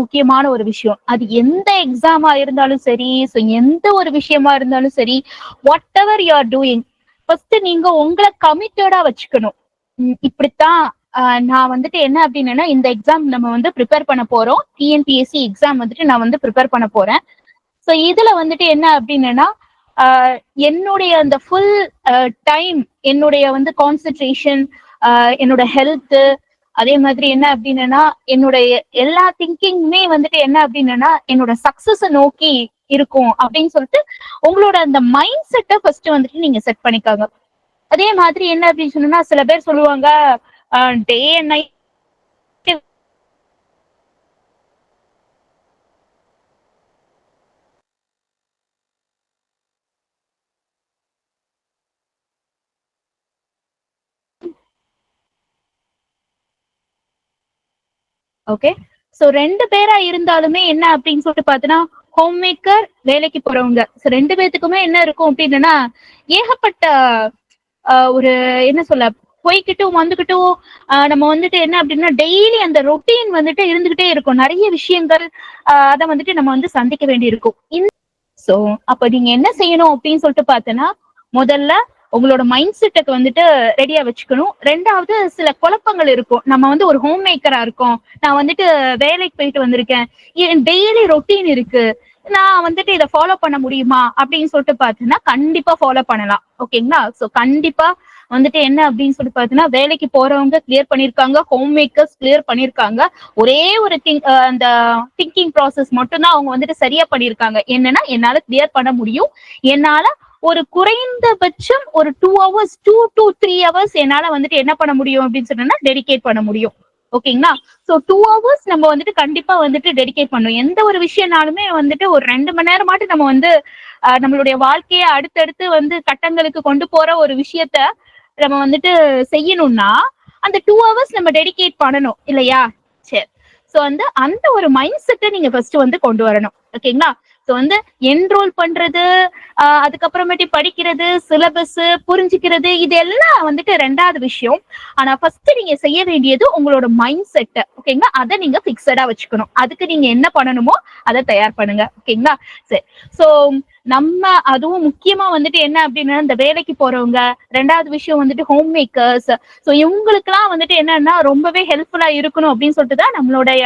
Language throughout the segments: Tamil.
முக்கியமான ஒரு விஷயம். அது எந்த எக்ஸாமா இருந்தாலும் சரி, எந்த ஒரு விஷயமா இருந்தாலும் சரி, what ever you are doing, first நீங்க உங்களை கமிட்டடா வச்சுக்கணும். இப்படித்தான் நான் வந்துட்டு என்ன அப்படின்னா, இந்த எக்ஸாம் நம்ம வந்து ப்ரிப்பேர் பண்ண போறோம். டிஎன்பிஎஸ்சி எக்ஸாம் வந்துட்டு நான் வந்து ப்ரிப்பேர் பண்ண போறேன். ஸோ இதுல வந்துட்டு என்ன அப்படின்னா, என்னுடைய அந்த ஃபுல் டைம், என்னுடைய வந்து கான்சென்ட்ரேஷன், என்னோட ஹெல்த், அதே மாதிரி என்ன அப்படின்னா என்னுடைய எல்லா திங்கிங்குமே வந்துட்டு என்ன அப்படின்னா என்னோட சக்சஸ நோக்கி இருக்கும் அப்படின்னு சொல்லிட்டு உங்களோட அந்த மைண்ட் செட்டை ஃபர்ஸ்ட் வந்துட்டு நீங்க செட் பண்ணிக்காங்க. அதே மாதிரி என்ன அப்படின்னு சொன்னா, சில பேர் சொல்லுவாங்க day and night okay. So 2 பேரா இருந்தாலுமே என்ன அப்படின்னு சொல்லிட்டு பாத்தீங்கன்னா, ஹோம் மேக்கர், வேலைக்கு போறவங்க, ரெண்டு பேத்துக்குமே என்ன இருக்கும் அப்படின்னா ஏகப்பட்ட ஒரு என்ன சொல்ல, போய்கிட்டும் வந்துகிட்டும் நம்ம வந்துட்டு என்ன அப்படின்னா டெய்லி அந்த ரொட்டீன் வந்துட்டு இருந்துகிட்டே இருக்கும். நிறைய விஷயங்கள் அதை வந்துட்டு நம்ம வந்து சந்திக்க வேண்டி இருக்கும். சோ அப்ப நீங்க என்ன செய்யணும் அப்படின்னு சொல்லிட்டு பார்த்தேன்னா, முதல்ல உங்களோட மைண்ட் செட்டுக்கு வந்துட்டு ரெடியா வச்சுக்கணும். ரெண்டாவது, சில குழப்பங்கள் இருக்கும். நம்ம வந்து ஒரு ஹோம் மேக்கரா இருக்கோம், நான் வந்துட்டு வேலைக்கு போயிட்டு வந்திருக்கேன், டெய்லி ரொட்டீன் இருக்கு, நான் வந்துட்டு இதை ஃபாலோ பண்ண முடியுமா அப்படின்னு சொல்லிட்டு பாத்தீங்கன்னா கண்டிப்பா ஃபாலோ பண்ணலாம். ஓகேங்களா? சோ கண்டிப்பா வந்துட்டு என்ன அப்படின்னு சொல்லி பாத்தீங்கன்னா, வேலைக்கு போறவங்க கிளியர் பண்ணிருக்காங்க, ஹோம் மேக்கர்ஸ் கிளியர் பண்ணிருக்காங்க. ஒரே ஒரு அந்த திங்கிங் ப்ராசஸ் மட்டும் தான் அவங்க வந்துட்டு சரியா பண்ணிருக்காங்க. என்னன்னா, என்னால கிளியர் பண்ண முடியும், என்னால ஒரு குறைந்தபட்சம் ஒரு 2 hours 2 to 3 hours என்னால வந்துட்டு என்ன பண்ண முடியும் அப்படின்னு சொன்னா டெடிகேட் பண்ண முடியும். ஓகேங்களா? சோ 2 hours நம்ம வந்துட்டு கண்டிப்பா வந்துட்டு டெடிகேட் பண்ணணும். எந்த ஒரு விஷயம்னாலுமே வந்துட்டு ஒரு 2 மணி நேரமாட்டு நம்ம வந்து நம்மளுடைய வாழ்க்கையை அடுத்தடுத்து வந்து கட்டங்களுக்கு கொண்டு போற ஒரு விஷயத்த நம்ம வந்துட்டு செய்யணும்னா அந்த 2 hours நம்ம டெடிகேட் பண்ணணும் இல்லையா? சரி. சோ வந்து அந்த ஒரு மைண்ட் செட்டை நீங்க ஃபர்ஸ்ட் வந்து கொண்டு வரணும். ஓகேங்களா? சோ வந்து என்ரோல் பண்றது, அதுக்கப்புறமேட்டு படிக்கிறது, சிலபஸ் புரிஞ்சுக்கிறது, இது எல்லாம் வந்துட்டு ரெண்டாவது விஷயம். ஆனா ஃபர்ஸ்ட் நீங்க செய்ய வேண்டியது உங்களோட மைண்ட் செட்டை. ஓகேங்களா? அதை நீங்க பிக்சடா வச்சுக்கணும். அதுக்கு நீங்க என்ன பண்ணணுமோ அதை தயார் பண்ணுங்க. ஓகேங்களா? சரி. சோ நம்ம அதுவும் முக்கியமா வந்துட்டு என்ன அப்படின்னா, இந்த வேலைக்கு போறவங்க, ரெண்டாவது விஷயம் வந்துட்டு ஹோம் மேக்கர்ஸ், ஸோ இவங்களுக்கு எல்லாம் வந்துட்டு என்னன்னா ரொம்பவே ஹெல்ப்ஃபுல்லா இருக்கணும் அப்படின்னு சொல்லிட்டு தான் நம்மளுடைய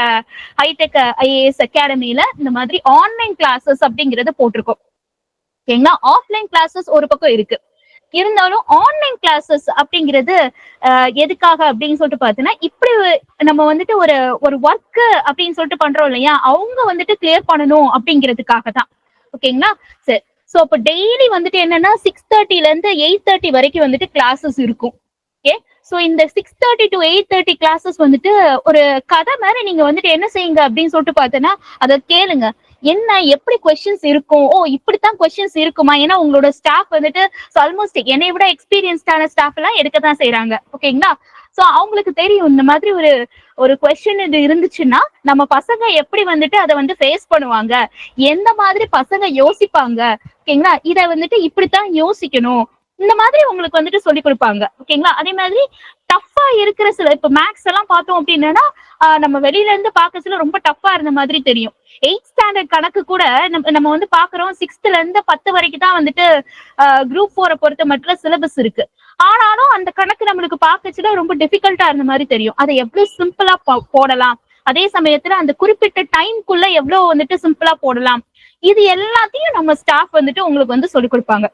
ஹைடெக் ஐஏஎஸ் அகாடமியில இந்த மாதிரி ஆன்லைன் கிளாஸஸ் அப்படிங்கறது போட்டிருக்கோம். ஓகேங்களா? ஆஃப்லைன் கிளாஸஸ் ஒரு பக்கம் இருக்கு, இருந்தாலும் ஆன்லைன் கிளாஸஸ் அப்படிங்கிறது எதுக்காக அப்படின்னு சொல்லிட்டு பாத்தீங்கன்னா, இப்படி நம்ம வந்துட்டு ஒரு ஒரு ஒர்க் அப்படின்னு சொல்லிட்டு பண்றோம் இல்லையா, அவங்க வந்துட்டு கிளியர் பண்ணணும் அப்படிங்கிறதுக்காக தான். ஓகேங்களா? சரி. சோ அப்ப டெய்லி வந்துட்டு என்னன்னா 6:30ல இருந்து 8:30 வரைக்கும் வந்துட்டு கிளாஸஸ் இருக்கும். ஓகே. சோ இந்த 6:30 to 8:30 கிளாஸஸ் வந்துட்டு ஒரு கதை மாதிரி நீங்க வந்துட்டு என்ன செய்யுங்க அப்படின்னு சொல்லிட்டு பார்த்தேன்னா, அதை கேளுங்க. என்ன எப்படி கொஸ்டின்ஸ் இருக்கும், ஓ இப்படித்தான் கொஸ்டின்ஸ் இருக்குமா, ஏன்னா உங்களோட ஸ்டாஃப் வந்துட்டு ஆல்மோஸ்ட் என்னை விட எக்ஸ்பீரியன்ஸ்டான ஸ்டாஃப் எல்லாம் எடுக்கத்தான் செய்யறாங்க. ஓகேங்களா? சோ அவங்களுக்கு தெரியும் இந்த மாதிரி ஒரு ஒரு கொஸ்டின் இது இருந்துச்சுன்னா நம்ம பசங்க எப்படி வந்துட்டு அதை வந்து ஃபேஸ் பண்ணுவாங்க, எந்த மாதிரி பசங்க யோசிப்பாங்க. ஓகேங்களா? இதை வந்துட்டு இப்படித்தான் யோசிக்கணும், இந்த மாதிரி உங்களுக்கு வந்துட்டு சொல்லி கொடுப்பாங்க. ஓகேங்களா? அதே மாதிரி டஃபா இருக்கிற சில இப்ப மேக்ஸ் எல்லாம் பார்த்தோம் அப்படின்னா நம்ம வெளியில இருந்து பாக்கச்சுல ரொம்ப டஃபா இருந்த மாதிரி தெரியும். 8th ஸ்டாண்டர்ட் கணக்கு கூட நம்ம வந்து பாக்குறோம் 6th இருந்து 10 வரைக்கும் தான் வந்துட்டு குரூப் 4 பொறுத்த மட்டும் சிலபஸ் இருக்கு. ஆனாலும் அந்த கணக்கு நம்மளுக்கு பாக்கச்சுல ரொம்ப டிஃபிகல்ட்டா இருந்த மாதிரி தெரியும். அதை எவ்வளவு சிம்பிளா போடலாம், அதே சமயத்துல அந்த குறிப்பிட்ட டைம்குள்ள எவ்வளவு வந்துட்டு சிம்பிளா போடலாம், இது எல்லாத்தையும் நம்ம ஸ்டாஃப் வந்துட்டு உங்களுக்கு வந்து சொல்லி கொடுப்பாங்க.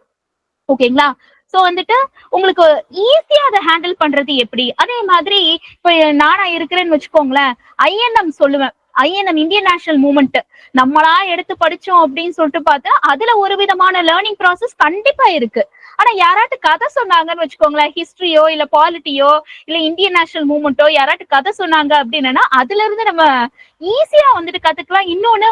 ஓகேங்களா? சோ வந்துட்டு உங்களுக்கு ஈஸியா அதை ஹேண்டில் பண்றது எப்படி. அதே மாதிரி இப்ப நானா இருக்கிறேன்னு வச்சுக்கோங்களேன், ஐஎன்எம் சொல்லுவேன். ஐஎன்எம் இந்தியன் நேஷனல் மூவ்மெண்ட் நம்மளா எடுத்து படிச்சோம் அப்படின்னு சொல்லிட்டு பார்த்தா அதுல ஒரு விதமான லேர்னிங் ப்ராசஸ் கண்டிப்பா இருக்கு. ஆனா யாராட்டு கதை சொன்னாங்கன்னு வச்சுக்கோங்களேன், ஹிஸ்டரியோ இல்ல பாலிட்டியோ இல்ல இந்தியன் நேஷனல் மூவ்மெண்ட்டோ யாராட்டு கதை சொன்னாங்க அப்படின்னா அதுல இருந்து நம்ம ஈஸியா வந்துட்டு கத்துக்கலாம். இன்னொன்னு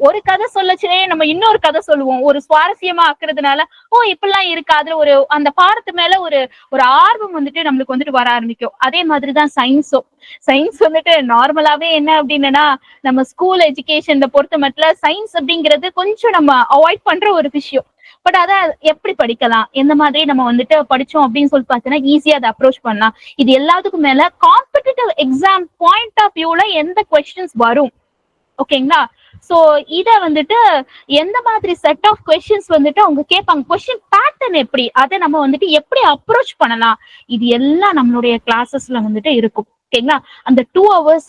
ஒரு கதை சொல்லச்சே நம்ம இன்னொரு கதை சொல்லுவோம், ஒரு சுவாரஸ்யமா ஆக்குறதுனால ஓ இப்படிலாம் இருக்கு, அதுல ஒரு அந்த பாடத்து மேல ஒரு ஒரு ஆர்வம் வந்துட்டு நம்மளுக்கு வந்துட்டு வர ஆரம்பிக்கும். அதே மாதிரிதான் சயின்ஸும். சயின்ஸ் வந்துட்டு நார்மலாவே என்ன அப்படின்னா நம்ம ஸ்கூல் எஜுகேஷன்ல பொறுத்த மட்டும் சயின்ஸ் அப்படிங்கிறது கொஞ்சம் நம்ம அவாய்ட் பண்ற ஒரு விஷயம். பட் அதை எப்படி படிக்கலாம், எந்த மாதிரி நம்ம வந்துட்டு படிச்சோம் அப்படின்னு சொல்லி பார்த்தீங்கன்னா ஈஸியா அதை அப்ரோச் பண்ணலாம். இது எல்லாத்துக்கும் மேல காம்படிட்டிவ் எக்ஸாம் பாயிண்ட் ஆஃப் வியூல எந்த கொஸ்டின்ஸ் வரும், ஓகேங்களா. சோ இத வந்துட்டு எந்த மாதிரி செட் ஆஃப் கொஸ்டின்ஸ் வந்துட்டு அவங்க கேட்பாங்க, கொஸ்டின் பேட்டர்ன் எப்படி, அதை நம்ம வந்துட்டு எப்படி அப்ரோச் பண்ணலாம், இது எல்லாம் நம்மளுடைய கிளாஸஸ்ல வந்துட்டு இருக்கும். ஓகேங்களா. அந்த 2 hours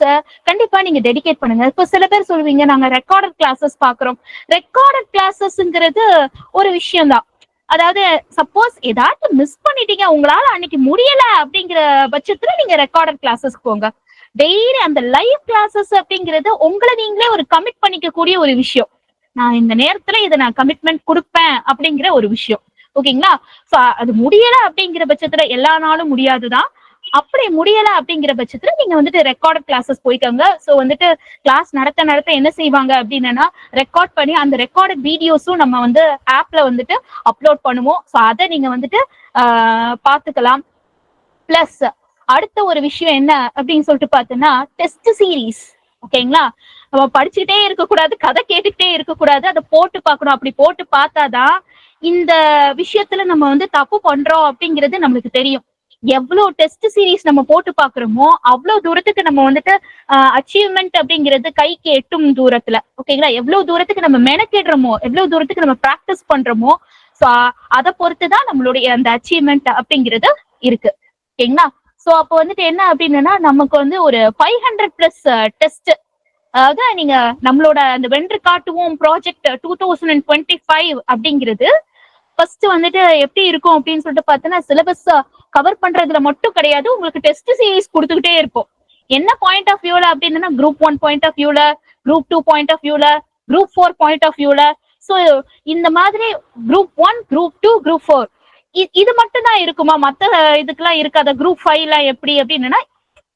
கண்டிப்பா நீங்க டெடிகேட் பண்ணுங்க. இப்ப சில பேர் சொல்லுவீங்க நாங்க ரெக்கார்டட் கிளாஸஸ் பாக்குறோம். ரெக்கார்டட் கிளாஸஸ்ங்கிறது ஒரு விஷயம் தான். அதாவது சப்போஸ் ஏதாச்சும் மிஸ் பண்ணிட்டீங்க, உங்களால அன்னைக்கு முடியல அப்படிங்கிற பட்சத்துல நீங்க ரெக்கார்டட் கிளாஸஸ் போங்க. டெய்லி அந்த லைவ் கிளாஸஸ் அப்படிங்கிறது உங்களை நீங்களே ஒரு கமிட் பண்ணிக்க கூடிய ஒரு விஷயம். நான் இந்த நேரத்துல இதை நான் கமிட்மெண்ட் கொடுப்பேன் அப்படிங்கிற ஒரு விஷயம். ஓகேங்களா. அது முடியல அப்படிங்கிற பட்சத்துல எல்லா நாளும் முடியாதுதான். அப்படி முடியல அப்படிங்கிற பட்சத்துல நீங்க வந்துட்டு ரெக்கார்ட் கிளாஸஸ் போயிட்டாங்க. சோ வந்துட்டு கிளாஸ் நடத்த என்ன செய்வாங்க அப்படின்னா ரெக்கார்ட் பண்ணி அந்த ரெக்கார்டட் வீடியோஸும் நம்ம வந்து ஆப்ல வந்துட்டு அப்லோட் பண்ணுவோம். சோ அதை நீங்க வந்துட்டு பாத்துக்கலாம். பிளஸ் அடுத்த ஒரு விஷயம் என்ன அப்படின்னு சொல்லிட்டு பார்த்தோன்னா டெஸ்ட் சீரீஸ். ஓகேங்களா. நம்ம படிச்சுக்கிட்டே இருக்கக்கூடாது, கதை கேட்டுக்கிட்டே இருக்கக்கூடாது, அதை போட்டு பார்க்கணும். அப்படி போட்டு பார்த்தாதான் இந்த விஷயத்துல நம்ம வந்து தப்பு பண்றோம் அப்படிங்கிறது நம்மளுக்கு தெரியும். எவ்வளவு டெஸ்ட் சீரீஸ் நம்ம போட்டு பாக்குறோமோ அவ்வளவு தூரத்துக்கு நம்ம வந்துட்டு அச்சீவ்மெண்ட் அப்படிங்கிறது கைக்கு எட்டும் தூரத்துல. ஓகேங்களா. எவ்வளவு தூரத்துக்கு நம்ம மெனக்கிடுறோமோ, எவ்வளவு தூரத்துக்கு நம்ம பிராக்டிஸ் பண்றோமோ, அதை பொறுத்துதான் நம்மளுடைய அந்த அச்சீவ்மெண்ட் அப்படிங்கிறது இருக்கு. ஓகேங்களா. சோ அப்போ வந்துட்டு என்ன அப்படின்னா நமக்கு வந்து ஒரு 500+ டெஸ்ட், அதாவது நீங்க நம்மளோட அந்த வென்று காட்டுவோம் ப்ராஜெக்ட் 2025 அப்படிங்கிறது ஃபர்ஸ்ட் வந்துட்டு எப்படி இருக்கும் அப்படின்னு சொல்லிட்டு பார்த்தோன்னா சிலபஸ் கவர் பண்றதுல மட்டும் கிடையாது, உங்களுக்கு டெஸ்ட் சீரீஸ் கொடுத்துக்கிட்டே இருப்போம். என்ன பாயிண்ட் ஆஃப் வியூல அப்படின்னா Group 1 பாயிண்ட் ஆஃப் வியூல, Group 2 பாயிண்ட் ஆஃப் வியூல, Group 4 பாயிண்ட் ஆஃப் வியூல. சோ இந்த மாதிரி Group 1, Group 2, Group 4 இது மட்டும் தான் இருக்குமா, மத்த இதுக்கெல்லாம் இருக்காத? Group 5 எல்லாம் எப்படி அப்படின்னா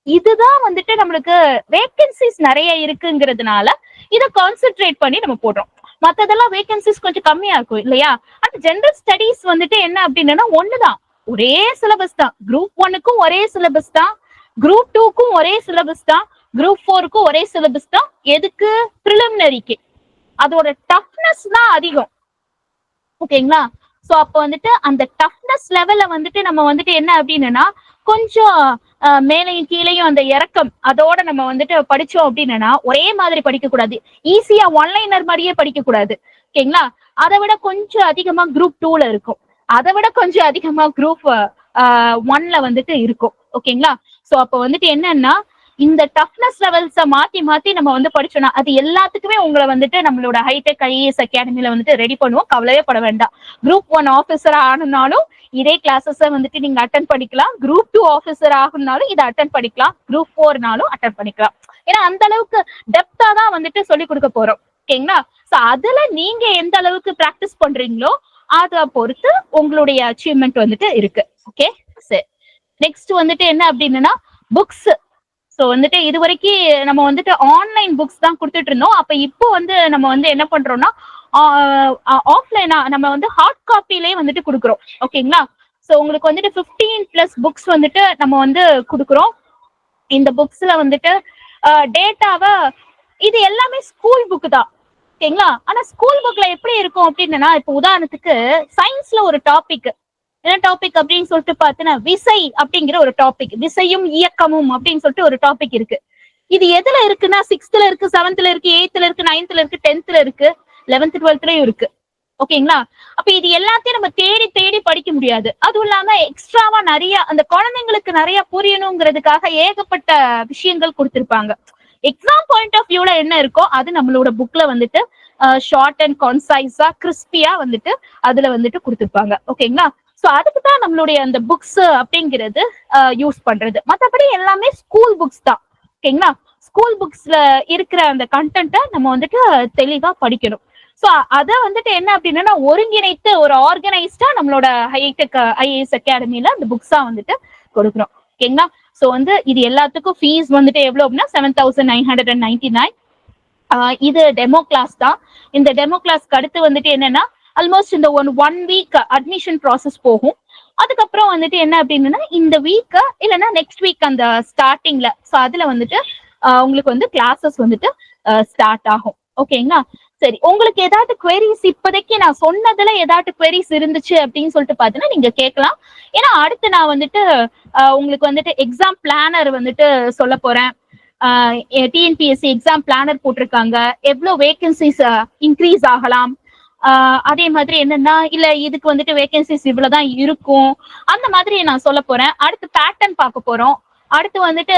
இதுதான் வந்துட்டு நம்மளுக்கு வேகன்சிஸ் நிறைய இருக்குங்கிறதுனால இதை கான்சென்ட்ரேட் பண்ணி நம்ம போடுறோம். மத்ததெல்லாம் வேகன்சிஸ் கொஞ்சம் கம்மியா இருக்கும் இல்லையா. அந்த ஜெனரல் ஸ்டடீஸ் வந்துட்டு என்ன அப்படின்னா ஒண்ணுதான், ஒரே சிலபஸ் தான். Group 1க்கும் ஒரே சிலபஸ் தான், Group 2க்கும் ஒரே சிலபஸ் தான், Group 4க்கும் ஒரே சிலபஸ் தான். எதுக்கு? பிரிலிமினரிக்கு. அதோட டஃப்னஸ் தான் அதிகம். ஓகேங்களா. சோ அப்ப வந்துட்டு அந்த டஃப்னஸ் லெவல்ல வந்துட்டு நம்ம வந்துட்டு என்ன அப்படின்னா கொஞ்சம் மேலையும் கீழையும் அந்த இறக்கம் அதோட நம்ம வந்துட்டு படிச்சோம் அப்படின்னா ஒரே மாதிரி படிக்க கூடாது. ஈஸியா ஒன்லைனர் மாதிரியே படிக்க கூடாது. ஓகேங்களா. அதை விட கொஞ்சம் அதிகமா Group 2ல இருக்கும், அதை விட கொஞ்சம் அதிகமா Group 1ல வந்துட்டு இருக்கும். ஓகேங்களா. சோ அப்ப வந்துட்டு என்னன்னா இந்த டஃப்னஸ் லெவல்ஸை மாத்தி நம்ம வந்து படிச்சோம்னா அது எல்லாத்துக்குமே உங்களை வந்துட்டு நம்மளோட ஹைடெக் IAS அகாடமில வந்துட்டு ரெடி பண்ணுவோம். கவலையே பட வேண்டாம். Group 1 ஆஃபீஸர் ஆனாலும் இதே கிளாஸஸ் வந்துட்டு நீங்க அட்டன் பண்ணிக்கலாம். Group 2 ஆஃபீஸர் ஆகுனாலும் இதை அட்டன் பண்ணிக்கலாம். Group 4னாலும் அட்டன் பண்ணிக்கலாம். ஏன்னா அந்த அளவுக்கு டெப்தா தான் வந்துட்டு சொல்லி கொடுக்க போறோம். ஓகேங்களா. சோ அதுல நீங்க எந்த அளவுக்கு பிராக்டிஸ் பண்றீங்களோ அதை பொறுத்து உங்களுடைய அச்சீவ்மெண்ட் வந்துட்டு இருக்கு. ஓகே. சரி, நெக்ஸ்ட் வந்துட்டு என்ன அப்படின்னா புக்ஸ். ஸோ வந்துட்டு இது வரைக்கும் நம்ம வந்துட்டு ஆன்லைன் புக்ஸ் தான் கொடுத்துட்டு இருந்தோம். அப்ப இப்போ வந்து நம்ம வந்து என்ன பண்றோம்னா ஆஃப்லைனா நம்ம வந்து ஹார்ட் காப்பிலே வந்துட்டு கொடுக்குறோம். ஓகேங்களா. ஸோ உங்களுக்கு வந்துட்டு 15+ புக்ஸ் வந்துட்டு நம்ம வந்து கொடுக்குறோம். இந்த புக்ஸ்ல வந்துட்டு டேட்டாவை இது எல்லாமே ஸ்கூல் புக்கு தான். ஓகேங்களா. ஆனா ஸ்கூல் புக்ல எப்படி இருக்கும் அப்படின்னா இப்போ உதாரணத்துக்கு சயின்ஸ்ல ஒரு டாபிக், என்ன டாபிக் அப்படின்னு சொல்லிட்டு பார்த்தீங்கன்னா விசை அப்படிங்கிற ஒரு டாபிக், விசையும் இயக்கமும் அப்படின்னு சொல்லிட்டு ஒரு டாபிக் இருக்கு. இது எதுல இருக்குன்னா 6th இருக்கு, 7th இருக்கு, 8th இருக்கு, 9th இருக்கு, 10th இருக்கு, 11th 12th இருக்கு. ஓகேங்களா. அப்ப இது எல்லாத்தையும் நம்ம தேடி படிக்க முடியாது. அதுவும் இல்லாம எக்ஸ்ட்ராவா நிறைய அந்த குழந்தைங்களுக்கு நிறைய புரியணுங்கிறதுக்காக ஏகப்பட்ட விஷயங்கள் கொடுத்திருப்பாங்க. எக்ஸாம் பாயிண்ட் ஆஃப் வியூல என்ன இருக்கோ அது நம்மளோட புக்ல வந்துட்டு ஷார்ட் அண்ட் கான்சைஸா கிறிஸ்பியா வந்துட்டு அதுல வந்துட்டு கொடுத்திருப்பாங்க. ஓகேங்களா. சோ அதுக்கு தான் நம்மளுடைய அந்த புக்ஸ் அப்படிங்கிறது யூஸ் பண்றது. மற்றபடி எல்லாமே ஸ்கூல் புக்ஸ் தான். ஓகேங்களா. ஸ்கூல் புக்ஸ்ல இருக்கிற அந்த கண்டென்ட்டை நம்ம வந்துட்டு தெளிவா படிக்கணும். சோ அதை வந்துட்டு என்ன அப்படின்னா ஒருங்கிணைத்து ஒரு ஆர்கனைஸ்டா நம்மளோட ஹைடெக் IAS அகாடமில அந்த புக்ஸா வந்துட்டு கொடுக்குறோம். ஓகேங்களா. சோ வந்து இது எல்லாத்துக்கும் ஃபீஸ் வந்துட்டு எவ்வளவு அப்படின்னா 7,999. இது டெமோ கிளாஸ் தான். இந்த டெமோ கிளாஸ்க்கு அடுத்து வந்துட்டு என்னன்னா ஆல்மோஸ்ட் இந்த 1 வீக் அட்மிஷன் ப்ராசஸ் போகும். அதுக்கப்புறம் வந்துட்டு என்ன அப்படின்னா இந்த வீக் இல்லைன்னா நெக்ஸ்ட் வீக் அந்த ஸ்டார்டிங்ல ஸோ அதுல வந்துட்டு உங்களுக்கு வந்து கிளாஸஸ் வந்துட்டு ஸ்டார்ட் ஆகும். ஓகேங்களா. சரி, உங்களுக்கு ஏதாவது queries இப்போதைக்கு நான் சொன்னதுல ஏதாவது queries இருந்துச்சு அப்படின்னு சொல்லிட்டு பாத்தீங்கன்னா நீங்க கேட்கலாம். ஏன்னா அடுத்து நான் வந்துட்டு உங்களுக்கு வந்துட்டு எக்ஸாம் பிளானர் வந்துட்டு சொல்ல போறேன். டிஎன்பிஎஸ்சி எக்ஸாம் பிளானர் போட்டிருக்காங்க, எவ்வளவு வேகன்சிஸ் இன்க்ரீஸ் ஆகலாம், அதே மாதிரி என்னன்னா இல்ல இதுக்கு வந்துட்டு வேகன்சிஸ் இவ்வளவுதான் இருக்கும், அந்த மாதிரி நான் சொல்ல போறேன். அடுத்து பேட்டர்ன் பார்க்க போறோம். அடுத்து வந்துட்டு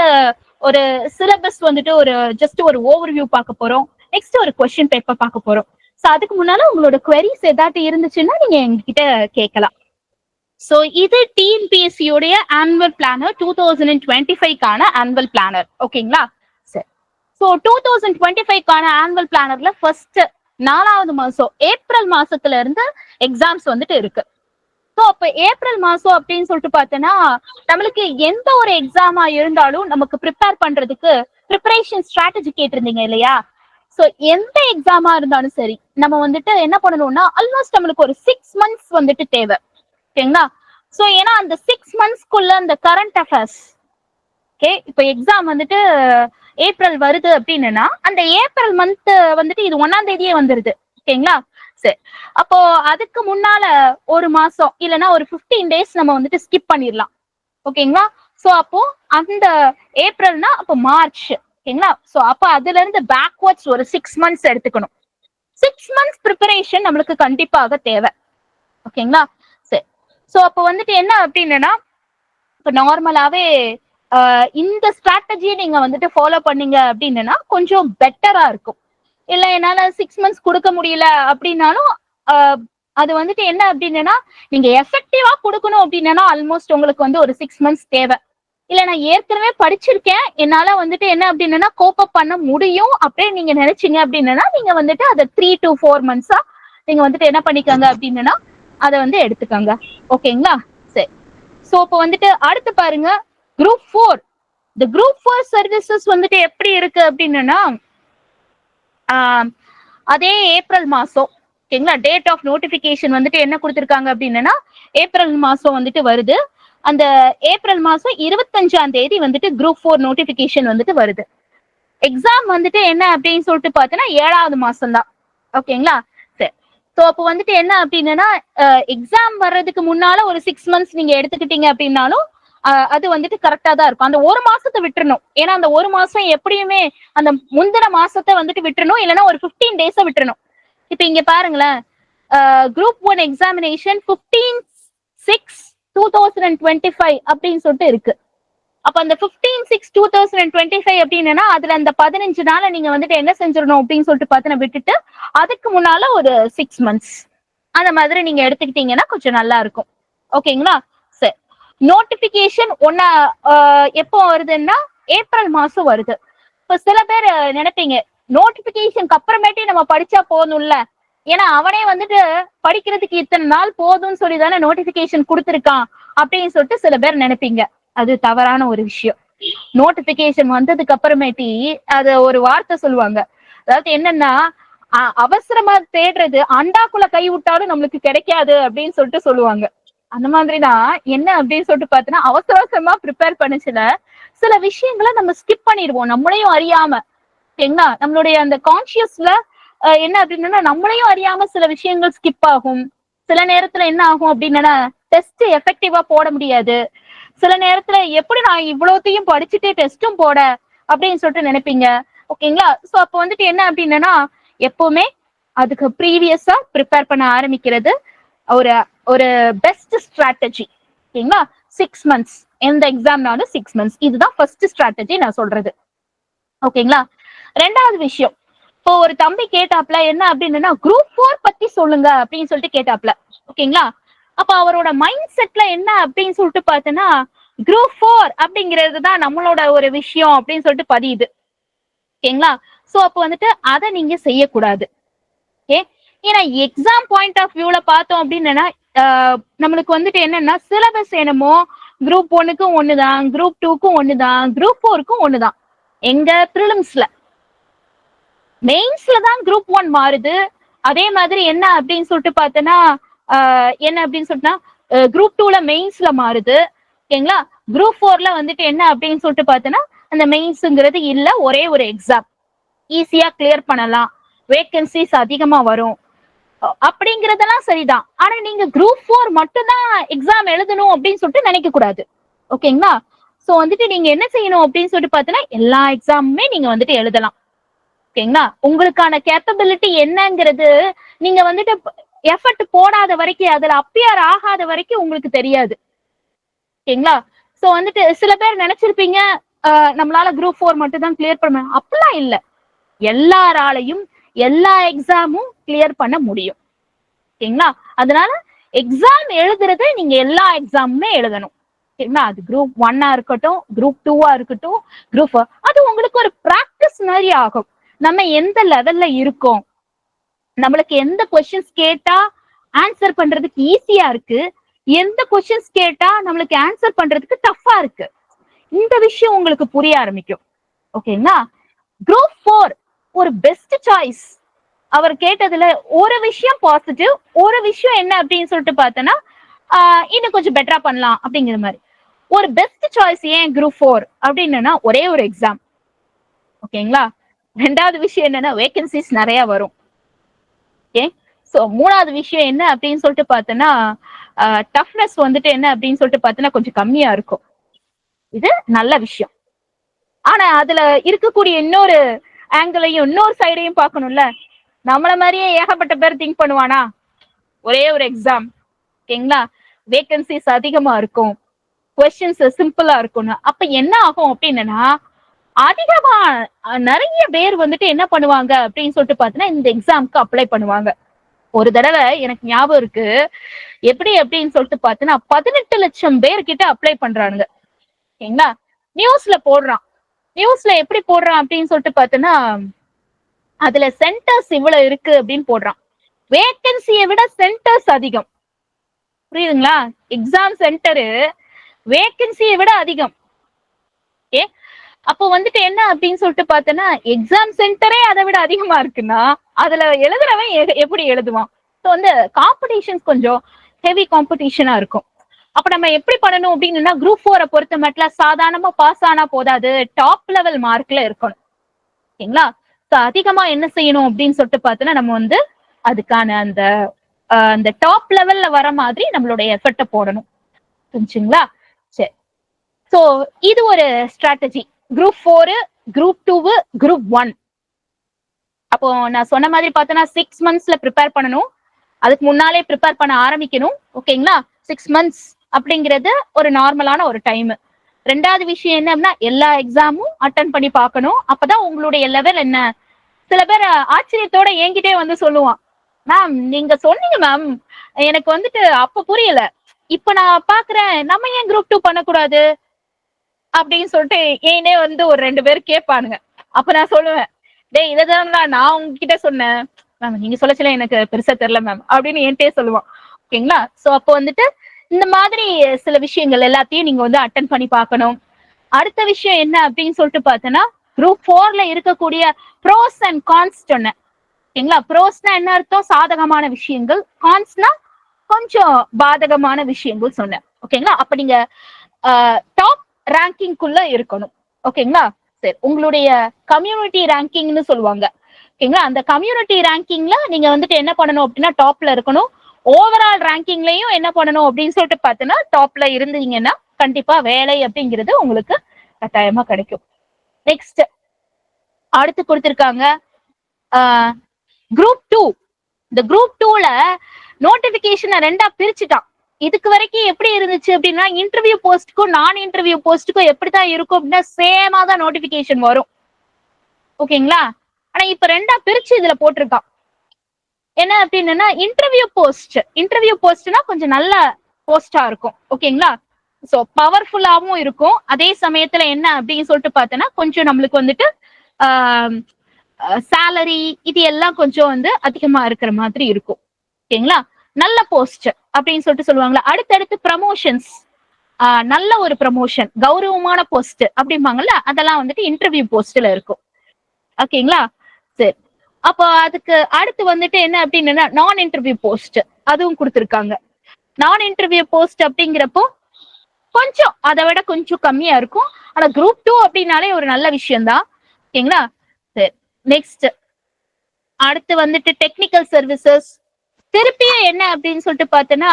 ஒரு சிலபஸ் வந்துட்டு ஒரு ஜஸ்ட் ஒரு ஓவர்வியூ பார்க்க போறோம். நெக்ஸ்ட் ஒரு கொஸ்டின் பேப்பர் பார்க்க போறோம். சோ அதுக்கு முன்னால உங்களோட குவரிஸ் ஏதாட்டு இருந்துச்சுன்னா நீங்க எங்ககிட்ட கேட்கலாம். சோ இது டிஎன்பிஎஸ்சி உடைய ஆனுவல் பிளானர் 2025க்கான ஆனுவல் பிளானர். ஓகேங்களா? சரி. சோ 2025க்கான ஆனுவல் பிளானர்ல ஃபர்ஸ்ட் 4வது மாசம் ஏப்ரல் மாசத்துல இருந்து எக்ஸாம்ஸ் வந்துட்டு இருக்கு. ஸோ அப்ப ஏப்ரல் மாசம் அப்படின்னு சொல்லிட்டு பார்த்தோன்னா நம்மளுக்கு எந்த ஒரு எக்ஸாமா இருந்தாலும் நமக்கு ப்ரிப்பேர் பண்றதுக்கு ப்ரிப்பரேஷன் ஸ்ட்ராட்டஜி கேட்டிருந்தீங்க இல்லையா? ஸோ எந்த எக்ஸாமா இருந்தாலும் சரி நம்ம வந்துட்டு என்ன பண்ணணும்னா ஆல்மோஸ்ட் நம்மளுக்கு ஒரு 6 months வந்துட்டு தேவை. ஓகேங்களா? ஸோ ஏன்னா அந்த 6 monthsக்குள்ள அந்த கரண்ட் அஃபேர்ஸ், ஓகே இப்போ எக்ஸாம் வந்துட்டு ஏப்ரல் வருது அப்படின்னா அந்த ஏப்ரல் மந்த் வந்துட்டு இது 1ஆம் தேதியே வந்துருது. ஓகேங்களா? சரி, அப்போ அதுக்கு முன்னால ஒரு மாசம் இல்லைன்னா ஒரு 15 days நம்ம வந்துட்டு ஸ்கிப் பண்ணிடலாம். ஓகேங்களா? சோ அப்போ அந்த ஏப்ரல்னா அப்போ மார்ச். ஓகேங்களா? சோ அப்போ அதுல இருந்து பேக்வர்ட்ஸ் ஒரு 6 months எடுத்துக்கணும். 6 months ப்ரிப்பரேஷன் நம்மளுக்கு கண்டிப்பாக தேவை. ஓகேங்களா? சரி, சோ அப்போ வந்துட்டு என்ன அப்படின்னா இப்போ நார்மலாவே இந்த ஸ்ட்ராட்டஜியை நீங்க வந்துட்டு ஃபாலோ பண்ணீங்க அப்படின்னா கொஞ்சம் பெட்டரா இருக்கும். இல்ல என்னால 6 months கொடுக்க முடியல அப்படின்னாலும் அது வந்துட்டு என்ன அப்படின்னா நீங்க எஃபெக்டிவா கொடுக்கணும் அப்படின்னா ஆல்மோஸ்ட் உங்களுக்கு வந்து ஒரு 6 months தேவை. இல்ல நான் ஏற்கனவே படிச்சிருக்கேன், என்னால வந்துட்டு என்ன அப்படின்னா கோப் அப் பண்ண முடியும் அப்படின்னு நீங்க நினைச்சீங்க அப்படின்னா நீங்க வந்துட்டு அதை 3 to 4 months நீங்க வந்துட்டு என்ன பண்ணிக்கோங்க அப்படின்னா அதை வந்து எடுத்துக்கோங்க. ஓகேங்களா? சரி, சோ இப்போ வந்துட்டு அடுத்து பாருங்க குரூப் 4. இந்த குரூப் 4 சர்வீசஸ் வந்துட்டு எப்படி இருக்கு அப்படின்னா அதே ஏப்ரல் மாசம். ஓகேங்களா? டேட் ஆஃப் நோட்டிபிகேஷன் வந்துட்டு என்ன கொடுத்திருக்காங்க அப்படின்னா ஏப்ரல் மாசம் வந்துட்டு வருது. அந்த ஏப்ரல் மாசம் 25ஆம் தேதி வந்துட்டு குரூப் 4 நோட்டிபிகேஷன் வந்துட்டு வருது. எக்ஸாம் வந்துட்டு என்ன அப்படின்னு சொல்லிட்டு பார்த்தோன்னா 7வது மாசம் தான். ஓகேங்களா? சரி, ஸோ அப்போ வந்துட்டு என்ன அப்படின்னா எக்ஸாம் வர்றதுக்கு முன்னால ஒரு 6 months நீங்க எடுத்துக்கிட்டீங்க அப்படின்னாலும் அது வந்துட்டு கரெக்டா தான் இருக்கும். அந்த ஒரு மாசத்தை விட்டுறணும். ஏன்னா அந்த ஒரு மாசம் எப்படியுமே அந்த முந்தின மாசத்தை வந்துட்டு விட்டுறணும், இல்லைன்னா ஒரு 15 days விட்டுறணும். இப்ப இங்க பாருங்களேன், குரூப் 1 எக்ஸாமினேஷன் 15/6/2025 அப்படின்னு சொல்லிட்டு இருக்கு. அப்ப அந்த 15/6/2025 அப்படின்னா அதுல அந்த 15 நாளை நீங்க வந்துட்டு என்ன செஞ்சிடணும் அப்படின்னு சொல்லிட்டு பார்த்து விட்டுட்டு அதுக்கு முன்னால ஒரு 6 months அந்த மாதிரி நீங்க எடுத்துக்கிட்டீங்கன்னா கொஞ்சம் நல்லா இருக்கும். ஓகேங்களா? சரி, நோட்டிபிகேஷன் எப்போ வருதுன்னா ஏப்ரல் மாசம் வருது. இப்ப சில பேர் நினைப்பீங்க நோட்டிபிகேஷனுக்கு அப்புறமேட்டே நம்ம படிச்சா போதும்ல, ஏன்னா அவனே வந்துட்டு படிக்கிறதுக்கு இத்தனை நாள் போதும்னு சொல்லி தானே நோட்டிபிகேஷன் கொடுத்துருக்கான் அப்படின்னு சொல்லிட்டு சில பேர் நினைப்பீங்க. அது தவறான ஒரு விஷயம். நோட்டிபிகேஷன் வந்ததுக்கு அப்புறமேட்டி அது ஒரு வார்த்தை சொல்லுவாங்க, அதாவது என்னன்னா அவசரமா தேடுறது அண்டாக்குள்ள கை விட்டாலும் நம்மளுக்கு கிடைக்காது அப்படின்னு சொல்லிட்டு சொல்லுவாங்க. அந்த மாதிரிதான் என்ன அப்படின்னு சொல்லிட்டு பார்த்தோன்னா அவசர அவசரமா ப்ரிப்பேர் பண்ணுச்சுல சில விஷயங்களை நம்ம ஸ்கிப் பண்ணிடுவோம் நம்மளையும் அறியாம. சரிங்களா? நம்மளுடைய அந்த கான்சியஸ்ல என்ன அப்படின்னா நம்மளையும் அறியாம சில விஷயங்கள் ஸ்கிப் ஆகும். சில நேரத்துல என்ன ஆகும் அப்படின்னா டெஸ்ட் எஃபெக்டிவா போட முடியாது. சில நேரத்துல எப்படி நான் இவ்வளோத்தையும் படிச்சுட்டு டெஸ்டும் போட அப்படின்னு சொல்லிட்டு நினைப்பீங்க. ஓகேங்களா? ஸோ அப்போ வந்துட்டு என்ன அப்படின்னா எப்பவுமே அதுக்கு ப்ரீவியஸா ப்ரிப்பேர் பண்ண ஆரம்பிக்கிறது ஒரு ஒரு பெஸ்ட் ஸ்ட்ராட்டஜி. ஓகேங்களா? 6 months எந்த எக்ஸாம்னாலும் 6 months இதுதான் ஃபர்ஸ்ட் ஸ்ட்ராட்டஜி நான் சொல்றது. ஓகேங்களா? ரெண்டாவது விஷயம், இப்போ ஒரு தம்பி கேட்டாப்ல என்ன அப்படின்னா குரூப் 4 பத்தி சொல்லுங்க அப்படின்னு சொல்லிட்டு கேட்டாப்ல. ஓகேங்களா? அப்ப அவரோட மைண்ட் செட்ல என்ன அப்படின்னு சொல்லிட்டு பார்த்தோன்னா குரூப் 4 அப்படிங்கிறது தான் நம்மளோட ஒரு விஷயம் அப்படின்னு சொல்லிட்டு பதியுது. ஓகேங்களா? சோ அப்போ வந்துட்டு அதை நீங்க செய்யக்கூடாது. ஓகே, ஏன்னா எக்ஸாம் பாயிண்ட் ஆஃப் வியூல பார்த்தோம் அப்படின்னா நம்மளுக்கு வந்துட்டு என்னன்னா சிலபஸ் என்னமோ குரூப் 1க்கும் ஒண்ணுதான், குரூப் 2க்கும் ஒண்ணுதான், குரூப் 4க்கும் ஒண்ணுதான். எங்க ப்ரிலிம்ஸ்ல, மெயின்ஸ்ல தான் குரூப் 1 மாறுது. அதே மாதிரி என்ன அப்படின்னு சொல்லிட்டு பார்த்தோன்னா என்ன அப்படின்னு சொல்லிட்டுனா குரூப் 2ல மெயின்ஸ்ல மாறுது. ஓகேங்களா? குரூப் 4ல வந்துட்டு என்ன அப்படின்னு சொல்லிட்டு பார்த்தோன்னா அந்த மெயின்ஸுங்கிறது இல்ல, ஒரே ஒரு எக்ஸாம் ஈஸியா கிளியர் பண்ணலாம். வேகன்சிஸ் அதிகமா வரும் அப்படிங்கறதெல்லாம் சரிதான். ஆனா நீங்க குரூப் 4 மட்டும்தான் எக்ஸாம் எழுதணும் அப்படின்னு சொல்லிட்டு நினைக்க கூடாது. ஓகேங்களா? சோ வந்துட்டு நீங்க என்ன செய்யணும் அப்படின்னு சொல்லிட்டு பாத்தீங்கன்னா எல்லா எக்ஸாமுமே நீங்க வந்துட்டு எழுதலாம். ஓகேங்களா? உங்களுக்கான கேப்பபிலிட்டி என்னங்கிறது நீங்க வந்துட்டு எஃபர்ட் போடாத வரைக்கும், அதுல அப்பியர் ஆகாத வரைக்கும் உங்களுக்கு தெரியாது. ஓகேங்களா? சோ வந்துட்டு சில பேர் நினைச்சிருப்பீங்க நம்மளால குரூப் 4 மட்டும் தான் கிளியர் பண்ண, அப்படிலாம் இல்ல. எல்லாராலையும் எல்லா எக்ஸாமும் கிளியர் பண்ண முடியும். ஓகேங்களா? அதனால எக்ஸாம் எழுதுறது நீங்க எல்லா எக்ஸாமுமே எழுதணும். ஓகேங்களா? அது குரூப் 1 இருக்கட்டும், குரூப் 2 இருக்கட்டும், குரூப் அது உங்களுக்கு ஒரு பிராக்டிஸ் மாதிரி ஆகும். நம்ம எந்த லெவல்ல இருக்கோம், நம்மளுக்கு எந்த கொஸ்டின்ஸ் கேட்டா ஆன்சர் பண்றதுக்கு ஈஸியா இருக்கு, எந்த கொஸ்டின்ஸ் கேட்டா நம்மளுக்கு ஆன்சர் பண்றதுக்கு டஃபா இருக்கு, இந்த விஷயம் உங்களுக்கு புரிய ஆரம்பிக்கும். ஓகேங்களா? குரூப் 4 ஒரு பெஸ்ட் சாய்ஸ். அவர் கேட்டதுல ஒரு விஷயம் பாசிட்டிவ், ஒரு விஷயம் என்ன அப்படின்னு சொல்லிட்டு பார்த்தோன்னா இன்னும் கொஞ்சம் பெட்டரா பண்ணலாம் அப்படிங்கிற மாதிரி. ஒரு பெஸ்ட் சாய்ஸ் ஏன் குரூப் 4 அப்படின்னா ஒரே ஒரு எக்ஸாம். ஓகேங்களா? ரெண்டாவது விஷயம் என்னன்னா வேகன்சிஸ் நிறைய வரும். ஓகே, சோ மூணாவது விஷயம் என்ன அப்படின்னு சொல்லிட்டு பார்த்தோன்னா டஃப்னஸ் வந்துட்டு என்ன அப்படின்னு சொல்லிட்டு பார்த்தோன்னா கொஞ்சம் கம்மியா இருக்கும். இது நல்ல விஷயம். ஆனா அதுல இருக்கக்கூடிய இன்னொரு ஆங்கிளையும் இன்னொரு சைடையும் பார்க்கணும்ல. நம்மள மாதிரியே ஏகப்பட்ட பேர் திங்க் பண்ணுவானா? ஒரே ஒரு எக்ஸாம். ஓகேங்களா? வேகன்சிஸ் அதிகமா இருக்கும், கொஸ்டின்ஸ் சிம்பிளா இருக்கும்னு. அப்ப என்ன ஆகும் அப்படின்னா அதிகமா நிறைய பேர் வந்துட்டு என்ன பண்ணுவாங்க அப்படின்னு சொல்லிட்டு பார்த்தீங்கன்னா இந்த எக்ஸாமுக்கு அப்ளை பண்ணுவாங்க. ஒரு தடவை எனக்கு ஞாபகம் இருக்கு, எப்படி அப்படின்னு சொல்லிட்டு பார்த்தீங்கன்னா 18 லட்சம் பேர் கிட்ட அப்ளை பண்றானுங்க. ஓகேங்களா? நியூஸ்ல போடுறான். நியூஸ்ல எப்படி போடுறான் அப்படின்னு சொல்லிட்டு பார்த்தீங்கன்னா அதுல சென்டர்ஸ் இவ்வளவு இருக்கு அப்படின்னு போடுறான். வேகன்சியை விட சென்டர்ஸ் அதிகம். புரியுதுங்களா? எக்ஸாம் சென்டரு வேகன்சியை விட அதிகம். ஓகே, அப்போ வந்துட்டு என்ன அப்படின்னு சொல்லிட்டு பார்த்தோன்னா எக்ஸாம் சென்டரே அதை விட அதிகமா இருக்குன்னா அதுல எழுதுறவன் எப்படி எழுதுவான்? ஸோ வந்து காம்படிஷன்ஸ் கொஞ்சம் ஹெவி காம்படிஷனா இருக்கும். அப்ப நம்ம எப்படி பண்ணணும் அப்படின்னா குரூப் 4 பொறுத்த மட்டும் சாதாரணமா பாஸ் ஆனா போதாது, டாப் லெவல் மார்க்ல இருக்கணும். ஓகேங்களா? அதிகமா என்ன செய்யணும் அப்படின்னு சொல்லிட்டு பார்த்தோன்னா நம்ம வந்து அதுக்கான அந்த டாப் லெவல்ல வர மாதிரி நம்மளுடைய எஃபர்ட்டை போடணும். புரிஞ்சுங்களா? சரி, சோ இது ஒரு ஸ்ட்ராட்டஜி. Group 4, group 2, group 1. அப்போ நான் சொன்ன மாதிரி பார்த்தோன்னா 6 monthsல ப்ரிப்பேர் பண்ணணும். அதுக்கு முன்னாலே ப்ரிப்பேர் பண்ண ஆரம்பிக்கணும். ஓகேங்களா? 6 months அப்படிங்கிறது ஒரு நார்மலான ஒரு டைம். ரெண்டாவது விஷயம் என்ன அப்படின்னா எல்லா எக்ஸாமும் அட்டன் பண்ணி பார்க்கணும். அப்பதான் உங்களுடைய லெவல் என்ன. சில பேர் ஆச்சரியத்தோட என்கிட்டே வந்து சொல்லுவான், மேம் நீங்க சொன்னீங்க மேம், எனக்கு வந்துட்டு அப்ப புரியல, இப்ப நான் பாக்குறேன், நம்ம ஏன் குரூப் 2 பண்ணக்கூடாது அப்படின்னு சொல்லிட்டு ஏனே வந்து ஒரு 2 பேர் கேட்பானுங்க. அப்ப நான் சொல்லுவேன், டேய் இதான் நான் உங்ககிட்ட சொன்னேன் மேம், நீங்க சொல்லச்சல எனக்கு பெருசா தெரியல மேம் அப்படின்னு என்கிட்டே சொல்லுவான். ஓகேங்களா? சோ அப்போ வந்துட்டு இந்த மாதிரி சில விஷயங்கள் எல்லாத்தையும் நீங்க வந்து அட்டன் பண்ணி பார்க்கணும். அடுத்த விஷயம் என்ன அப்படின்னு சொல்லிட்டு பார்த்தோன்னா குரூப் 4ல இருக்கக்கூடிய ப்ரோஸ் அண்ட் கான்ஸ் சொன்னேன். ஓகேங்களா? ப்ரோஸ்னா என்ன அர்த்தம்? சாதகமான விஷயங்கள், கான்ஸ்னா கொஞ்சம் பாதகமான விஷயங்கள் சொன்னேன். ஓகேங்களா? அப்ப நீங்க டாப் ரேங்கிங்குள்ள இருக்கணும். ஓகேங்களா? சரி, உங்களுடைய கம்யூனிட்டி ரேங்கிங்னு சொல்லுவாங்க. ஓகேங்களா? அந்த கம்யூனிட்டி ரேங்கிங்ல நீங்க வந்துட்டு என்ன பண்ணணும் அப்படின்னா டாப்ல இருக்கணும். ஓவரால் ரேங்கிங்லயும் என்ன பண்ணணும் அப்படின்னு சொல்லிட்டு பார்த்தீங்கன்னா டாப்ல இருந்தீங்கன்னா கண்டிப்பா வேலை அப்படிங்கிறது உங்களுக்கு கட்டாயமா கிடைக்கும். நெக்ஸ்ட் அடுத்து கொடுத்திருக்காங்க குரூப் 2. இந்த குரூப் 2ல நோட்டிபிகேஷனை ரெண்டா பிரிச்சுட்டான். இதுக்கு வரைக்கும் எப்படி இருந்துச்சு அப்படின்னா இன்டர்வியூ போஸ்ட்டுக்கும் நான் இன்டர்வியூ போஸ்ட்டுக்கும் எப்படிதான் இருக்கும் அப்படின்னா சேமா தான் நோட்டிபிகேஷன் வரும். ஓகேங்களா? ஆனா இப்ப ரெண்டா பிரிச்சு இதுல போட்டிருக்கான். என்ன அப்படின்னா இன்டர்வியூ போஸ்ட்னா கொஞ்சம் நல்ல போஸ்டா இருக்கும். ஓகேங்களா? சோ பவர்ஃபுல்லாவும் இருக்கும். அதே சமயத்துல என்ன அப்படின்னு சொல்லிட்டு பார்த்தோன்னா கொஞ்சம் நம்மளுக்கு வந்துட்டு சேலரி இது எல்லாம் கொஞ்சம் வந்து அதிகமா இருக்கிற மாதிரி இருக்கும். ஓகேங்களா? நல்ல போஸ்ட் அப்படின்னு சொல்லிட்டு சொல்லுவாங்களா. அடுத்தடுத்து ப்ரமோஷன்ஸ், நல்ல ஒரு ப்ரமோஷன், கௌரவமான போஸ்ட் அப்படிம்பாங்கல்ல, அதெல்லாம் வந்துட்டு இன்டர்வியூ போஸ்ட்ல இருக்கும். ஓகேங்களா? சரி, அப்போ அதுக்கு அடுத்து வந்துட்டு என்ன அப்படின்னா நான் இன்டர்வியூ போஸ்ட் அதுவும் கொடுத்துருக்காங்க. நான் இன்டர்வியூ போஸ்ட் அப்படிங்கிறப்போ கொஞ்சம் அதை விட கொஞ்சம் கம்மியா இருக்கும். ஆனா குரூப் 2 அப்படின்னாலே ஒரு நல்ல விஷயம் தான். ஓகேங்களா? சரி, நெக்ஸ்ட் அடுத்து வந்துட்டு டெக்னிக்கல் சர்வீசஸ். திருப்பியும் என்ன அப்படின்னு சொல்லிட்டு பார்த்தோன்னா,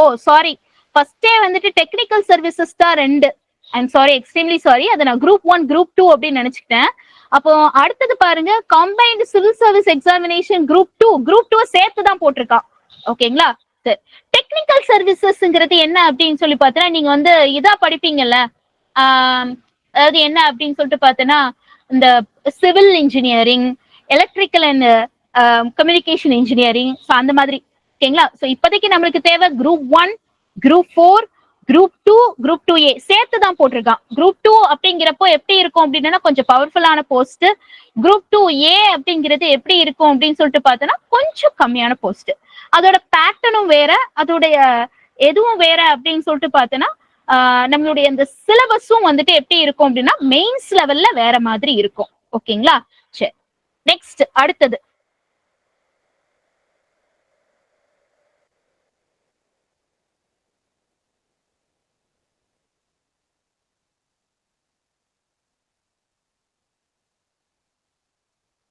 ஓ சாரி, ஃபர்ஸ்டே வந்துட்டு டெக்னிக்கல் சர்வீசஸ் தான் 2. ஐம் சாரி, எக்ஸ்ட்ரீம்லி சாரி, அதை நான் குரூப் 1 குரூப் 2 அப்படின்னு நினைச்சுக்கிட்டேன். அப்போ அடுத்தது பாருங்க, combined civil service examination group 2 சேர்த்து தான் போட்டிருக்கான். ஓகேங்களா? டெக்னிக்கல் சர்வீசஸ்ங்கிறது என்ன அப்படின்னு சொல்லி பார்த்தோன்னா, நீங்க வந்து இதா படிப்பீங்கல்ல, அதாவது என்ன அப்படின்னு சொல்லிட்டு பார்த்தோன்னா, இந்த civil engineering, electrical and communication engineering, அந்த மாதிரி. ஓகேங்களா? சோ இப்போதைக்கு நம்மளுக்கு தேவை group 1, group 4, group 2, group 2A சேர்த்து தான் போட்டிருக்கான். குரூப் 2 அப்படிங்கிறப்போ எப்படி இருக்கும் அப்படின்னா கொஞ்சம் பவர்ஃபுல்லான போஸ்ட். குரூப் 2A அப்படிங்கிறது எப்படி இருக்கும் அப்படின்னு சொல்லிட்டு பார்த்தோன்னா கொஞ்சம் கம்மியான போஸ்ட். அதோட பேட்டர்னும் வேற, அதோடைய எதுவும் வேற அப்படின்னு சொல்லிட்டு பார்த்தோன்னா நம்மளுடைய இந்த சிலபஸும் வந்துட்டு எப்படி இருக்கும் அப்படின்னா மெயின்ஸ் லெவல்ல வேற மாதிரி இருக்கும். ஓகேங்களா? சரி, நெக்ஸ்ட் அடுத்தது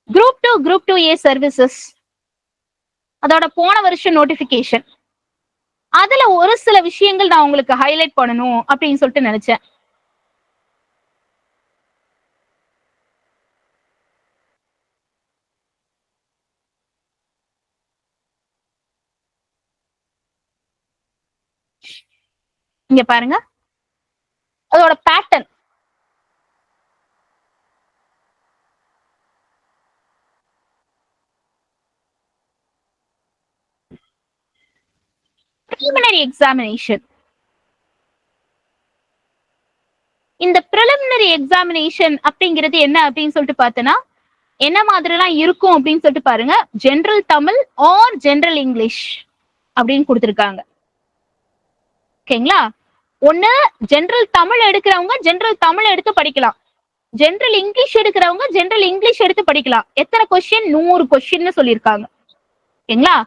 குரூப் 2 குரூப் 2A சர்வீசஸ். அதோட போன வருஷம் நோட்டிபிகேஷன். அதுல ஒரு சில விஷயங்கள் நான் உங்களுக்கு ஹைலைட் பண்ணணும் அப்படின்னு சொல்லிட்டு நினைச்சேன். இங்க பாருங்க, அதோட பேட்டர்ன். preliminary examination. இந்த preliminary examination அப்படிங்கிறது என்ன அப்படின்னு சொல்லிட்டு பார்த்தனா என்ன மாதிரிலாம் இருக்கும் அப்படின்னு சொல்லிட்டு பாருங்க. General Tamil or general English அப்படின்னு கொடுத்துருக்காங்க. ஓகேங்களா? ஒண்ணு ஜெனரல் தமிழ் எடுக்கிறவங்க ஜெனரல் தமிழ் எடுத்து படிக்கலாம், ஜெனரல் இங்கிலீஷ் எடுக்கிறவங்க ஜெனரல் இங்கிலீஷ் எடுத்து படிக்கலாம். எத்தனை கொஸ்டின்? 100 கொஸ்டின் சொல்லியிருக்காங்க. ஓகேங்களா?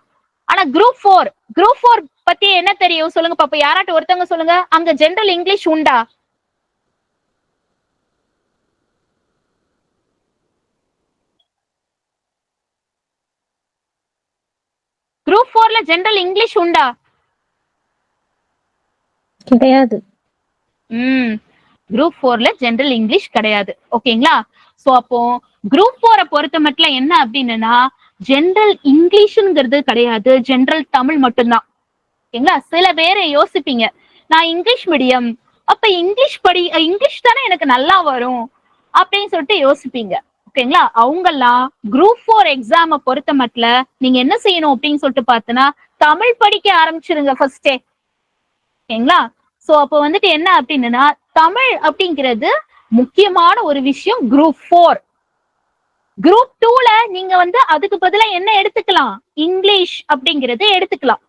ஆனா குரூப் 4 பத்தி என்ன தெரியும் சொல்லுங்க பாப்பா, யாராட்ட ஒருத்தவங்க சொல்லுங்க. அங்க ஜெனரல் இங்கிலீஷ் உண்டா? குரூப் 4ல ஜெனரல் இங்கிலீஷ் உண்டா? கிடையாது. குரூப் 4ல ஜெனரல் இங்கிலீஷ் கிடையாது. ஓகேங்களா? சோ அப்போ குரூப் 4 பொறுத்த மட்டும் என்ன அப்படின்னா ஜெனரல் இங்கிலீஷ்ங்கிறது கிடையாது, ஜெனரல் தமிழ் மட்டும்தான். ஓகேங்களா? சில பேரை யோசிப்பீங்க, நான் இங்கிலீஷ் மீடியம், அப்ப இங்கிலீஷ் தானே எனக்கு நல்லா வரும் அப்படின்னு சொல்லிட்டு யோசிப்பீங்க. ஓகேங்களா? அவங்கெல்லாம் குரூப் 4 எக்ஸாம பொறுத்த மட்டும் நீங்க என்ன செய்யணும் அப்படின்னு சொல்லிட்டு பார்த்தனா தமிழ் படிக்க ஆரம்பிச்சிருங்க ஃபர்ஸ்டே. ஓகேங்களா? சோ அப்ப வந்துட்டு என்ன அப்படின்னா தமிழ் அப்படிங்கிறது முக்கியமான ஒரு விஷயம் குரூப் 4. குரூப் 2ல நீங்க வந்து அதுக்கு பதிலா என்ன எடுத்துக்கலாம்? இங்கிலீஷ் அப்படிங்கறது எடுத்துக்கலாம்.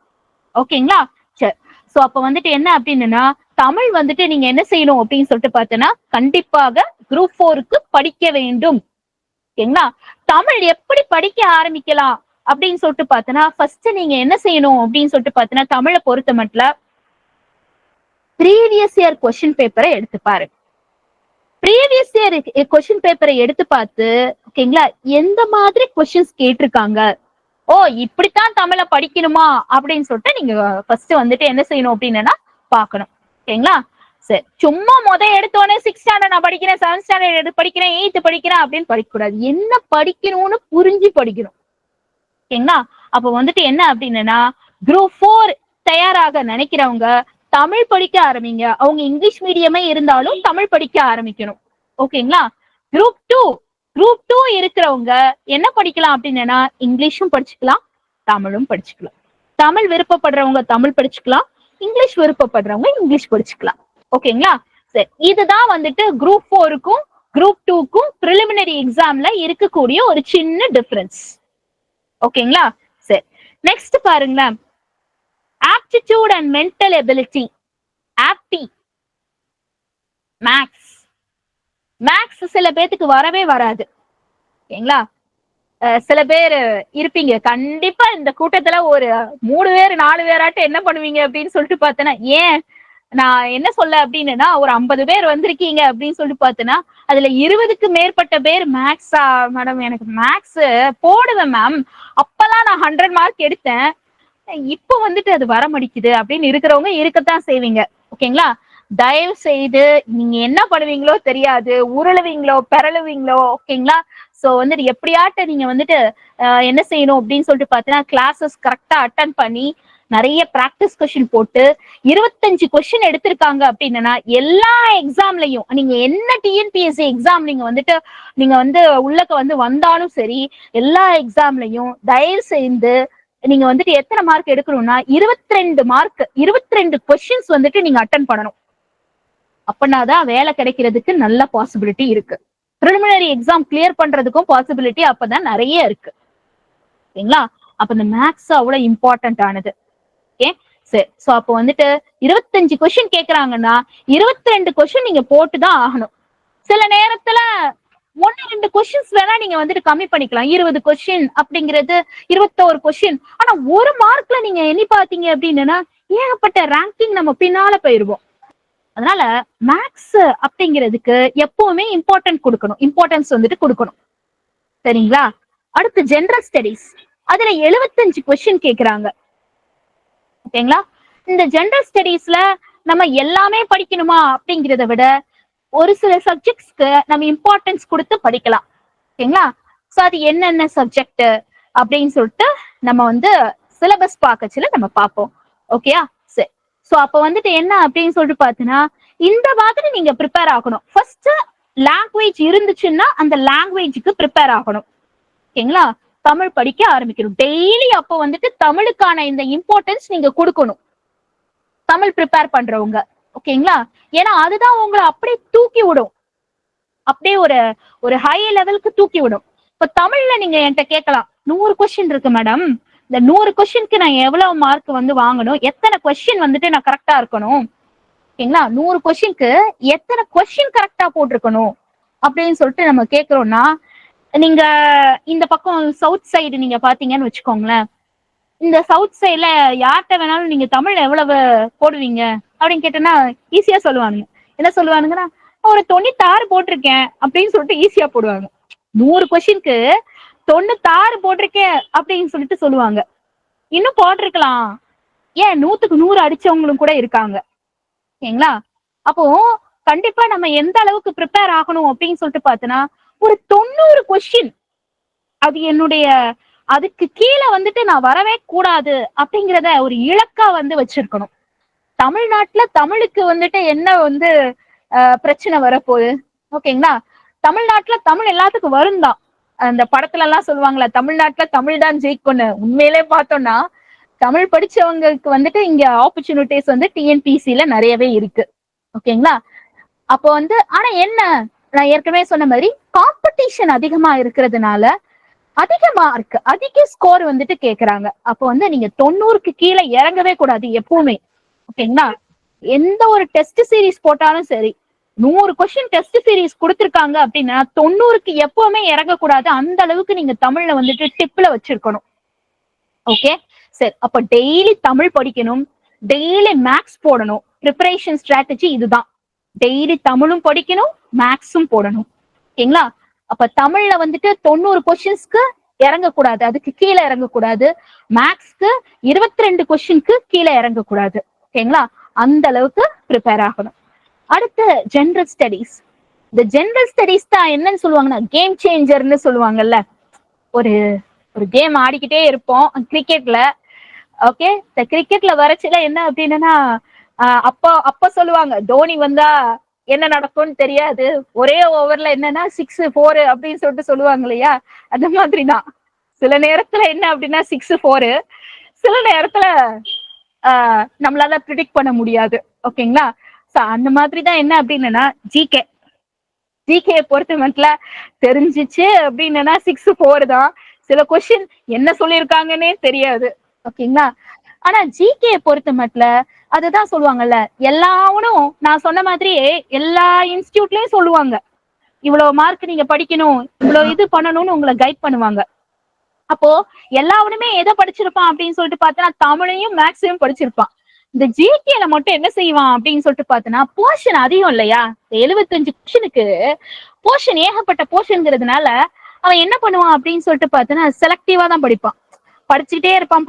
ஓகேங்களா? சரி, சோ அப்ப வந்துட்டு என்ன அப்படின்னா தமிழ் வந்துட்டு நீங்க என்ன செய்யணும் அப்படின்னு சொல்லிட்டு பார்த்தனா கண்டிப்பாக குரூப் 4க்கு படிக்க வேண்டும். ஓகேங்களா? தமிழ் எப்படி படிக்க ஆரம்பிக்கலாம் அப்படின்னு சொல்லிட்டு பார்த்தனா ஃபர்ஸ்ட் நீங்க என்ன செய்யணும் அப்படின்னு சொல்லிட்டு பார்த்தனா தமிழை பொறுத்த மட்டும் ப்ரீவியஸ் இயர் கொஸ்டின் பேப்பரை எடுத்து பாருங்க. ப்ரீவியஸ் இயர் கொஸ்டின் பேப்பரை எடுத்து பார்த்து ஓகேங்களா எந்த மாதிரி கொஸ்டின்ஸ் கேட்டிருக்காங்க, ஓ இப்படித்தான் தமிழை படிக்கணுமா அப்படின்னு சொல்லிட்டு நீங்க ஃபர்ஸ்ட் வந்துட்டு என்ன செய்யணும் அப்படின்னா பார்க்கணும். ஓகேங்களா? சரி, சும்மா எடுத்தோடனே 6th ஸ்டாண்டர்ட் நான் படிக்கிறேன், 7th ஸ்டாண்டர்ட் படிக்கிறேன், 8th படிக்கிறேன் அப்படின்னு படிக்க கூடாது. என்ன படிக்கணும்னு புரிஞ்சு படிக்கணும். ஓகேங்களா? அப்ப வந்துட்டு என்ன அப்படின்னா குரூப் 4 தயாராக நினைக்கிறவங்க தமிழ் படிக்க ஆரம்பிங்க. அவங்க இங்கிலீஷ் மீடியமே இருந்தாலும் தமிழ் படிக்க ஆரம்பிக்கணும். ஓகேங்களா? குரூப் 2 இருக்கிறவங்க என்ன படிக்கலாம் அப்படின்னா இங்கிலீஷும் படிச்சுக்கலாம், தமிழும் படிச்சுக்கலாம். தமிழ் விருப்பப்படுறவங்க தமிழ் படிச்சுக்கலாம், இங்கிலீஷ் விருப்பப்படுறவங்க இங்கிலீஷ் படிச்சுக்கலாம். ஓகேங்களா? சரி, இதுதான் வந்துட்டு குரூப் 4க்கும் குரூப் 2க்கும் பிரிலிமினரி எக்ஸாம்ல இருக்கக்கூடிய ஒரு சின்ன டிஃபரன்ஸ். ஓகேங்களா? சரி, நெக்ஸ்ட் பாருங்களேன், ஆப்டிடியூட் அண்ட் மென்டல் எபிலிட்டி, ஆப்டி மேக்ஸ் சில பேத்துக்கு வரவே வராது. ஓகேங்களா? சில பேர் இருப்பீங்க கண்டிப்பா இந்த கூட்டத்துல ஒரு 3 பேர் 4 பேராட்டும் என்ன பண்ணுவீங்க அப்படின்னு சொல்லிட்டு பார்த்தேன்னா, ஏன் நான் என்ன சொல்ல அப்படின்னா ஒரு 50 பேர் வந்திருக்கீங்க அப்படின்னு சொல்லிட்டு பார்த்தேன்னா அதுல 20க்கு மேற்பட்ட பேர் மேக்ஸா மேடம், எனக்கு மேக்ஸ் போடுவேன் மேம், அப்பெல்லாம் நான் 100 மார்க் எடுத்தேன், இப்ப வந்துட்டு அது வர மாட்டேங்குது அப்படின்னு இருக்கிறவங்க இருக்கத்தான் செய்வீங்க. ஓகேங்களா? தயவு செய்து நீங்க என்ன பண்ணுவீங்களோ தெரியாது, உருளுவீங்களோ பெறலுவீங்களோ, ஓகேங்களா? சோ வந்துட்டு எப்படியாட்ட நீங்க வந்துட்டு என்ன செய்யணும் அப்படின்னு சொல்லிட்டு பாத்தீங்கன்னா கிளாஸஸ் கரெக்டா அட்டன் பண்ணி நிறைய பிராக்டிஸ் கொஸ்டின் போட்டு 25 கொஸ்டின் எடுத்திருக்காங்க அப்படின்னா எல்லா எக்ஸாம்லயும் நீங்க என்ன டிஎன்பிஎஸ்சி எக்ஸாம் நீங்க வந்து உள்ளக்க வந்து வந்தாலும் சரி, எல்லா எக்ஸாம்லயும் தயவு செய்து நீங்க வந்துட்டு எத்தனை மார்க் எடுக்கணும்னா 22 மார்க், 22 கொஸ்டின்ஸ் வந்துட்டு நீங்க அட்டன் பண்ணணும். அப்படின்னாதான் வேலை கிடைக்கிறதுக்கு நல்ல பாசிபிலிட்டி இருக்கு. பிரிலிமினரி எக்ஸாம் கிளியர் பண்றதுக்கும் பாசிபிலிட்டி அப்பதான் நிறைய இருக்கு. ஓகேங்களா? அப்ப இந்த மேக்ஸ் அவ்வளவு இம்பார்ட்டன்ட் ஆனது. ஓகே சரி. சோ அப்போ வந்துட்டு 25 கொஸ்டின் கேக்குறாங்கன்னா 22 கொஸ்டின் நீங்க போட்டுதான் ஆகணும். சில நேரத்துல 1-2 கொஸ்டின்ஸ் வேணா நீங்க வந்துட்டு கம்மி பண்ணிக்கலாம். 20 கொஸ்டின் அப்படிங்கிறது 21 கொஸ்டின். ஆனா ஒரு மார்க்ல நீங்க எண்ணி பாத்தீங்க அப்படின்னா ஏகப்பட்ட ரேங்கிங் நம்ம பின்னால போயிருவோம். அதனால மேக்ஸ் அப்படிங்கிறதுக்கு எப்பவுமே இம்பார்ட்டன்ஸ் வந்துட்டு கொடுக்கணும். சரிங்களா? அடுத்து ஜெனரல் ஸ்டடிஸ், அதுல 75 கொஸ்டின் கேக்குறாங்க. ஓகேங்களா? இந்த ஜெனரல் ஸ்டடீஸ்ல நம்ம எல்லாமே படிக்கணுமா அப்படிங்கிறத விட ஒரு சில சப்ஜெக்ட்ஸ்க்கு நம்ம இம்பார்ட்டன்ஸ் கொடுத்து படிக்கலாம். ஓகேங்களா? சோ அது என்னென்ன சப்ஜெக்ட் அப்படின்னு சொல்லிட்டு நம்ம வந்து சிலபஸ் பார்க்கச்சுல நம்ம பார்ப்போம். ஓகேயா? சரி. சோ அப்ப வந்துட்டு என்ன அப்படின்னு சொல்லிட்டு பாத்தீங்கன்னா இந்த மாதிரி நீங்க ப்ரிப்பேர் ஆகணும். ஃபர்ஸ்ட் லாங்குவேஜ் இருந்துச்சுன்னா அந்த லாங்குவேஜுக்கு ப்ரிப்பேர் ஆகணும். ஓகேங்களா? தமிழ் படிக்க ஆரம்பிக்கணும் டெய்லி. அப்போ வந்துட்டு தமிழுக்கான இந்த இம்பார்ட்டன்ஸ் நீங்க கொடுக்கணும் தமிழ் ப்ரிப்பேர் பண்றவங்க. ஓகேங்களா? ஏன்னா அதுதான் உங்களை அப்படியே தூக்கி விடும், அப்படியே ஒரு ஹை லெவலுக்கு தூக்கி விடும். இப்ப தமிழ்ல நீங்க என்கிட்ட கேட்கலாம் 100 கொஸ்டின் இருக்கு மேடம், இந்த 100 கொஸ்டினுக்கு நான் எவ்வளவு மார்க் வந்து வாங்கணும், எத்தனை கொஸ்டின் வந்துட்டு நான் கரெக்டா இருக்கணும், ஓகேங்களா? 100 கொஸ்டினுக்கு எத்தனை கொஸ்டின் கரெக்டா போட்டிருக்கணும் அப்படின்னு சொல்லிட்டு நம்ம கேட்கிறோம்னா நீங்க இந்த பக்கம் சவுத் சைடு நீங்க பாத்தீங்கன்னு வச்சுக்கோங்களேன், இந்த சவுத் சைட்ல யார்கிட்ட வேணாலும் நீங்க தமிழ் எவ்வளவு போடுவீங்க அப்படின்னு கேட்டோம்னா ஈஸியா சொல்லுவானுங்க. என்ன சொல்லுவானுங்கன்னா ஒரு 96 போட்டிருக்கேன் அப்படின்னு சொல்லிட்டு ஈஸியா போடுவாங்க. 100 கொஸ்டினுக்கு 96 போட்டிருக்கேன் அப்படின்னு சொல்லிட்டு சொல்லுவாங்க. இன்னும் போட்டிருக்கலாம், ஏன் 100க்கு 100 அடிச்சவங்களும் கூட இருக்காங்க. ஓகேங்களா? அப்போ கண்டிப்பா நம்ம எந்த அளவுக்கு ப்ரிப்பேர் ஆகணும் அப்படின்னு சொல்லிட்டு பார்த்தோன்னா ஒரு 90 கொஸ்டின் அது என்னுடைய அதுக்கு கீழே வந்துட்டு நான் வரவே கூடாது அப்படிங்கிறத ஒரு இலக்கா வந்து வச்சிருக்கணும். தமிழ்நாட்டுல தமிழுக்கு வந்துட்டு என்ன வந்து பிரச்சனை வரப்போகுது? ஓகேங்களா? தமிழ்நாட்டுல தமிழ் எல்லாத்துக்கும் வரும் தான். அந்த படத்துல எல்லாம் சொல்லுவாங்களா தமிழ்நாட்டுல தமிழ் தான் ஜெயிக்கும்னு. உண்மையிலே பார்த்தோம்னா தமிழ் படிச்சவங்களுக்கு வந்துட்டு இங்க ஆப்பர்ச்சுனிட்டிஸ் வந்து டிஎன்பிசில நிறையவே இருக்கு. ஓகேங்களா? அப்போ வந்து ஆனா என்ன, நான் ஏற்கனவே சொன்ன மாதிரி காம்படிஷன் அதிகமா இருக்கிறதுனால அதிக மார்க் அதிக ஸ்கோர் வந்துட்டு கேக்குறாங்க. அப்போ வந்து நீங்க 90க்கு கீழே இறங்கவே கூடாது எப்பவுமே. ஓகேங்களா? எந்த ஒரு டெஸ்ட் சீரீஸ் போட்டாலும் சரி 100 கொஸ்டின் டெஸ்ட் சீரீஸ் கொடுத்திருக்காங்க அப்படின்னா 90க்கு எப்பவுமே இறங்கக்கூடாது. அந்த அளவுக்கு நீங்க தமிழ்ல வந்துட்டு டிப்ல வச்சிருக்கணும். ஓகே சரி. அப்ப டெய்லி தமிழ் படிக்கணும், டெய்லி மேக்ஸ் போடணும். ப்ரிப்பரேஷன் ஸ்ட்ராட்டஜி இதுதான். டெய்லி தமிழும் படிக்கணும், மேக்ஸும் போடணும். ஓகேங்களா? அப்ப தமிழ்ல வந்துட்டு 90 கொஸ்டின்ஸ்க்கு இறங்கக்கூடாது, அதுக்கு கீழே இறங்கக்கூடாது. மேக்ஸ்க்கு 22 கொஸ்டினுக்கு கீழே இறங்கக்கூடாது. ஓகேங்களா? அந்த அளவுக்கு ப்ரிப்பேர் ஆகணும். அடுத்து ஜெனரல் ஸ்டடிஸ். இந்த ஜெனரல் ஸ்டடிஸ் தான் என்னன்னு சொல்லுவாங்கன்னா கேம் சேஞ்சர்னு சொல்லுவாங்கல்ல. ஒரு ஒரு கேம் ஆடிக்கிட்டே இருப்போம் கிரிக்கெட்ல. ஓகே, இந்த கிரிக்கெட்ல வரச்சுல என்ன அப்படின்னா அப்ப சொல்லுவாங்க தோனி வந்தா என்ன நடக்கும்னு தெரியாது, ஒரே ஓவர்ல என்னன்னா 6 4 அப்படின்னு சொல்லிட்டு சொல்லுவாங்க இல்லையா? அந்த மாதிரிதான் சில நேரத்துல என்ன அப்படின்னா 6 4, சில நேரத்துல நம்மளால ப்ரிடிக்ட் பண்ண முடியாது. ஓகேங்களா? அந்த மாதிரிதான் என்ன அப்படின்னா ஜிகே பொறுத்த மட்டும் தெரிஞ்சிச்சு அப்படின்னா 6 4 தான். சில கொஸ்டின் என்ன சொல்லியிருக்காங்கன்னே தெரியாது. ஓகேங்களா? ஆனா ஜிகே பொறுத்த மட்டும் அதுதான் சொல்லுவாங்கல்ல, எல்லாவனும் நான் சொன்ன மாதிரியே எல்லா இன்ஸ்டிடியூட்லயும் சொல்லுவாங்க இவ்வளவு மார்க் நீங்க படிக்கணும், இவ்வளவு இது பண்ணணும்னு உங்களை கைட் பண்ணுவாங்க. அப்போ எல்லாவனுமே எதை படிச்சிருப்பான் அப்படின்னு சொல்லிட்டு பார்த்தா தமிழையும் மேக்ஸையும் படிச்சிருப்பான். இந்த ஜிகேல மட்டும் என்ன செய்வான் அப்படின்னு சொல்லிட்டு பார்த்தனா, போர்ஷன் அதிகம் இல்லையா? 75 கொஸ்டினுக்கு போர்ஷன் ஏகப்பட்ட போர்ஷன்ங்கிறதுனால அவன் என்ன பண்ணுவான் அப்படின்னு சொல்லிட்டு பார்த்தனா, செலக்டிவா தான் படிப்பான். படிச்சுட்டே இருப்பான்.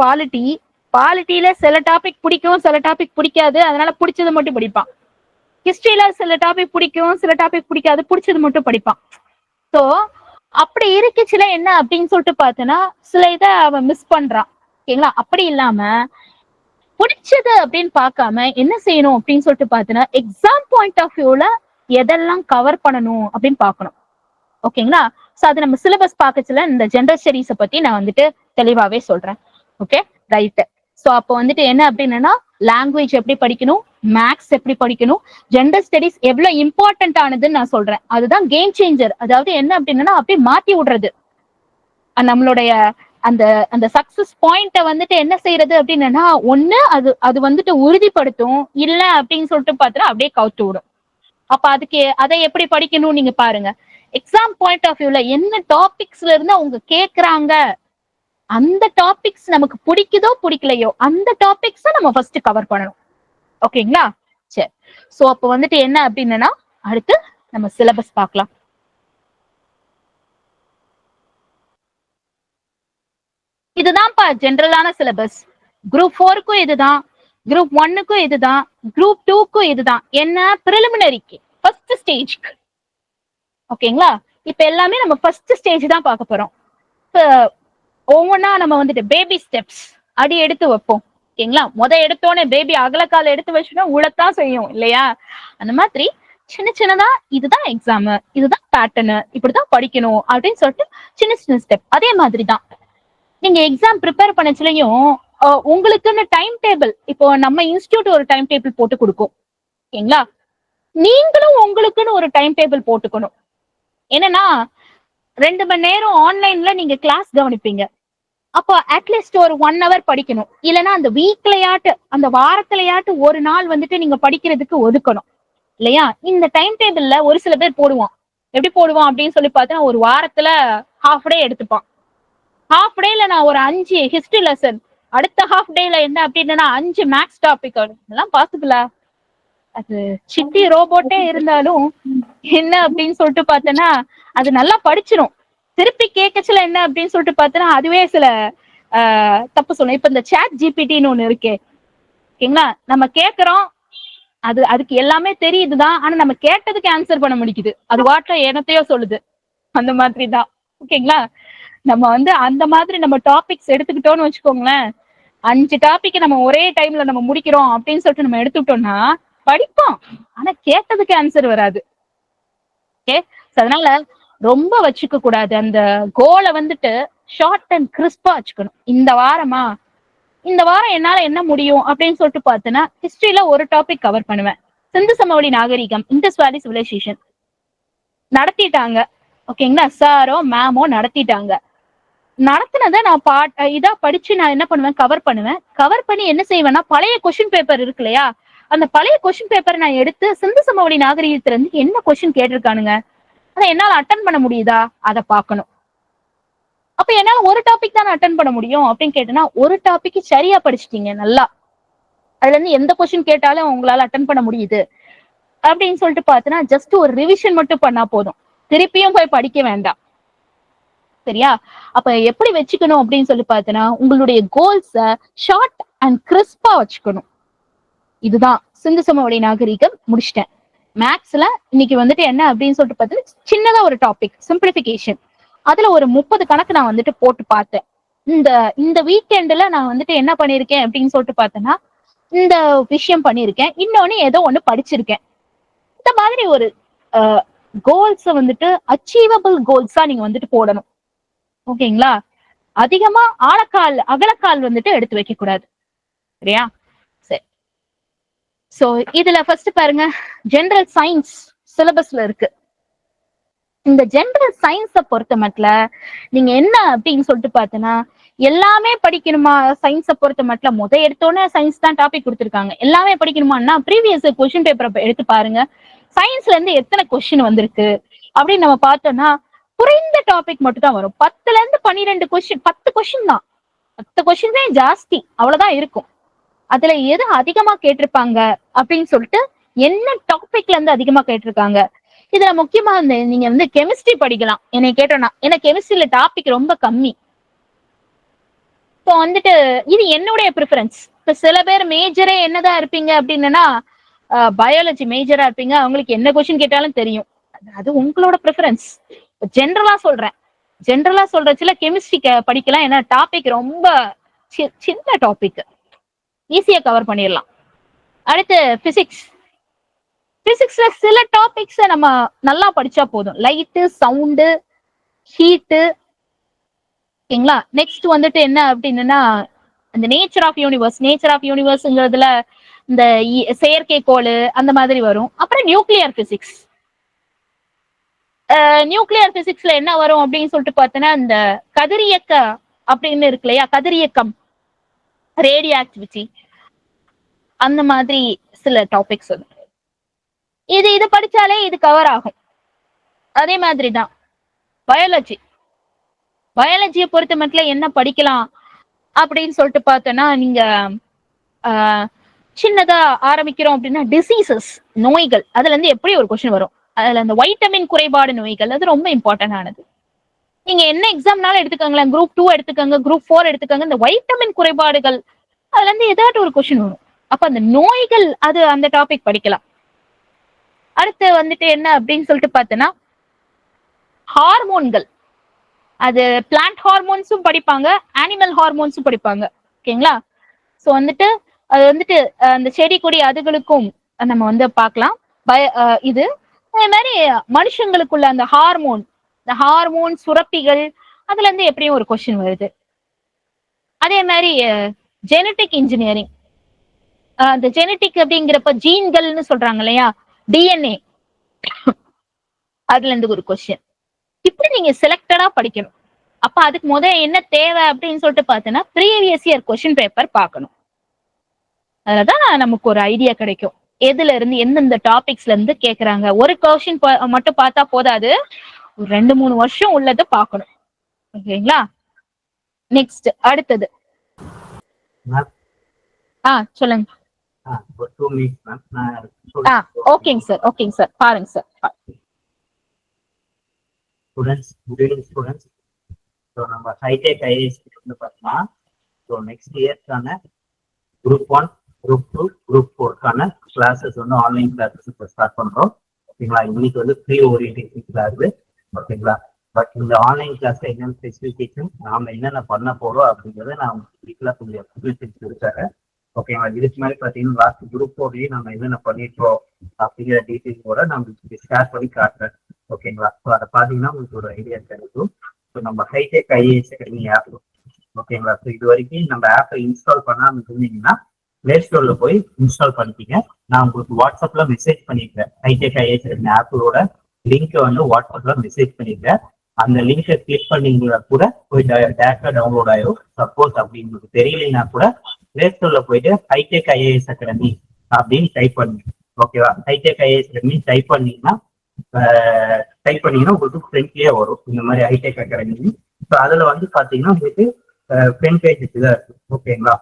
பாலிட்டியில சில டாபிக் பிடிக்கும், சில டாபிக் பிடிக்காது. அதனால பிடிச்சது மட்டும் படிப்பான். ஹிஸ்டரியில சில டாபிக் பிடிக்கும், சில டாபிக் பிடிக்காது, பிடிச்சது மட்டும் படிப்பான். சோ அப்படி இருக்குச்சுல என்ன அப்படின்னு சொல்லிட்டு பார்த்தனா, சில இதை அவன் மிஸ் பண்றான். ஓகேங்களா? அப்படி இல்லாம பிடிச்சது அப்படின்னு பார்க்காம என்ன செய்யணும் அப்படின்னு சொல்லிட்டு பார்த்தனா, எக்ஸாம் பாயிண்ட் ஆஃப் வியூல எதெல்லாம் கவர் பண்ணணும் அப்படின்னு பார்க்கணும். ஓகேங்களா? சோ அது நம்ம சிலபஸ் பார்க்கச்சுல இந்த ஜெனரல் ஸ்டடீஸை பத்தி நான் வந்துட்டு தெளிவாவே சொல்றேன். Okay, right. சோ அப்போ வந்துட்டு என்ன அப்படின்னா, லாங்குவேஜ் எப்படி படிக்கணும், மேக்ஸ் எப்படி படிக்கணும், ஜெனரல் ஸ்டடீஸ் எவ்வளவு இம்பார்ட்டன்ட் ஆனதுன்னு நான் சொல்றேன். அதுதான் கேம் சேஞ்சர். அதாவது என்ன அப்படின்னா, அப்படியே மாத்தி விடுறது நம்மளுடைய அந்த அந்த சக்சஸ் பாயிண்ட வந்துட்டு என்ன செய்யறது அப்படின்னா, ஒண்ணு அது வந்துட்டு உறுதிப்படுத்தும், இல்ல அப்படின்னு சொல்லிட்டு பார்த்தா அப்படியே கவுத்து விடும். அப்ப அதுக்கு அதை எப்படி படிக்கணும் நீங்க பாருங்க. எக்ஸாம் பாயிண்ட் ஆஃப் வியூல என்ன டாபிக்ஸ்ல இருந்து அவங்க கேக்குறாங்க, அந்த டாபிக்ஸ் நமக்கு பிடிக்குதோ பிடிக்கலையோ அந்த டாபிக்ஸ் நம்ம ஃபர்ஸ்ட் கவர் பண்ணணும். ஓகேங்களா? சரி. சோ அப்ப வந்துட்டு என்ன அப்படின்னா, அடுத்து நம்ம சிலபஸ் பார்க்கலாம். இதுதான்ப்பா ஜென்ரலான சிலபஸ். குரூப் 4க்கும் இதுதான், குரூப் 1க்கும் இதுதான், குரூப் 2க்கும் இதுதான். என்ன? பிரிலிமினரிக்கு ஃபர்ஸ்ட் ஸ்டேஜ்க்கு. ஓகேங்களா? இப்ப எல்லாமே நம்ம ஃபர்ஸ்ட் ஸ்டேஜ் தான் பார்க்க போறோம். ஒவ்வொன்னா நம்ம வந்துட்டு பேபி ஸ்டெப்ஸ் அடி எடுத்து வைப்போம். ஓகேங்களா? எடுத்தோடனே பேபி அகலக்கால எடுத்து வச்சுன்னா உழத்தான் செய்யும் இல்லையா? அந்த மாதிரி சின்ன சின்னதா இதுதான் எக்ஸாம், இதுதான் பேட்டர்னு, இப்படிதான் படிக்கணும் அப்படின்னு சொல்லிட்டு சின்ன சின்ன ஸ்டெப். அதே மாதிரிதான் நீங்க எக்ஸாம் ப்ரிப்பேர் பண்ணச்சுலையும் உங்களுக்குன்னு டைம் டேபிள், இப்போ நம்ம இன்ஸ்டியூட் ஒரு டைம் டேபிள் போட்டு கொடுக்கும். ஓகேங்களா? நீங்களும் உங்களுக்குன்னு ஒரு டைம் டேபிள் போட்டுக்கணும். என்னன்னா 2 மணி நேரம் ஆன்லைன்ல நீங்க கிளாஸ் கவனிப்பீங்க. அப்போ அட்லீஸ்ட் ஒரு 1 hour படிக்கணும். இல்லைன்னா அந்த வீக்லயாட்டு, அந்த வாரத்திலயாட்டு ஒரு நாள் வந்துட்டு நீங்க படிக்கிறதுக்கு ஒதுக்கணும் இல்லையா? இந்த டைம் டேபிள்ல ஒரு சில பேர் போடுவான். எப்படி போடுவான் அப்படின்னு சொல்லி பார்த்தா, ஒரு வாரத்துல ஹாஃப் டே எடுத்துப்பான். ஹாஃப் டேல நான் ஒரு 5 ஹிஸ்டரி லெசன், அடுத்த ஹாஃப் டேல என்ன அப்படின்னா 5 மேக்ஸ் டாபிக். எல்லாம் பாசிபிளா? அது சிட்டி ரோபோட்டே இருந்தாலும் என்ன அப்படின்னு சொல்லிட்டு பார்த்தனா, அது நல்லா படிச்சிடும். திருப்பி கேட்கச்சுல என்ன அப்படின்னு சொல்லிட்டு பார்த்தனா, அதுவே சில தப்பு சொல்லும். இப்ப இந்த சாட் ஜிபிடின்னு ஒண்ணு இருக்கே, ஓகேங்களா? நம்ம கேட்கிறோம், அதுக்கு எல்லாமே தெரியுதுதான், ஆனா நம்ம கேட்டதுக்கு ஆன்சர் பண்ண முடிக்குது. அது வாட்ல என்னத்தையோ சொல்லுது. அந்த மாதிரி தான். ஓகேங்களா? நம்ம வந்து அந்த மாதிரி நம்ம டாபிக்ஸ் எடுத்துக்கிட்டோம்னு வச்சுக்கோங்களேன், 5 டாபிக் நம்ம ஒரே டைம்ல நம்ம முடிக்கிறோம் அப்படின்னு சொல்லிட்டு நம்ம எடுத்துக்கிட்டோம்னா படிப்போம், ஆனா கேட்டதுக்கு ஆன்சர் வராது. ஓகே, அதனால ரொம்ப வச்சுக்க கூடாது. அந்த கோலை வந்துட்டு ஷார்ட் அண்ட் கிறிஸ்பா வச்சுக்கணும். இந்த வாரம் என்னால என்ன முடியும் அப்படின்னு சொல்லிட்டு பார்த்தேன்னா, ஹிஸ்டரியில ஒரு டாபிக் கவர் பண்ணுவேன். சிந்து சமவெளி நாகரிகம், இண்டஸ் வேலி சிவிலைசேஷன் நடத்திட்டாங்க. ஓகேங்களா? சாரோ மேமோ நடத்திட்டாங்க. நடத்தினதை நான் இதா படிச்சு நான் என்ன பண்ணுவேன், கவர் பண்ணுவேன். கவர் பண்ணி என்ன செய்வேன்னா, பழைய கொஸ்டின் பேப்பர் இருக்கு இல்லையா, அந்த பழைய கொஸ்டின் பேப்பர் நான் எடுத்து சிந்து சமவெளி நாகரிகத்துல இருந்து என்ன கொஸ்டின் கேட்டிருக்கானுங்க, அதை என்னால அட்டன் பண்ண முடியுதா, அதை பார்க்கணும். அப்ப என்னால ஒரு டாபிக் தான் அட்டன் பண்ண முடியும் அப்படின்னு கேட்டேன்னா, ஒரு டாபிக் சரியா படிச்சுட்டீங்க நல்லா, அதுல இருந்து எந்த கொஸ்டின் கேட்டாலும் உங்களால அட்டன் பண்ண முடியுது அப்படின்னு சொல்லிட்டு பார்த்தனா, ஜஸ்ட் ஒரு ரிவிஷன் மட்டும் பண்ணா போதும், திருப்பியும் போய் படிக்க வேண்டாம். சரியா? அப்ப எப்படி வச்சுக்கணும் அப்படின்னு சொல்லி பார்த்தனா, உங்களுடைய கோல்ஸ ஷார்ட் அண்ட் கிறிஸ்பா வச்சுக்கணும். இதுதான் சிந்து சமவெளி நாகரிகம் முடிச்சிட்டேன். மேக்ஸ்ல இன்னைக்கு வந்துட்டு என்ன அப்படின்னு சொல்லிட்டு பார்த்தா, சின்னதா ஒரு டாபிக் சிம்பிளிபிகேஷன், அதுல ஒரு 30 கணக்கு நான் வந்துட்டு போட்டு பார்த்தேன். இந்த வீக்கெண்ட்ல நான் வந்துட்டு என்ன பண்ணிருக்கேன் அப்படின்னு சொல்லிட்டு பார்த்தேன்னா, இந்த விஷயம் பண்ணிருக்கேன், இன்னொன்னு ஏதோ ஒண்ணு படிச்சிருக்கேன். இந்த மாதிரி ஒரு கோல்ஸ வந்துட்டு அச்சீவபிள் கோல்ஸா நீங்க வந்துட்டு போடணும். ஓகேங்களா? அதிகமா அகலக்கால் வந்துட்டு எடுத்து வைக்க கூடாது. சரியா? சரி. சோ இதுல ஃபர்ஸ்ட் பாருங்க, ஜெனரல் சயின்ஸ் சிலபஸ்ல இருக்கு. இந்த ஜெனரல் சயின்ஸ பொறுத்த மட்டும் நீங்க என்ன அப்படின்னு சொல்லிட்டு பார்த்தனா, எல்லாமே படிக்கணுமா? சயின்ஸை பொறுத்த மட்டும் எடுத்தோன்னே சயின்ஸ் தான் டாபிக் கொடுத்துருக்காங்க, எல்லாமே படிக்கணுமான்னா ப்ரீவியஸ் கொஸ்டின் பேப்பரை எடுத்து பாருங்க. சயின்ஸ்ல இருந்து எத்தனை கொஸ்டின் வந்திருக்கு அப்படின்னு நம்ம பார்த்தோம்னா, குறைந்த டாபிக் மட்டும் தான் வரும். 10ல இருந்து 12 கொஸ்டின், 10 கொஸ்டின் தான், 10 கொஸ்டின் தான் ஜாஸ்தி, அவ்வளவுதான் இருக்கும். அதுல எது அதிகமா கேட்டிருப்பாங்க அப்படின்னு சொல்லிட்டு என்ன டாபிக்ல இருந்து அதிகமா கேட்டிருக்காங்க. இதுல முக்கியமா நீங்க வந்து கெமிஸ்ட்ரி படிக்கலாம் என்னை கேட்டோம்னா, ஏன்னா கெமிஸ்ட்ரியில டாபிக் ரொம்ப கம்மி. இப்போ வந்துட்டு இது என்னுடைய ப்ரிஃபரன்ஸ். இப்ப சில பேர் மேஜரே என்னதான் இருப்பீங்க அப்படின்னா பயாலஜி மேஜரா இருப்பீங்க, அவங்களுக்கு என்ன கொஸ்டின் கேட்டாலும் தெரியும். அது உங்களோட ப்ரிஃபரன்ஸ். ஜென்ரலா சொல்றேன், ஜென்ரலா சொல்றதுல கெமிஸ்ட்ரி படிக்கலாம், ஏன்னா டாபிக் ரொம்ப சின்ன டாபிக், ஈஸியா கவர் பண்ணிடலாம். அடுத்து பிசிக்ஸ். பிசிக்ஸ்ல சில டாபிக்ஸ் நம்ம நல்லா படிச்சா போதும், லைட்டு, சவுண்டு, ஹீட்டு. ஓகேங்களா. நெக்ஸ்ட் வந்துட்டு என்ன அப்படின்னா இந்த nature of universe. Nature of யூனிவர்ஸ்ங்கிறதுல இந்த செயற்கைக்கோள் அந்த மாதிரி வரும். அப்புறம் நியூக்ளியர் பிசிக்ஸ். நியூக்ளியர் பிசிக்ஸ்ல என்ன வரும் அப்படின்னு சொல்லிட்டு பார்த்தோன்னா இந்த கதிரியக்க அப்படின்னு இருக்கு இல்லையா, கதிரியக்கம், ரேடியோ ஆக்டிவிட்டி, அந்த மாதிரி சில டாபிக்ஸ் வரும். இது படிச்சாலே இது கவர் ஆகும். அதே மாதிரிதான் பயாலஜி. பயாலஜியை பொறுத்த மட்டும் என்ன படிக்கலாம் அப்படின்னு சொல்லிட்டு பார்த்தோன்னா, நீங்க சின்னதா ஆரம்பிக்கிறோம் அப்படின்னா டிசீசஸ், நோய்கள், அதுல இருந்து எப்படி ஒரு கொஸ்டின் வரும். அதுல இந்த வைட்டமின் குறைபாடு நோய்கள் அது ரொம்ப இம்பார்ட்டன்ட் ஆனது. நீங்க என்ன எக்ஸாம்னாலும் எடுத்துக்கோங்களேன், குரூப் 2 எடுத்துக்கோங்க, குரூப் 4 எடுத்துக்கோங்க, இந்த வைட்டமின் குறைபாடுகள் அதுல இருந்து ஏதாட்டும் ஒரு கொஸ்டின் வரும். அப்ப அந்த நோய்கள் அது அந்த டாபிக் படிக்கலாம். அடுத்து வந்துட்டு என்ன அப்படின்னு சொல்லிட்டு பார்த்தோன்னா ஹார்மோன்கள். அது பிளான்ட் ஹார்மோன்ஸும் படிப்பாங்க, அனிமல் ஹார்மோன்ஸும் படிப்பாங்க. ஓகேங்களா. ஸோ வந்துட்டு அது வந்துட்டு அந்த செடி கொடி அதுகளுக்கும் நம்ம வந்து பார்க்கலாம். இது அதே மாதிரி மனுஷங்களுக்குள்ள அந்த ஹார்மோன், இந்த ஹார்மோன் சுரப்பிகள், அதுல இருந்து எப்படியும் ஒரு கொஸ்டின் வருது. அதே மாதிரி ஜெனட்டிக் இன்ஜினியரிங். அந்த ஜெனட்டிக் அப்படிங்கிறப்ப ஜீன்கள்னு சொல்றாங்க இல்லையா, டிஎன்ஏ, அதுல இருந்து ஒரு கொஸ்டின். இப்படி நீங்க செலக்டடா படிக்கணும். அப்ப அதுக்கு முதல் என்ன தேவை அப்படின்னு சொல்லிட்டு பார்த்தோன்னா ப்ரீவியஸ் இயர் கொஸ்டின் பேப்பர் பார்க்கணும். அதுலதான் நமக்கு ஒரு ஐடியா கிடைக்கும், எதுல இருந்து எந்தெந்த டாபிக்ஸ்ல இருந்து கேக்குறாங்க. ஒரு கொஸ்டின் மட்டும் பார்த்தா போதாது, ஒரு 2-3 வருஷம் உள்ளது பார்க்கணும். ஓகேங்களா. நெக்ஸ்ட் அடுத்தது சொல்லுங்க. ஓகேங்க சார், ஓகேங்க சார், பாருங்க சார். ஸ்டூடெண்ட்ஸ் ஸோ நம்ம ஹைடெக் ஐஏஎஸ் வந்து பார்த்தோம்னா ஸோ நெக்ஸ்ட் இயர்க்கான குரூப் 1, குரூப் 2, குரூப் 4க்கான கிளாஸஸ் வந்து ஆன்லைன் கிளாஸஸ் இப்போ ஸ்டார்ட் பண்ணுறோம். ஓகேங்களா. இன்னைக்கு வந்து ப்ரீ ஓரியன்டேஷன் கிளாஸ். ஓகேங்களா. பட் இந்த ஆன்லைன் கிளாஸ்ல என்னென்ன ஸ்பெசிஃபிகேஷன், நாம என்னென்ன பண்ண போறோம் அப்படிங்கிறத நான் வீட்டில் கொஞ்சம் பப்ளிசிட்டி கொடுத்தாங்க. ஓகேங்களா. இதுக்கு மாதிரி பார்த்தீங்கன்னா லாஸ்ட் குரூப் 4லயும் நம்ம என்னென்ன பண்ணிருக்கோம் அப்படிங்கிற டீட்டெயில்ஸ் கூட நம்ம ஷேர் பண்ணி காட்டுறேன். ஓகேங்களா. ஸோ அதை பார்த்தீங்கன்னா உங்களுக்கு ஒரு ஐடியா கிடைக்கும். ஸோ நம்ம ஹைடெக் ஐஏஎஸ் அகாடமி ஆப். ஓகேங்களா. ஸோ இது வரைக்கும் நம்ம ஆப்பை இன்ஸ்டால் பண்ணாமல் இருந்தீங்கன்னா பிளே ஸ்டோர்ல போய் இன்ஸ்டால் பண்ணிட்டீங்க. நான் உங்களுக்கு வாட்ஸ்அப்ல மெசேஜ் பண்ணிருக்கேன். ஹைடெக் ஐஏஎஸ் அகாடமி ஆப்போட லிங்க் வந்து வாட்ஸ்அப்ல மெசேஜ் பண்ணிருக்கேன். அந்த லிங்கை கிளிக் பண்ணீங்கன்னா கூட போய் டேரக்டா டவுன்லோட் ஆயிடும். சப்போஸ் அப்படி உங்களுக்கு தெரியலைன்னா கூட பிளே ஸ்டோர்ல போயிட்டு ஹைடெக் ஐஏஎஸ் அகாடமி அப்படின்னு டைப் பண்ணுங்க. ஓகேவா. ஹைடெக் ஐஏஎஸ் அகாடமி டைப் பண்ணீங்கன்னா உங்களுக்கு ஃப்ரெண்ட்லியே வரும் இந்த மாதிரி ஹைடெக் அகாடமி. ஸோ அதுல வந்து பாத்தீங்கன்னா உங்களுக்கு ஃப்ரண்ட் பேஜ் இதுதான் இருக்கு. ஓகேங்களா.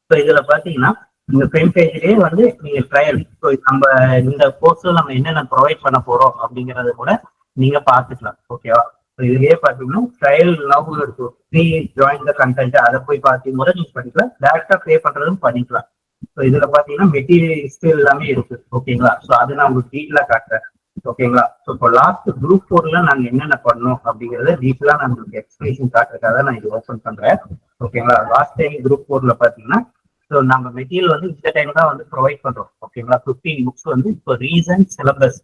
ஸோ இதுல பாத்தீங்கன்னா இந்த ஃப்ரண்ட் பேஜ்லயே வந்து நீங்க ட்ரையல், ஸோ நம்ம இந்த கோர்ஸ்ல நம்ம என்னென்ன ப்ரொவைட் பண்ண போறோம் அப்படிங்கறத கூட நீங்க பாத்துக்கலாம். ஓகேவா. ஸோ இதுலயே பாத்தீங்கன்னா ட்ரையல் லவ் இருக்கும், ஃப்ரீ ஜாயின் த கண்டென்ட், அதை போய் பார்த்தீங்க கூட நீங்க பண்ணிக்கலாம். டேரக்டா பே பண்றதும் பண்ணிக்கலாம். ஸோ இதுல பாத்தீங்கன்னா மெட்டீரியல்ஸ் எல்லாமே இருக்கு. ஓகேங்களா. ஸோ அதை நான் உங்களுக்கு டீட்டெயிலா காட்டுறேன். ஓகேங்களா. ஸோ இப்போ லாஸ்ட் குரூப் 4ல நாங்க என்னென்ன பண்ணோம் அப்படிங்கறத டீட்டெயிலா நான் உங்களுக்கு எக்ஸ்பிளேஷன் காட்டுறதுக்காக நான் இது ஓப்பன் பண்றேன். ஓகேங்களா. லாஸ்ட் டைம் குரூப் 4ல பாத்தீங்கன்னா ஸோ நம்ம மெட்டீரியல் வந்து இந்த டைம் தான் வந்து ப்ரொவைட் பண்றோம். ஓகேங்களா. 15 புக்ஸ் வந்து இப்போ ரீசன்ட் சிலபஸ்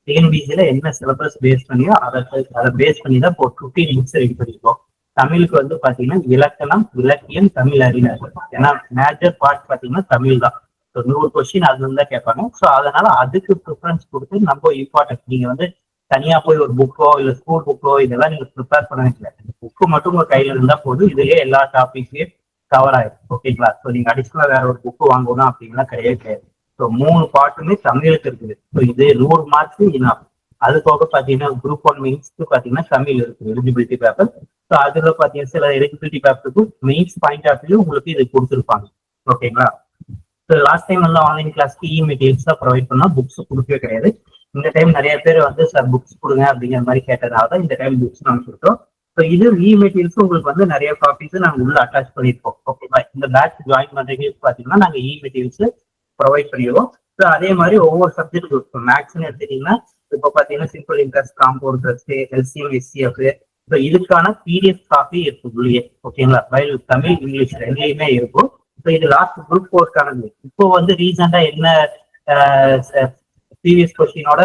டிஎன்பிசியில என்ன சிலபஸ் பேஸ் பண்ணியோ அதை பேஸ் பண்ணி தான் இப்போ 15 புக்ஸ் ரெடி பண்ணிருக்கோம். தமிழுக்கு வந்து பாத்தீங்கன்னா இலக்கணம், இலக்கியம், தமிழ் அறிஞர். ஏன்னா மேஜர் பார்ட் பாத்தீங்கன்னா தமிழ் தான். 100 கொஸ்டின் அதுல இருந்தா கேட்பாங்க. ஸோ அதனால அதுக்கு ப்ரிஃபரன்ஸ் கொடுத்து நம்ம இம்பார்ட்டன்ட், நீங்க வந்து தனியா போய் ஒரு புக்கோ இல்ல ஸ்கூல் புக்கோ இதெல்லாம் நீங்க ப்ரிப்பேர் பண்ண வைக்கல. புக்கு மட்டும் உங்க கையில இருந்தா போதும், இதுலயே எல்லா டாபிக்ஸையும் கவர் ஆயிடும். ஓகேங்களா. ஸோ நீங்க அடிஷனலா வேற ஒரு புக்கு வாங்கணும் அப்படின்னா கிடையாது. ஸோ 3 பார்ட்டுமே தமிழுக்கு இருக்குது. ஸோ இது 100 மார்க்ஸ் இனாஃப். அது போக பாத்தீங்கன்னா குரூப் 1 மெயின்ஸ்க்கு பாத்தீங்கன்னா தமிழ் இருக்கு, எலிஜிபிலிட்டி பேப்பர். ஸோ அதுல பாத்தீங்கன்னா சில எலிஜிபிலிட்டி பேப்பருக்கு மெயின்ஸ் பாயிண்ட் ஆஃப் வியூ உங்களுக்கு இது கொடுத்துருப்பாங்க. ஓகேங்களா. லாஸ்ட் டைம் வந்து ஆன்லைன் கிளாஸ்க்கு மெட்டீரியல்ஸ் தான் ப்ரொவைட் பண்ணா, புக்ஸ் கொடுக்கவே கிடையாது. இந்த டைம் நிறைய பேர் வந்து சார் புக்ஸ் கொடுங்க அப்படிங்கிற மாதிரி கேட்டதால தான் இந்த டைம் புக்ஸ் நாங்கள் கொடுத்தோம். ஸோ இது மெட்டீரியல்ஸ் உங்களுக்கு வந்து நிறைய காப்பீஸ் நாங்கள் உள்ள அட்டாச் பண்ணியிருக்கோம். ஓகேவா? இந்த பேட்ச் ஜாயின் பண்றீங்க பார்த்தீங்கன்னா நாங்கள் மெட்டீரியல்ஸ் ப்ரொவைட் பண்ணிடுவோம். ஸோ அதே மாதிரி ஒவ்வொரு சப்ஜெக்ட் இருக்கும். மேக்ஸ்ன்னு எடுத்துட்டீங்கன்னா இப்போ பார்த்தீங்கன்னா simple interest, compound interest, LCM, SCF, so இதுக்கான பிடிஎஃப் காப்பி இருக்கு உள்ளே. ஓகேங்களா? பைல் தமிழ், இங்கிலீஷ் ரெண்டுலையுமே இருக்கும். ஸோ இது லாஸ்ட் குரூப் கோர்ஸ்க்கானது. இப்போ வந்து ரீசெண்டா என்ன ப்ரீவியஸ் கொஸ்டினோட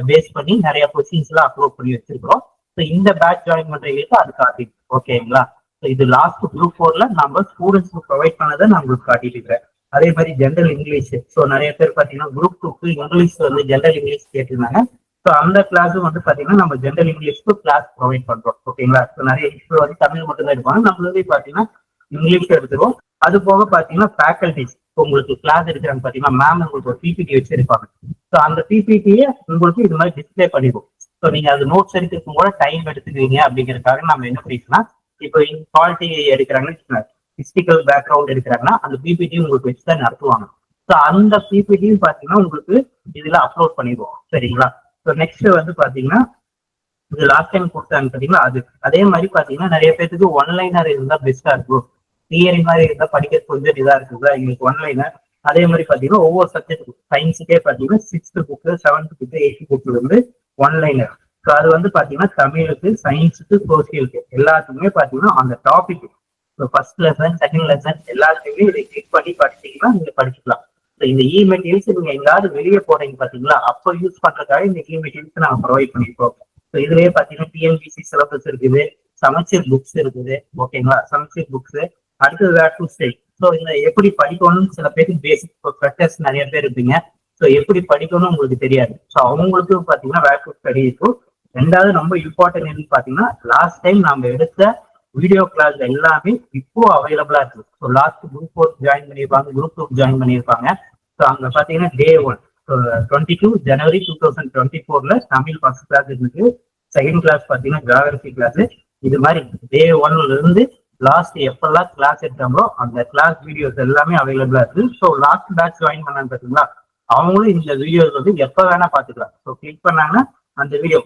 பேஸ் பண்ணி நிறைய கொஸ்டின்ஸ் எல்லாம் அப்லோட் பண்ணி வச்சிருக்கிறோம். ஸோ இந்த பேட்ச் ஜாயின் பண்றவங்களுக்கு அது காட்டி. ஓகேங்களா? ஸோ இது லாஸ்ட் குரூப் 4ல நம்ம ஸ்டூடெண்ட்ஸ்க்கு ப்ரொவைட் பண்ணதை நான் உங்களுக்கு காட்டிட்டு இருக்கிறேன். அதே மாதிரி ஜென்ரல் இங்கிலீஷ். ஸோ நிறைய பேர் பார்த்தீங்கன்னா குரூப் 2க்கு இங்கிலீஷ் வந்து ஜென்ரல் இங்கிலீஷ் கேட்டிருந்தாங்க. ஸோ அந்த கிளாஸும் வந்து பார்த்தீங்கன்னா நம்ம ஜென்ரல் இங்கிலீஷ்க்கு கிளாஸ் ப்ரொவைட் பண்றோம். ஓகேங்களா? ஸோ நிறைய இப்போ வந்து தமிழ் மட்டும் தான் இருப்பாங்க. நம்மளே பார்த்தீங்கன்னா இங்கிலீஷ் எடுத்துருவோம். அது போக பார்த்தீங்கன்னா ஃபேக்கல்டிஸ் உங்களுக்கு கிளாஸ் எடுக்கிறாங்க பார்த்தீங்கன்னா மேம் உங்களுக்கு ஒரு பிபிடி வச்சிருப்பாங்க. ஸோ அந்த பிபிடியை உங்களுக்கு இது மாதிரி டிஸ்பிளே பண்ணிடுவோம். ஸோ நீங்க அது நோட்ஸ் எடுக்கிறதுக்கு கூட டைம் எடுத்துக்குவீங்க அப்படிங்கிறதுக்காக நம்ம என்ன பண்ணிக்கலாம், இப்போ குவாலிட்டி எடுக்கிறாங்கன்னா ஹிஸ்டிக்கல் பேக்ரவுண்ட் எடுக்கிறாங்கன்னா அந்த பிபிடி உங்களுக்கு வச்சு தான் நடத்துவாங்க. ஸோ அந்த பிபிடியும் பார்த்தீங்கன்னா உங்களுக்கு இதுல அப்லோட் பண்ணிடுவோம். சரிங்களா? ஸோ நெக்ஸ்ட் வந்து பார்த்தீங்கன்னா இது லாஸ்ட் டைம் கொடுத்தாங்க பார்த்தீங்களா, அது அதே மாதிரி பார்த்தீங்கன்னா நிறைய பேருக்கு ஒன்லைனர் இருந்தால் பெஸ்டா இருக்கும். தியரி மாதிரி இருந்தால் படிக்கிறது கொஞ்சம் இதா இருக்குதா எங்களுக்கு ஒன்லைனர். அதே மாதிரி பார்த்தீங்கன்னா ஒவ்வொரு சப்ஜெக்ட் சயின்ஸுக்கே பார்த்தீங்கன்னா 6th book, 7th book, 8th book வந்து ஒன்லைனர். ஸோ அது வந்து பார்த்தீங்கன்னா தமிழுக்கு, சயின்ஸுக்கு, சோசியலுக்கு எல்லாத்துக்குமே பார்த்தீங்கன்னா அந்த topic first lesson, second lesson எல்லாத்துக்குமே இதை கிளிக் பண்ணி படிச்சீங்கன்னா நீங்க படிச்சுக்கலாம். ஸோ இந்த மெட்டீரியல்ஸ் நீங்க எங்காவது வெளியே போறீங்க பார்த்தீங்களா, அப்போ யூஸ் பண்றதுக்காக இந்த மெட்டீரியல்ஸ் நாங்கள் ப்ரொவைட் பண்ணிருக்கோம். ஸோ இதுலயே பார்த்தீங்கன்னா டிஎன்பிசி சிலபஸ் இருக்குது, சமச்சீர் புக்ஸ் இருக்குது. ஓகேங்களா? சமச்சீர் புக்ஸ். அடுத்தது வேர் டு ஸ்டே. ஸோ இந்த எப்படி படிக்கணும்னு சில பேருக்கு பேசிக் ஃப்ரெஷர்ஸ் நிறைய பேர் இருப்பீங்க. ஸோ எப்படி படிக்கணும்னு உங்களுக்கு தெரியாது. ஸோ அவங்களுக்கு பார்த்தீங்கன்னா வேர் டு ஸ்டடி இருக்கும். ரெண்டாவது ரொம்ப இம்பார்ட்டன்ட் என்னன்னு பார்த்தீங்கன்னா லாஸ்ட் டைம் நம்ம எடுத்த வீடியோ கிளாஸ் எல்லாமே இப்போ அவைலபிளா இருக்கு. ஸோ லாஸ்ட் குரூப் 4 ஜாயின் பண்ணியிருப்பாங்க, குரூப் 2 ஜாயின் பண்ணியிருப்பாங்க. ஸோ அங்க பாத்தீங்கன்னா Day 1 22 January 2024 Tamil first class இருக்கு. செகண்ட் கிளாஸ் பாத்தீங்கன்னா ஜியோகிராஃபி கிளாஸ். இது மாதிரி Day 1ல இருந்து லாஸ்ட் எப்பெல்லாம் கிளாஸ் எடுத்தாங்களோ அந்த கிளாஸ் வீடியோஸ் எல்லாமே அவைலபிளா இருக்கு. ஸோ லாஸ்ட் பேட்ச் ஜாயின் பண்ணாங்க பாத்தீங்களா, அவங்களும் இந்த வீடியோஸ் வந்து எப்ப வேணா பாத்துக்கலாம். ஸோ கிளிக் பண்ணாங்கன்னா அந்த வீடியோ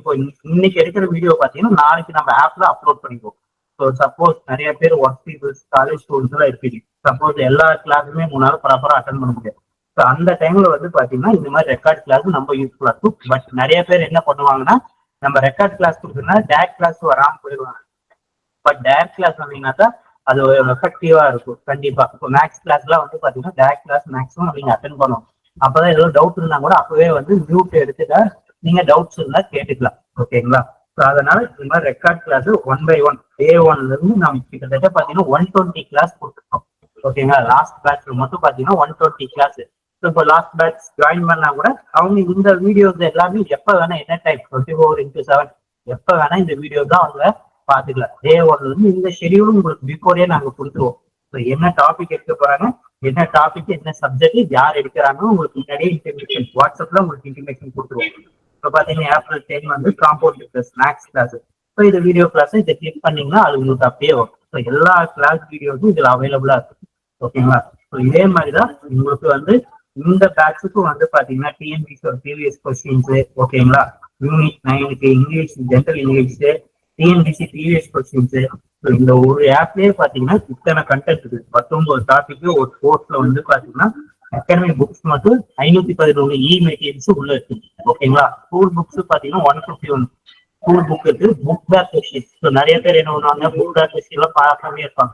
இன்னைக்கு எடுக்கிற வீடியோ பாத்தீங்கன்னா நாளைக்கு நம்ம ஆப்ல அப்லோட் பண்ணிப்போம். ஸோ சப்போஸ் நிறைய பேர் ஒர்க் பீப்புள்ஸ், காலேஜ் ஸ்டூடெண்ட்ஸ் எல்லாம் இருப்பீங்க. சப்போஸ் எல்லா கிளாஸுமே 3 நாள் ப்ராப்பரா அட்டன் பண்ண முடியாது. ஸோ அந்த டைம்ல வந்து பாத்தீங்கன்னா இந்த மாதிரி ரெக்கார்ட் கிளாஸ் நம்ம யூஸ்ஃபுல்லா இருக்கும். பட் நிறைய பேர் என்ன பண்ணுவாங்கன்னா நம்ம ரெக்கார்ட் கிளாஸ் கொடுத்தோம்னா டேரக்ட் கிளாஸ் வராம போயிடுவாங்க. பட் டேரக்ட் கிளாஸ் வந்தீங்கன்னாக்கா அது எஃபெக்டிவா இருக்கும் கண்டிப்பா. இப்போ மேக்ஸ் கிளாஸ்லாம் வந்து பாத்தீங்கன்னா டேரக்ட் கிளாஸ் மேக்ஸிமம் நீங்க அட்டன் பண்ணணும். அப்பதான் ஏதோ டவுட் இருந்தா கூட அப்பவே வந்து மியூட் எடுத்துட்டா நீங்க டவுட்ஸ் இருந்தா கேட்டுக்கலாம். ஓகேங்களா? ஸோ அதனால இந்த மாதிரி ரெக்கார்ட் கிளாஸ் 1 by 1 Day 1ல இருந்து நம்ம கிட்டத்தட்ட பாத்தீங்கன்னா 120 கிளாஸ் கொடுத்துருக்கோம். ஓகேங்களா? லாஸ்ட் பேட்ச்ல மட்டும் பாத்தீங்கன்னா 120 கிளாஸ். ஸோ இப்போ லாஸ்ட் பேட்ச் ஜாயின் பண்ணா கூட அவங்க இந்த வீடியோஸ் எல்லாமே எப்ப வேணா என்ன டைப் 24x7 எப்ப வேணா இந்த வீடியோ தான் அவங்க பாத்துக்கலாம். Day 1ல இருந்து இந்த ஷெடியூலும் உங்களுக்கு பிஃபோரே நாங்க கொடுத்துருவோம். ஸோ என்ன டாபிக் எடுக்க போறாங்க, என்ன டாபிக், என்ன சப்ஜெக்ட், யார் எடுக்கிறாங்க உங்களுக்கு முன்னாடியே இன்ஃபர்மேஷன் வாட்ஸ்அப்ல உங்களுக்கு இன்ஃபர்மேஷன் கொடுத்துருவோம். இப்போ பாத்தீங்கன்னா April 10 வந்து compound plus maths class. So இது வீடியோ கிளாஸ் இதை கிளிக் பண்ணீங்கன்னா அது உங்களுக்கு அப்படியே வரும். ஸோ எல்லா கிளாஸ் வீடியோஸும் இதுல அவைலபிளா இருக்கு. ஓகேங்களா? ஸோ இதே மாதிரிதான் உங்களுக்கு வந்து இந்த பேட்சுக்கும் வந்து பாத்தீங்கன்னா டிஎன்பிசி ப்ரீவியஸ் கொஸ்டின்ஸ். ஓகேங்களா? யூனிட் 9க்கு English, general English, TNPSC previous questions. இந்த ஒரு ஆப்லயே பாத்தீங்கன்னா இத்தனை கண்டென்ட் இருக்கு. 19 டாபிக் ஒரு கோர்ஸ்ல வந்து பாத்தீங்கன்னா அகாடமிக் புக்ஸ் மட்டும் 511 மெட்டீரியல்ஸ் உள்ள இருக்கு. ஓகேங்களா? ஸ்கூல் புக்ஸ் பாத்தீங்கன்னா 151 ஸ்கூல் புக் இருக்கு. Book back question. ஸோ நிறைய பேர் என்ன பண்ணுவாங்க, புக் பேக் கொஸ்டின் எல்லாம் பார்க்காம இருப்பாங்க.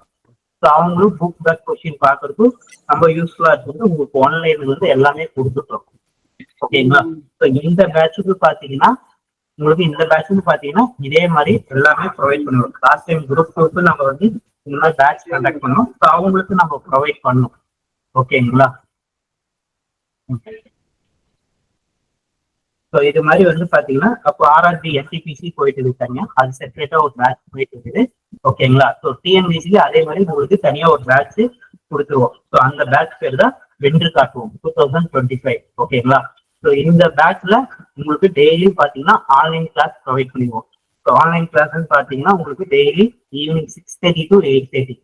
ஸோ அவங்களும் புக் பேக் கொஸ்டின் பார்க்கறதுக்கு ரொம்ப யூஸ்ஃபுல்லா இருக்குது. உங்களுக்கு ஆன்லைன்ல வந்து எல்லாமே கொடுத்துட்டோம். ஓகேங்களா? ஸோ இந்த பேட்சுக்கு பாத்தீங்கன்னா உங்களுக்கு இந்த பேட்சுக்கு பாத்தீங்கன்னா இதே மாதிரி எல்லாமே ப்ரொவைட் பண்ணுவோம். லாஸ்ட் டைம் குரூப் 2க்கு நம்ம வந்து இந்த மாதிரி பேட்ச் கண்டக்ட் பண்ணோம். ஸோ அவங்களுக்கு நம்ம ப்ரொவைட் பண்ணோம். ஓகேங்களா? ஸோ இது மாதிரி வந்து பாத்தீங்கன்னா அப்போ ஆர்ஆர்பி என்டிபிசி போயிட்டு இருக்காங்க, அது செப்பரேட்டா ஒரு பேட்ச் போயிட்டு இருக்குது. ஓகேங்களா? ஸோ டிஎன்பிசிக்கு அதே மாதிரி உங்களுக்கு தனியா ஒரு பேட்ச் கொடுத்துருவோம். ஸோ அந்த பேட்ச் பேர் தான் வென்று காட்டுவோம் 2025. ஓகேங்களா? ஸோ இந்த பேட்ச்ல உங்களுக்கு டெய்லி பாத்தீங்கன்னா ஆன்லைன் கிளாஸ் ப்ரொவைட் பண்ணிடுவோம். ஸோ ஆன்லைன் கிளாஸ் பாத்தீங்கன்னா உங்களுக்கு டெய்லி ஈவினிங் 6:30 to 8:30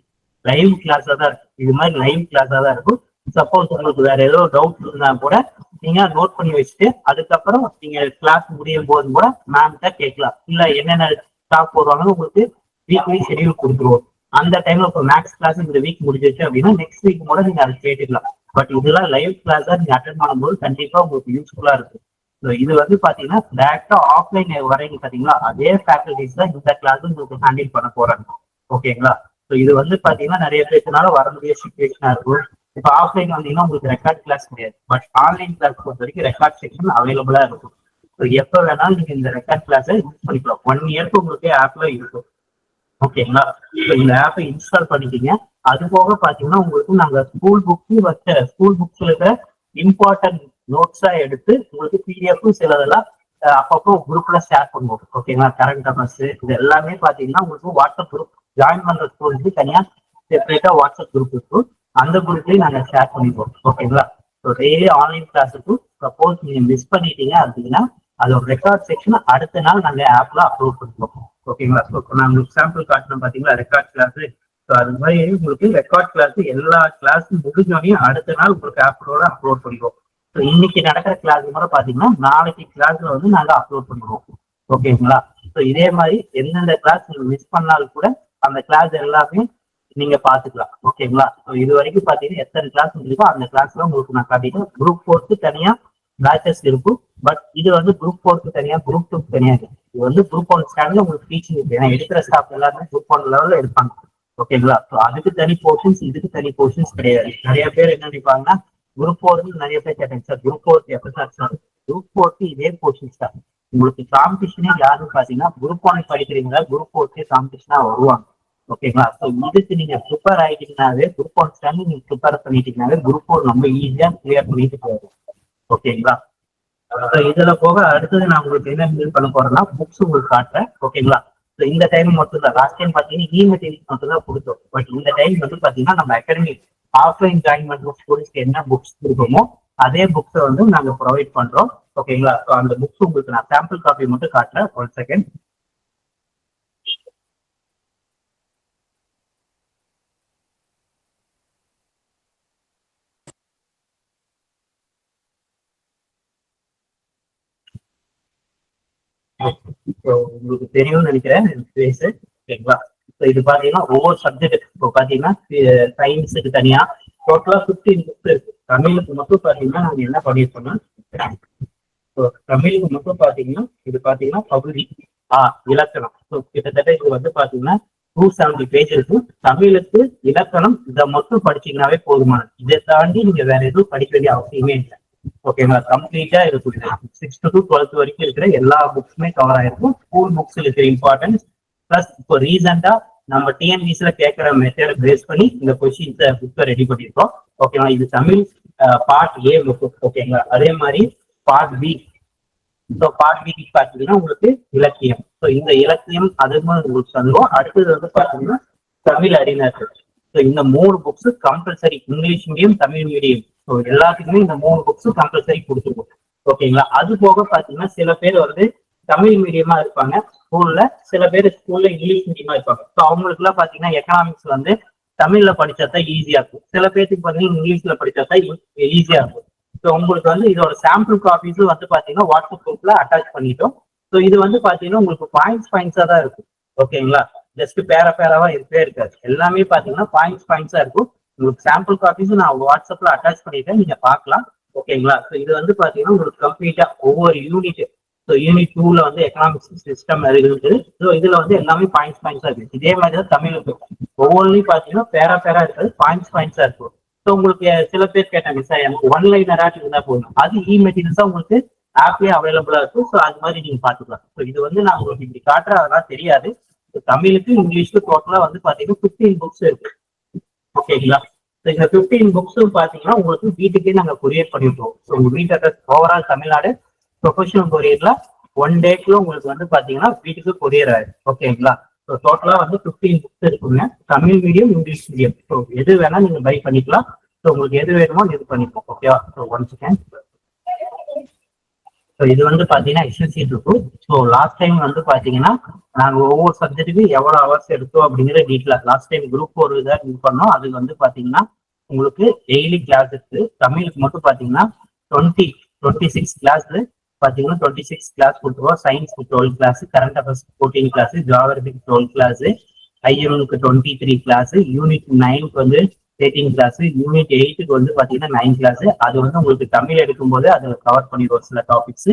லைவ் கிளாஸா தான் இருக்கும். இது மாதிரி லைவ் கிளாஸா தான் இருக்கும். சப்போஸ் உங்களுக்கு வேற ஏதோ டவுட் இருந்தா கூட நீங்க நோட் பண்ணி வச்சுட்டு அதுக்கப்புறம் நீங்க கிளாஸ் முடியும் போது கூட மேம் தான் கேட்கலாம். இல்ல என்னென்ன ஸ்டாக் போடுவாங்கன்னு உங்களுக்கு வீக்லி ஷெடியூல் கொடுத்துருவோம். அந்த டைம்ல இப்போ மேக்ஸ் கிளாஸ் இந்த வீக் முடிஞ்சிச்சு அப்படின்னா நெக்ஸ்ட் வீக் கூட நீங்க அதை கேட்டுக்கலாம். பட் இதெல்லாம் லைவ் கிளாஸா நீங்க அட்டென்ட் பண்ணும்போது கண்டிப்பா உங்களுக்கு யூஸ்ஃபுல்லா இருக்கு. இது வந்து பாத்தீங்கன்னா டேரக்டா ஆஃப்லைன் வரைக்கும் பாத்தீங்களா அதே ஃபேக்கல்டிஸ் தான் இந்த கிளாஸ் உங்களுக்கு ஹேண்டில் பண்ண போறாங்க. ஓகேங்களா? இது வந்து பாத்தீங்கன்னா நிறைய பேருனால வர முடிய சுச்சுவேஷனா இருக்கும். இப்ப ஆஃப்லைன் வந்தீங்கன்னா உங்களுக்கு ரெக்கார்ட் கிளாஸ் கிடையாது. பட் ஆன்லைன் கிளாஸ் பொறுத்த வரைக்கும் ரெக்கார்ட் செக்ஷன் அவைலபிளா இருக்கும். எப்ப வேணாலும் நீங்க இந்த ரெக்கார்ட் கிளாஸை யூஸ் பண்ணிக்கலாம். 1 இயர்க்கு உங்களுக்கு ஆப்ல இருக்கும். ஓகேங்களா? இந்த ஆப்பை இன்ஸ்டால் பண்ணிட்டீங்க. அது போக பாத்தீங்கன்னா உங்களுக்கு நாங்க ஸ்கூல் புக்ஸ்ல இருக்கிற இம்பார்ட்டன்ட் நோட்ஸா எடுத்து உங்களுக்கு பிடிஎஃப் சிலதெல்லாம் அப்பப்போ குரூப்ல ஷேர் பண்ணுவோம். ஓகேங்களா? கரண்ட் அஃபேர்ஸ் இது எல்லாமே பாத்தீங்கன்னா உங்களுக்கு வாட்ஸ்அப் குரூப் ஜாயின் பண்ற ஸ்டூடெண்ட்ஸ் தனியா செப்பரேட்டா வாட்ஸ்அப் குரூப் இருக்கும். அந்த குரூப்லயும் நாங்க ஷேர் பண்ணிப்போம். ஓகேங்களா? டெய்லி ஆன்லைன் கிளாஸுக்கு சப்போஸ் நீங்க மிஸ் பண்ணிட்டீங்க அப்படின்னா அதோட ரெக்கார்ட் செக்ஷன் அடுத்த நாள் நாங்க ஆப்ல அப்லோட் பண்ணுவோம். ஓகேங்களா? நான் உங்களுக்கு சாம்பிள் காட்டணும் பாத்தீங்களா ரெக்கார்ட் கிளாஸ். அது மாதிரி உங்களுக்கு ரெக்கார்ட் கிளாஸ் எல்லா கிளாஸும் முடிஞ்சோடனே அடுத்த நாள் உங்களுக்கு ஆப்லோட அப்லோட் பண்ணிடுவோம். இன்னைக்கு நடக்கிற கிளாஸ் கூட பாத்தீங்கன்னா நாளைக்கு கிளாஸ்ல வந்து நாங்க அப்லோட் பண்ணிடுவோம். ஓகேங்களா? இதே மாதிரி எந்தெந்த கிளாஸ் நீங்க மிஸ் பண்ணாலும் கூட அந்த கிளாஸ் எல்லாமே நீங்க பாத்துக்கலாம். ஓகேங்களா? இது வரைக்கும் பாத்தீங்கன்னா எத்தனை கிளாஸ் இருக்கோ அந்த கிளாஸ்ல உங்களுக்கு நான் காட்டிட்டேன். குரூப் 4க்கு தனியா பேச்சஸ் இருக்கும். பட் இது வந்து குரூப் 4க்கு தனியா குரூப் 2க்கு தனியா இருக்கு. இது வந்து குரூப் 1 ஸ்டாண்டர்ட்ல உங்களுக்கு டீச்சிங் இருக்கு. ஏன்னா எடுக்கிற ஸ்டாஃப் எல்லாருமே குரூப் 1 லெவல்ல எடுப்பாங்க. ஓகேங்களா? அதுக்கு தனி போர்ஷன்ஸ் இதுக்கு தனி போர்ஷன்ஸ் கிடையாது. நிறைய பேர் என்ன நினைப்பாங்கன்னா குரூப் 4 நிறைய பேர் கேட்டாங்க சார் குரூப் 4 எப்ப சார்? குரூப் 4க்கு இதே போர்ஷன்ஸ் தான். உங்களுக்கு காம்படிஷனே யாருன்னு பாத்தீங்கன்னா குரூப் 1 படிக்கிறீங்களா குரூப் 4க்கு காம்படிஷனா வருவாங்க. ஓகேங்களா? இதுக்கு நீங்க ப்ரிப்பேர் ஆகிட்டீங்கன்னாவே குரூப் 1 ஸ்டாண்டர்ட் நீங்க ப்ரிப்பேர் பண்ணிட்டீங்கன்னாவே குரூப் 4 ரொம்ப ஈஸியா கிளியர் பண்ணிட்டு போகும். ஓகேங்களா? இதுல போக அடுத்தது நான் உங்களுக்கு என்ன ஃபீல் பண்ண போறேன்னா புக்ஸ் உங்களுக்கு காட்டுறேன். ஓகேங்களா? இந்த டைம் மட்டும் தான். லாஸ்ட் டைம் பாத்தீங்கன்னா மெட்டீரியல்ஸ் மட்டும் தான் கொடுத்தோம். பட் இந்த டைம் வந்து பாத்தீங்கன்னா நம்ம அகாடமிக் ஆஃப்லைன் ஜாயின் பண்ற ஸ்டூடெண்ட்ஸ்க்கு என்ன புக்ஸ் கொடுப்போமோ அதே புக்ஸை வந்து நாங்க ப்ரொவைட் பண்றோம். ஓகேங்களா? அந்த புக்ஸ் உங்களுக்கு நான் சாம்பிள் காப்பி மட்டும் காட்டுறேன். 1 செகண்ட். உங்களுக்கு தெரியும்னு நினைக்கிறேன் பேஸ். ஓகேங்களா? இது பாத்தீங்கன்னா ஒவ்வொரு சப்ஜெக்ட் இப்போ பாத்தீங்கன்னா சயின்ஸுக்கு தனியா டோட்டலா 15 புக்ஸ் இருக்கு. தமிழுக்கு மட்டும் பாத்தீங்கன்னா நாங்க என்ன பண்ணிருக்கோம்னா தமிழுக்கு மட்டும் பாத்தீங்கன்னா இது பாத்தீங்கன்னா பகுதி இலக்கணம். கிட்டத்தட்ட இது வந்து பாத்தீங்கன்னா 270 பேஜ் இருக்கு. தமிழுக்கு இலக்கணம் இதை மட்டும் படிச்சீங்கன்னாவே போதுமானது. இதை தாண்டி நீங்க வேற எதுவும் படிக்க வேண்டிய அவசியமே இல்லை. ஓகேங்களா? கம்ப்ளீட்டா இருக்குது. 6th to 12th வரைக்கும் இருக்கிற எல்லா புக்ஸுமே கவர் ஆயிருக்கும். ஸ்கூல் புக்ஸ் இருக்கிற இம்பார்ட்டன்ஸ் பிளஸ் இப்போ ரீசெண்டா நம்ம டிஎன்பிசில கேட்கிற மெத்தட் பேஸ் பண்ணி இந்த கொஸ்டின்ஸ் புக்கை ரெடி பண்ணிருக்கோம். ஓகேங்களா? இது தமிழ் பார்ட் ஏ புக். ஓகேங்களா? அதே மாதிரி பார்ட் பி. பார்ட் பி பாத்தீங்கன்னா உங்களுக்கு இலக்கியம். இந்த இலக்கியம் அது மாதிரி உங்களுக்கு சொல்லுவோம். அடுத்தது வந்து பாத்தீங்கன்னா தமிழ் அறிஞர்கள். இந்த 3 books compulsory. English medium Tamil medium எல்லாத்துக்குமே இந்த 3 புக்ஸ் கம்பல்சரி கொடுத்துருவோம். ஓகேங்களா? அது போக பாத்தீங்கன்னா சில பேர் வந்து தமிழ் மீடியமா இருப்பாங்க ஸ்கூல்ல, சில பேர் ஸ்கூல்ல இங்கிலீஷ் மீடியமா இருப்பாங்க. அவங்களுக்கு எல்லாம் பாத்தீங்கன்னா எக்கனாமிக்ஸ் வந்து தமிழ்ல படிச்சாதான் ஈஸியா இருக்கும். சில பேருக்கு பாத்தீங்கன்னா இங்கிலீஷ்ல படிச்சாதான் ஈஸியா இருக்கும். உங்களுக்கு வந்து இதோட சாம்பிள் காப்பீஸ் வந்து பாத்தீங்கன்னா வாட்ஸ்அப் குரூப்ல அட்டாச் பண்ணிட்டோம். இது வந்து பாத்தீங்கன்னா உங்களுக்கு பாயிண்ட்ஸா தான் இருக்கும். ஓகேங்களா? ஜஸ்ட் பேராவா இருக்கவே இருக்காது. எல்லாமே பாத்தீங்கன்னா பாயிண்ட்ஸா இருக்கும். உங்களுக்கு சாம்பிள் காப்பீஸ் நான் வாட்ஸ்அப்ல அட்டாச் பண்ணிட்டேன், நீங்க பாக்கலாம். ஓகேங்களா? இது வந்து பாத்தீங்கன்னா உங்களுக்கு கம்ப்ளீட்டா ஒவ்வொரு யூனிட். யூனிட் 2ல வந்து எக்கனாமிக்ஸ் சிஸ்டம் இருக்குது. இதுல வந்து எல்லாமே பாயிண்ட்ஸா இருக்கு. இதே மாதிரி தான் தமிழுக்கு ஒவ்வொன்றையும் பாத்தீங்கன்னா பேரா இருக்காது, பாயிண்ட்ஸா இருக்கும். உங்களுக்கு சில பேர் கேட்டாங்க சார் எனக்கு 1 லைனர் இருந்தா போதும். அது மெட்டீரியல்ஸா உங்களுக்கு ஆப்லயே அவைலபிளா இருக்கும். அது மாதிரி நீங்க பாத்துக்கலாம். இது வந்து நான் உங்களுக்கு இப்படி காட்டுறேன் அதெல்லாம் தெரியாது. தமிழுக்கு இங்கிலீஷ்க்கு டோட்டலா வந்து பாத்தீங்கன்னா 15 புக்ஸ் இருக்கு. ஓகேங்களா? இந்த 15 புக்ஸும் பாத்தீங்கன்னா உங்களுக்கு வீட்டுக்கே நாங்க கொரியர் பண்ணிவிட்டோம். உங்க வீட்டு அட்ரஸ் ஓவரால் தமிழ்நாடு ப்ரொஃபஷனல் கொரியர்ல 1 டேக்குள்ள உங்களுக்கு வந்து பாத்தீங்கன்னா வீட்டுக்கு கொரியர் ஆயிடும். ஓகேங்களா? டோட்டலா வந்து 15 புக்ஸ் இருக்குங்க. Tamil medium English medium. எது வேணா நீங்க பை பண்ணிக்கலாம். உங்களுக்கு எது வேணுமோ இது பண்ணிக்கலாம். ஓகேவா? 1 செகண்ட். இது வந்து பாத்தீங்கன்னா எஸ்எஸ்சி இருக்கும். லாஸ்ட் டைம் வந்து பாத்தீங்கன்னா நாங்க ஒவ்வொரு சப்ஜெக்ட்டுக்கு எவ்வளவு ஹவர்ஸ் எடுத்தோம் அப்படிங்கிற டீட்டெயில் லாஸ்ட் டைம் குரூப் 4 தான் இது பண்ணோம். அது வந்து பாத்தீங்கன்னா உங்களுக்கு டெய்லி கிளாஸ் இருக்கு. தமிழுக்கு மட்டும் பாத்தீங்கன்னா 26 கிளாஸ் பாத்தீங்கன்னா 26 கிளாஸ் கொடுத்துருவோம். சயின்ஸ்க்கு 12 கிளாஸ், கரண்ட் அஃபேர்ஸ் 14 கிளாஸ், ஜியாகிரபிக்கு 12 கிளாஸ், ஐஎம்க்கு 23 கிளாஸ், யூனிட் 9க்கு வந்து 13 கிளாஸ், யூனிட் 8க்கு வந்து பாத்தீங்கன்னா 9 கிளாஸ். அது வந்து உங்களுக்கு தமிழ் எடுக்கும்போது அதுல கவர் பண்ணிடுவோம் சில டாபிக்ஸ்.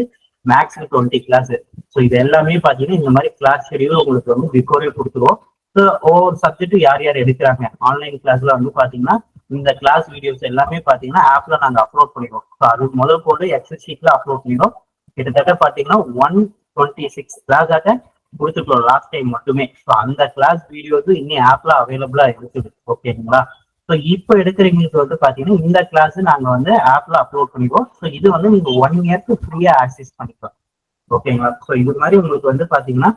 மேக்ஸ்க்கு 20 கிளாஸ். ஸோ இது எல்லாமே பாத்தீங்கன்னா இந்த மாதிரி கிளாஸ் ஷெடியூல் உங்களுக்கு வந்து பிஃபோரே கொடுத்துருவோம். ஸோ ஒவ்வொரு சப்ஜெக்ட் யார் யார் எடுக்கிறாங்க ஆன்லைன் கிளாஸ்ல வந்து பாத்தீங்கன்னா இந்த கிளாஸ் வீடியோஸ் எல்லாமே பாத்தீங்கன்னா ஆப்ல நாங்க அப்லோட் பண்ணிடுவோம். ஸோ அது முதல் போட்டு எக்ஸல் ஷீட்ல அப்லோட் பண்ணிடுவோம். கிட்டத்தட்ட பாத்தீங்கன்னா 126 கிளாஸ் ஆட்ட கொடுத்துருக்கோம் லாஸ்ட் டைம் மட்டுமே. ஸோ அந்த கிளாஸ் வீடியோஸ் இன்னும் ஆப்ல அவைலபிளா இருக்குது. ஓகேங்களா? ஸோ இப்போ எடுக்கிறவங்களுக்கு வந்து பாத்தீங்கன்னா இந்த கிளாஸ் நாங்க வந்து ஆப்ல அப்லோட் பண்ணிடுவோம். ஸோ இது வந்து நீங்க 1 இயர்க்கு ஃப்ரீயா ஆக்சஸ் பண்ணிக்கலாம். ஓகேங்களா? ஸோ இது மாதிரி உங்களுக்கு வந்து பாத்தீங்கன்னா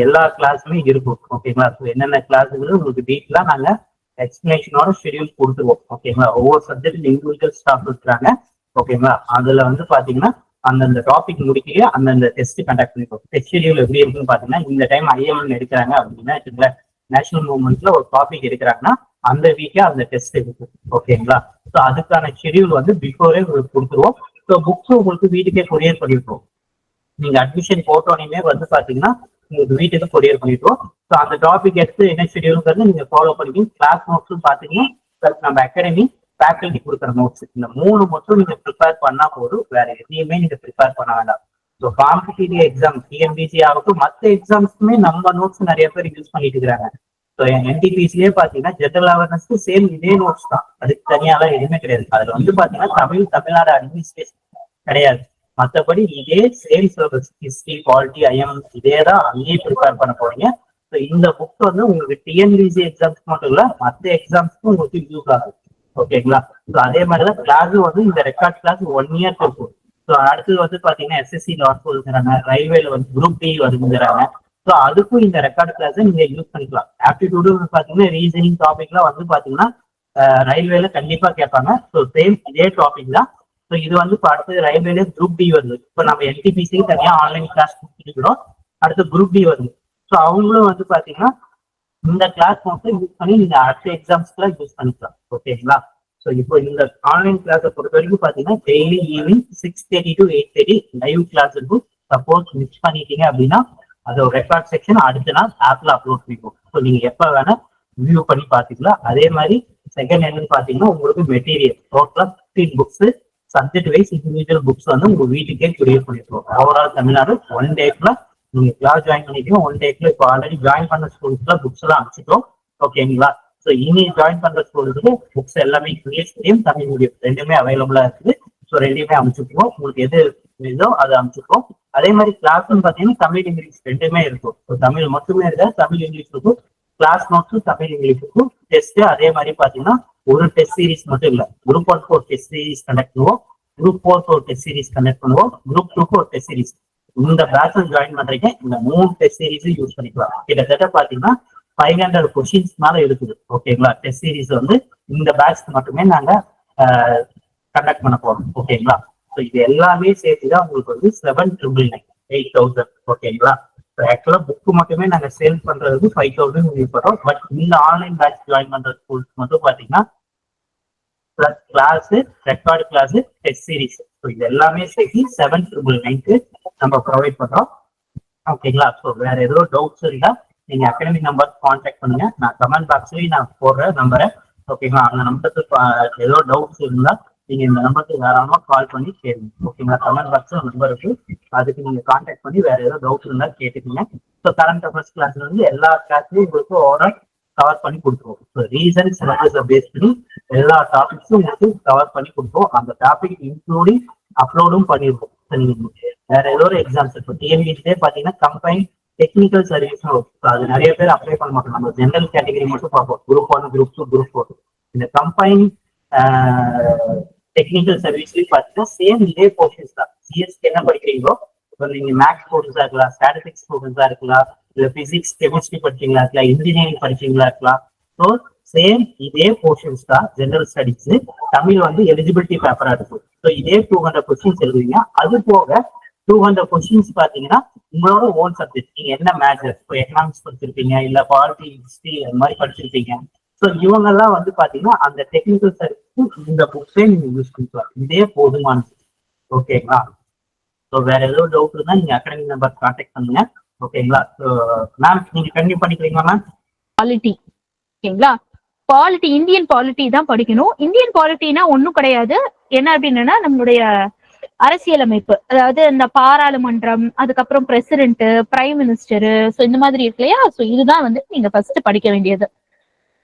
எல்லா கிளாஸுமே இருக்கும். ஓகேங்களா? ஸோ என்னென்ன கிளாஸுಗಳು உங்களுக்கு டீட்டெயிலா நாங்க எக்ஸ்பிளேஷனோட ஷெடியூல் கொடுத்துருவோம். ஓகேங்களா? ஒவ்வொரு சப்ஜெக்ட் இண்டிவிஜுவல் ஸ்டாஃப் இருக்கிறாங்க. ஓகேங்களா? அதுல வந்து பாத்தீங்கன்னா அந்தந்த டாபிக் முடிக்கலையே அந்தந்த டெஸ்ட் கண்டக்ட் பண்ணிருக்கோம். டெஸ்ட் ஷெடியூல் எப்படி இருக்குன்னு பாத்தீங்கன்னா இந்த டைம் ஐஎம்எல் எடுக்கிறாங்க அப்படின்னா நேஷனல் மூவ்மெண்ட்ல ஒரு டாபிக் எடுக்கிறாங்கன்னா அந்த வீக்கே அந்த டெஸ்ட் இருக்கு. ஓகேங்களா? ஸோ அதுக்கான ஷெடியூல் வந்து பிஃபோரே உங்களுக்கு கொடுத்துருவோம். ஸோ புக்ஸ் உங்களுக்கு வீட்டுக்கே கொரியர் பண்ணிருக்கோம். நீங்க அட்மிஷன் போட்டோனையுமே வந்து பாத்தீங்கன்னா உங்களுக்கு வீட்டுக்கு கொரியர் பண்ணிடுவோம். ஸோ அந்த டாபிக் எடுத்து என்ன ஷெடியூல்ங்கிறது நீங்க ஃபாலோ பண்ணிக்கணும். கிளாஸ் நோட்ஸும் பாத்தீங்கன்னா நம்ம அகாடமி ஃபேக்கல்டி கொடுக்குற நோட்ஸ் இந்த 3 மட்டும் நீங்க ப்ரிப்பேர் பண்ணா போதும். வேற எதையுமே நீங்க ப்ரிப்பேர் பண்ண வேண்டாம். ஸோ காம்படிட்டிவ் எக்ஸாம் டிஎன்பிசி ஆகட்டும் மற்ற எக்ஸாம்ஸ்க்குமே நம்ம நோட்ஸ் நிறைய பேர் யூஸ் பண்ணிட்டு இருக்கிறாங்க. ஸோ என்டிபிசிலே பாத்தீங்கன்னா ஜெனரல் அவேர்னஸ்க்கு சேம் இதே நோட்ஸ் தான். அதுக்கு தனியாலாம் எதுவுமே கிடையாது. அதுல வந்து பாத்தீங்கன்னா தமிழ்நாடு அட்மினிஸ்ட்ரேஷன் கிடையாது. மற்றபடி இதே சேம் சிலபஸ் ஹிஸ்டரி பாலிட்டி ஐஎம் இதே தான் அங்கேயே ப்ரிப்பேர் பண்ண போறீங்க. ஸோ இந்த புக் வந்து உங்களுக்கு டிஎன்பிசி எக்ஸாம்ஸ்க்கு மட்டும் இல்ல மற்ற எக்ஸாம்ஸ்க்கும் உங்களுக்கு யூஸ் ஆகும். ஓகேங்களா? ஸோ அதே மாதிரிதான் கிளாஸ் வந்து இந்த ரெக்கார்ட் கிளாஸ் 1 இயர் இருக்கும். ஸோ அடுத்தது வந்து பாத்தீங்கன்னா எஸ்எஸ்சி லாஸ் வருங்கிறாங்க, ரயில்வேல வந்து குரூப் டி வருங்கிறாங்க. ஸோ அதுக்கும் இந்த ரெக்கார்ட் கிளாஸ் நீங்க யூஸ் பண்ணிக்கலாம். ஆப்டிடியூடு பாத்தீங்கன்னா ரீசனிங் டாபிக்லாம் வந்து பாத்தீங்கன்னா ரயில்வேல கண்டிப்பா கேட்பாங்க. ஸோ சேம் இதே டாபிக் தான். ஸோ இது வந்து இப்போ அடுத்து ரயில்வேல குரூப் டி வருது. இப்போ நம்ம என்டிபிசிக்கு தனியாக ஆன்லைன் கிளாஸ் கொடுத்துருக்கிறோம். அடுத்து குரூப் டி வருது. ஸோ அவங்களும் வந்து பாத்தீங்கன்னா இந்த கிளாஸ் மட்டும் யூஸ் பண்ணி நீங்க அடுத்த எக்ஸாம்ஸ்க்குலாம் யூஸ் பண்ணிக்கலாம். ஓகேங்களா? ஸோ இப்போ இந்த ஆன்லைன் கிளாஸை பொறுத்த வரைக்கும் பாத்தீங்கன்னா daily evening 6:30 to 8:30 live class இருக்கும். சப்போஸ் மிஸ் பண்ணிட்டீங்க அப்படின்னா அதோட ரெக்கார்ட் செக்ஷன் அடுத்த நாள் ஆப்ல அப்லோட் பண்ணிக்கும். ஸோ நீங்க எப்ப வேணா வியூ பண்ணி பாத்துக்கலாம். அதே மாதிரி செகண்ட் என்னன்னு பாத்தீங்கன்னா உங்களுக்கு மெட்டீரியல் டோட்டலா 15 books subject wise individual books வந்து உங்க வீட்டுக்கே கொரியர் பண்ணிருக்கோம். ஓவரால் தமிழ்நாடு 1 டேக்குள்ள நீங்க கிளாஸ் ஜாயின் பண்ணிக்கோ. 1 டேக்குள்ள இப்போ ஆல்ரெடி ஜாயின் பண்ண ஸ்கூல்ஸ்ல புக்ஸ் எல்லாம் அனுப்பிச்சிட்டோம். ஓகேங்களா? ஸோ இனி ஜாயின் பண்ற ஸ்கூலுக்கு புக்ஸ் எல்லாமே இங்கிலீஷ் மீடியம் தமிழ் மீடியம் ரெண்டுமே அவைலபிளா இருக்குது. ஸோ ரெண்டுமே அனுப்பிச்சுக்குவோம். உங்களுக்கு எது வேணுதோ அதை அனுப்பிச்சுக்குவோம். அதே மாதிரி கிளாஸ்ன்னு பாத்தீங்கன்னா தமிழ் இங்கிலீஷ் ரெண்டுமே இருக்கும். ஸோ தமிழ் மட்டுமே இருக்க தமிழ் இங்கிலீஷ் இருக்கும். கிளாஸ் நோட்ஸும் தமிழ் இங்கிலீஷ் இருக்கும். டெஸ்ட் அதே மாதிரி பாத்தீங்கன்னா ஒரு டெஸ்ட் சீரிஸ் மட்டும் இல்ல, குரூப் 1 ஒரு டெஸ்ட் சீரிஸ் கண்டக்ட் பண்ணுவோம், குரூப் 4 ஒரு டெஸ்ட் சீரிஸ் கண்டக்ட் பண்ணுவோம், குரூப் 2 ஒரு டெஸ்ட் சீரிஸ். இந்த பேட்ச் ஜாயின் பண்றீங்க இந்த 3 டெஸ்ட் சீரிஸ் யூஸ் பண்ணிக்கலாம். கிட்டத்தட்ட பாத்தீங்கன்னா 500 கொஸ்டின்ஸ் மேல இருக்குது. ஓகேங்களா? டெஸ்ட் சீரிஸ் வந்து இந்த பேட்ச்க்கு மட்டுமே நாங்க கண்டக்ட் பண்ண போறோம். ஓகேங்களா? ஸோ இது எல்லாமே சேர்த்துதான் உங்களுக்கு வந்து 7,999 8,000. ஓகேங்களா? ஆக்சுவலா புக்கு மட்டுமே நாங்க சேல் பண்றதுக்கு 5,000 பண்றோம். பட் இந்த ஆன்லைன் பேட்ச் ஜாயின் பண்ற ஸ்கூல்ஸ் மட்டும் பாத்தீங்கன்னா plus class record class test series இது எல்லாமே சேர்த்து 7,999 நம்ம ப்ரொவைட் பண்றோம். ஓகேங்களா? ஸோ வேற ஏதோ டவுட்ஸ் இருந்தா நீங்க அகாடமி நம்பர் கான்டாக்ட் பண்ணுங்க. நான் கமெண்ட் பாக்ஸ்லயும் நான் போடுற நம்பரை. ஓகேங்களா? அந்த நம்பருக்கு ஏதோ டவுட்ஸ் இருந்தா நீங்க இந்த நம்பருக்கு தாராளமா கால் பண்ணி கேளுங்க. ஓகேங்களா? கமெண்ட் பாக்ஸ்ல நம்பர் இருக்கு, அதுக்கு நீங்க கான்டாக்ட் பண்ணி வேற ஏதோ டவுட் இருந்தா கேட்டுக்கீங்க. ஸோ கரண்ட் அஃபேர்ஸ் கிளாஸ்ல இருந்து எல்லா கிளாஸ்லயும் உங்களுக்கு ஓவரால் கவர் பண்ணி கொடுத்துருவோம். ஸோ ரீசன் சிலபஸை பேஸ் பண்ணி எல்லா டாபிக்ஸும் உங்களுக்கு கவர் பண்ணி கொடுப்போம். அந்த டாபிக் இன்க்ளூடிங் அப்லோடும் பண்ணிருக்கோம். வேற ஏதோ ஒரு எக்ஸாம்ஸ் இப்போ டிஎன்பிசிலே பாத்தீங்கன்னா கம்பைன் டெக்னிக்கல் சர்வீஸ் அது நிறைய பேர் அப்ளை பண்ண மாட்டோம். நம்ம ஜெனரல் கேட்டகரி மட்டும் பார்ப்போம். குரூப் 1 குரூப் 2 குரூப் 4 இந்த கம்பைன் டெக்னிக்கல் சர்வீஸ்லயும் பாத்தீங்கன்னா சேம் இதே போர்ஷன்ஸ் தான். சிஎஸ்க்கு என்ன படிக்கிறீங்களோ இப்போ நீங்க மேக்ஸ் ஸ்டூடெண்ட்ஸா இருக்கலாம், ஸ்டாட்டிஸ்டிக்ஸ் ஸ்டூடெண்ட்ஸா இருக்கலாம், இல்ல பிசிக்ஸ் கெமிஸ்ட்ரி படிச்சீங்களா இருக்கலாம், இன்ஜினியரிங் படிச்சீங்களா இருக்கலாம். ஸோ சேம் இதே போர்ஷன்ஸ் தான் ஜெனரல் ஸ்டடிஸ். தமிழ் வந்து எலிஜிபிலிட்டி பேப்பரா இருக்கும். ஸோ இதே 200 கொஸ்டின்ஸ் எழுதுவீங்க. அது போக 200 கொஸ்டின்ஸ் பாத்தீங்கன்னா உங்களோட ஓன் சப்ஜெக்ட் நீங்க என்ன மேஜர் இப்போ எக்கனாமிக்ஸ் படிச்சிருப்பீங்க, இல்ல பாலிட்டி ஹிஸ்டரி அந்த மாதிரி படிச்சிருப்பீங்க. ஸோ ஸோ இவங்க எல்லாம் வந்து பாத்தீங்கன்னா அந்த டெக்னிக்கல் சர்வீஸ்க்கு இந்த புக்ஸே நீங்க யூஸ் பண்ணிக்கலாம், இதே போதுமானது. ஓகேங்களா? ஸோ வேற ஏதோ டவுட் இருந்தா நீங்க அகாடமி நம்பர் கான்டாக்ட் பண்ணுங்க. ஓகேங்களா? ஸோ மேம் நீங்க கண்டினியூ பண்ணிக்கிறீங்களா மேம்? பாலிட்டி. ஓகேங்களா? பாலிட்டி, இந்தியன் பாலிட்டி தான் படிக்கணும். இந்தியன் பாலிட்டினா ஒன்றும் கிடையாது. என்ன அப்படின்னா நம்மளுடைய அரசியலமைப்பு, அதாவது இந்த பாராளுமன்றம், அதுக்கப்புறம் பிரசிடென்ட், பிரைம் மினிஸ்டர், ஸோ இந்த மாதிரி இருக்கு இல்லையா? ஸோ இதுதான் வந்து நீங்க ஃபர்ஸ்ட் படிக்க வேண்டியது.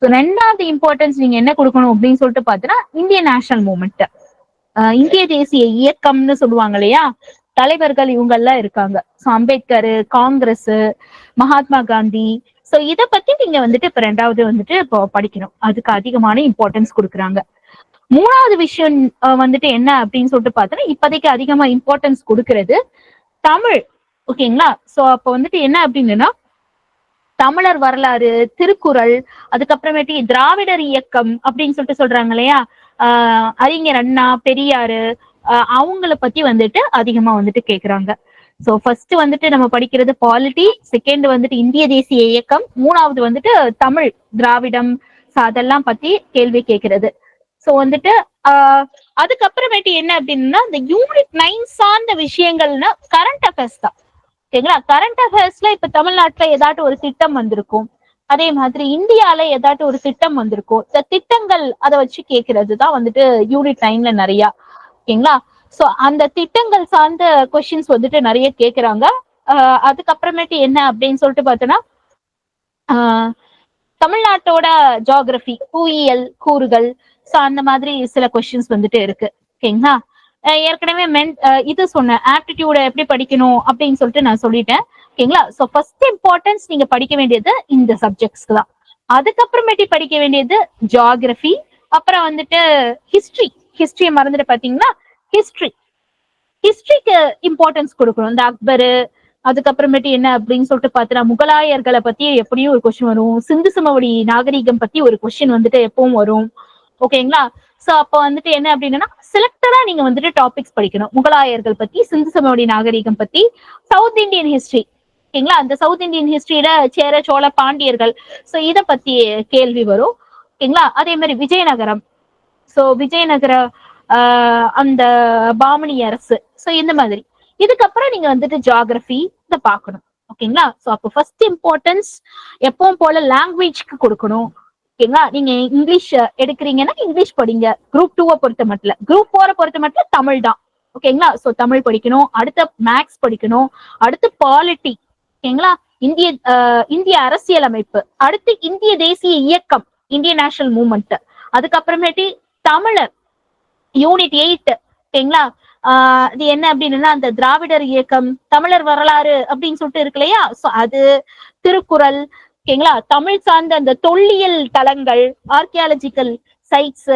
ஸோ ரெண்டாவது இம்பார்ட்டன்ஸ் நீங்க என்ன கொடுக்கணும் அப்படின்னு சொல்லிட்டு பார்த்தீங்கன்னா இந்தியன் நேஷனல் மூவ்மெண்ட், இந்திய தேசிய இயக்கம்னு சொல்லுவாங்க இல்லையா? தலைவர்கள் இவங்க எல்லாம் இருக்காங்க. ஸோ அம்பேத்கர், காங்கிரஸ், மகாத்மா காந்தி. ஸோ இதை பத்தி நீங்க வந்துட்டு இப்ப ரெண்டாவது வந்துட்டு இப்போ படிக்கணும். அதுக்கு அதிகமான இம்பார்ட்டன்ஸ் கொடுக்குறாங்க. மூணாவது விஷயம் வந்துட்டு என்ன அப்படின்னு சொல்லிட்டு பார்த்தோன்னா இப்போதைக்கு அதிகமா இம்பார்ட்டன்ஸ் கொடுக்கறது தமிழ். ஓகேங்களா? ஸோ அப்போ வந்துட்டு என்ன அப்படின்னா தமிழர் வரலாறு, திருக்குறள், அதுக்கப்புறமேட்டு திராவிடர் இயக்கம் அப்படின்னு சொல்லிட்டு சொல்றாங்க இல்லையா? அறிஞர் அண்ணா, பெரியாரு, அவங்கள பத்தி வந்துட்டு அதிகமா வந்துட்டு கேக்குறாங்க. சோ ஃபர்ஸ்ட் வந்துட்டு நம்ம படிக்கிறது பாலிட்டி, செகண்ட் வந்துட்டு இந்திய தேசிய இயக்கம், மூணாவது வந்துட்டு தமிழ், திராவிடம், அதெல்லாம் பத்தி கேள்வி கேட்கிறது. சோ வந்துட்டு அதுக்கப்புறமேட்டு என்ன அப்படின்னா இந்த யூனிட் 9 சார்ந்த விஷயங்கள்னா கரண்ட் அஃபேர்ஸ் தான். ஓகேங்களா? கரண்ட் அஃபேர்ஸ்ல இப்ப தமிழ்நாட்டுல ஏதாட்டும் ஒரு திட்டம் வந்திருக்கும், அதே மாதிரி இந்தியால ஏதாட்டும் ஒரு திட்டம் வந்திருக்கும். இந்த திட்டங்கள் அதை வச்சு கேட்கறது தான் வந்துட்டு யூனிட் 9ல நிறைய. ஓகேங்களா? சோ அந்த திட்டங்கள் சார்ந்த கொஸ்டின்ஸ் வந்துட்டு நிறைய கேக்குறாங்க. அதுக்கப்புறமேட்டு என்ன அப்படின்னு சொல்லிட்டு பார்த்தோன்னா தமிழ்நாட்டோட ஜியோகிராஃபி, புவியியல் கூறுகள், சோ அந்த மாதிரி சில கொஸ்டின்ஸ் வந்துட்டு இருக்கு. ஓகேங்களா? ஏற்கனவே இது சொன்னேன், ஆப்டிடியூட எப்படி படிக்கணும் அப்படின்னு சொல்லிட்டு நான் சொல்லிட்டேன். ஓகேங்களா? சோ ஃபர்ஸ்ட் இம்பார்ட்டன்ஸ் நீங்க படிக்க வேண்டியது இந்த சப்ஜெக்ட்ஸ்க்கு தான். அதுக்கப்புறமேட்டு படிக்க வேண்டியது ஜியோகிராஃபி, அப்புறம் வந்துட்டு ஹிஸ்டரியை மறந்துட்டு பாத்தீங்கன்னா ஹிஸ்டரிக்கு இம்பார்ட்டன்ஸ் கொடுக்கணும். இந்த அக்பரு, அதுக்கப்புறமேட்டு என்ன அப்படின்னு சொல்லிட்டு பாத்தீங்கன்னா முகலாயர்களை பத்தி எப்படியும் ஒரு கொஸ்டின் வரும், சிந்து சமவெளி நாகரீகம் பத்தி ஒரு கொஸ்டின் வந்துட்டு எப்பவும் வரும். ஓகேங்களா? சோ அப்ப வந்துட்டு என்ன அப்படின்னா செலக்டடா நீங்க வந்துட்டு டாபிக்ஸ் படிக்கணும். முகலாயர்கள் பத்தி, சிந்து சமவெளி நாகரீகம் பத்தி, சவுத் இந்தியன் ஹிஸ்டரி. ஓகேங்களா? அந்த சவுத் இந்தியன் ஹிஸ்டரியில சேர, சோழ, பாண்டியர்கள், சோ இத பத்தி கேள்வி வரும். ஓகேங்களா? அதே மாதிரி விஜயநகரம், சோ விஜயநகர அந்த பாமணி அரசு, சோ இந்த மாதிரி. இதுக்கப்புறம் நீங்க வந்துட்டு ஜியோகிராஃபி இதை பார்க்கணும். ஓகேங்களா? சோ அப்போ ஃபர்ஸ்ட் இம்பார்ட்டன்ஸ் எப்பவும் போல லாங்குவேஜ்க்கு கொடுக்கணும். ஓகேங்களா? நீங்க இங்கிலீஷ் எடுக்கிறீங்கன்னா இங்கிலீஷ் படிங்க. குரூப் 2 பொறுத்த மட்டும், குரூப் 4 பொறுத்த மட்டும் தமிழ் தான். ஓகேங்களா? சோ தமிழ் படிக்கணும். அடுத்த மேக்ஸ் படிக்கணும். அடுத்து பாலிட்டி. ஓகேங்களா? இந்திய அரசியலமைப்பு, அடுத்து இந்திய தேசிய இயக்கம், இந்தியன் நேஷனல் மூவ்மெண்ட், அதுக்கப்புறமேட்டு தமிழர் யூனிட் 8. ஓகேங்களா? இது என்ன அப்படின்னா அந்த திராவிடர் இயக்கம், தமிழர் வரலாறு அப்படின்னு சொல்லிட்டு இருக்கு இல்லையா? சோ அது, திருக்குறள். ஓகேங்களா? தமிழ் சார்ந்த அந்த தொல்லியல் தலங்கள், ஆர்கியாலஜிக்கல் சைட்ஸ்,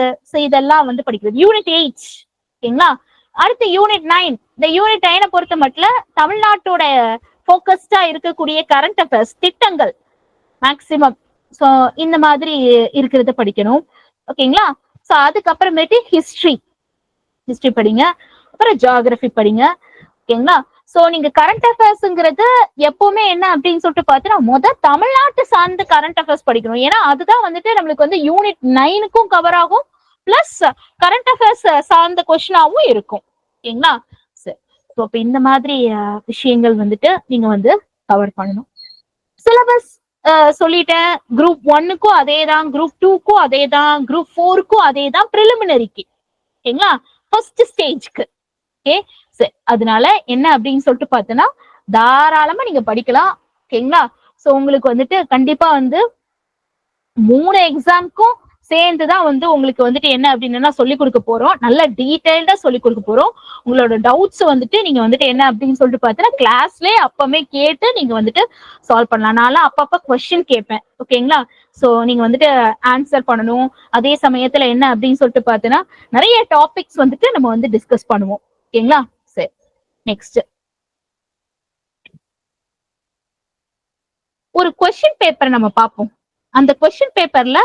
இதெல்லாம் வந்து படிக்கிறது யூனிட் 8. ஓகேங்களா? அடுத்து யூனிட் 9. இந்த யூனிட் 9 பொறுத்த மட்டும் தமிழ்நாட்டோட போக்கஸ்டா இருக்கக்கூடிய கரண்ட் அஃபேர்ஸ், திட்டங்கள் மேக்சிமம், சோ இந்த மாதிரி இருக்கிறத படிக்கணும். ஓகேங்களா? சோ அதுக்கப்புறமேட்டு ஹிஸ்டரி படிங்க, அப்புறம் ஜியோகிராஃபி படிங்க. ஓகேங்களா? சோ நீங்க கரண்ட் அஃபேர்ஸ்ங்கிறது எப்பவுமே என்ன அப்படின்னு சொல்லிட்டு பார்த்தீங்கன்னா தமிழ்நாட்டு சார்ந்த கரண்ட் அஃபேர்ஸ் படிக்கணும். ஏன்னா அதுதான் வந்துட்டு நம்மளுக்கு வந்து யூனிட் 9க்கும் கவர் ஆகும், பிளஸ் கரண்ட் அஃபேர்ஸ் சார்ந்த கொஸ்டினாவும் இருக்கும். ஓகேங்களா? சரி, ஸோ இப்போ இந்த மாதிரி விஷயங்கள் வந்துட்டு நீங்க வந்து கவர் பண்ணணும். சிலபஸ் சொல்லிட்டேன். குரூப் 1க்கும் அதே தான், குரூப் 2க்கும் அதே தான், குரூப் 4க்கும் அதே தான், ப்ரிலிமினரிக்கு. ஓகேங்களா? ஃபர்ஸ்ட் ஸ்டேஜ்க்கு. ஓகே, சரி. அதனால என்ன அப்படின்னு சொல்லிட்டு பார்த்தோன்னா தாராளமா நீங்க படிக்கலாம். ஓகேங்களா? சோ உங்களுக்கு வந்துட்டு கண்டிப்பா வந்து 3 எக்ஸாம்க்கும் சேர்ந்துதான் வந்து உங்களுக்கு வந்துட்டு என்ன அப்படின்னா சொல்லி கொடுக்க போறோம். நல்ல டீடைல்டா சொல்லி கொடுக்க போறோம். உங்களோட டவுட்ஸ் வந்துட்டு நீங்க வந்துட்டு என்ன அப்படின்னு சொல்லிட்டு பார்த்தீங்கன்னா கிளாஸ்லயே அப்பமே கேட்டு நீங்க வந்துட்டு சால்வ் பண்ணலாம். நான் அப்பப்ப கொஸ்டின் கேட்பேன். ஓகேங்களா? சோ நீங்க வந்துட்டு ஆன்சர் பண்ணணும். அதே சமயத்துல என்ன அப்படின்னு சொல்லிட்டு பார்த்தீங்கன்னா நிறைய டாபிக்ஸ் வந்துட்டு நம்ம வந்து டிஸ்கஸ் பண்ணுவோம். ஓகேங்களா? சரி, நெக்ஸ்ட் ஒரு கொஸ்டின் பேப்பர் நம்ம பார்ப்போம். அந்த கொஸ்டின் பேப்பர்ல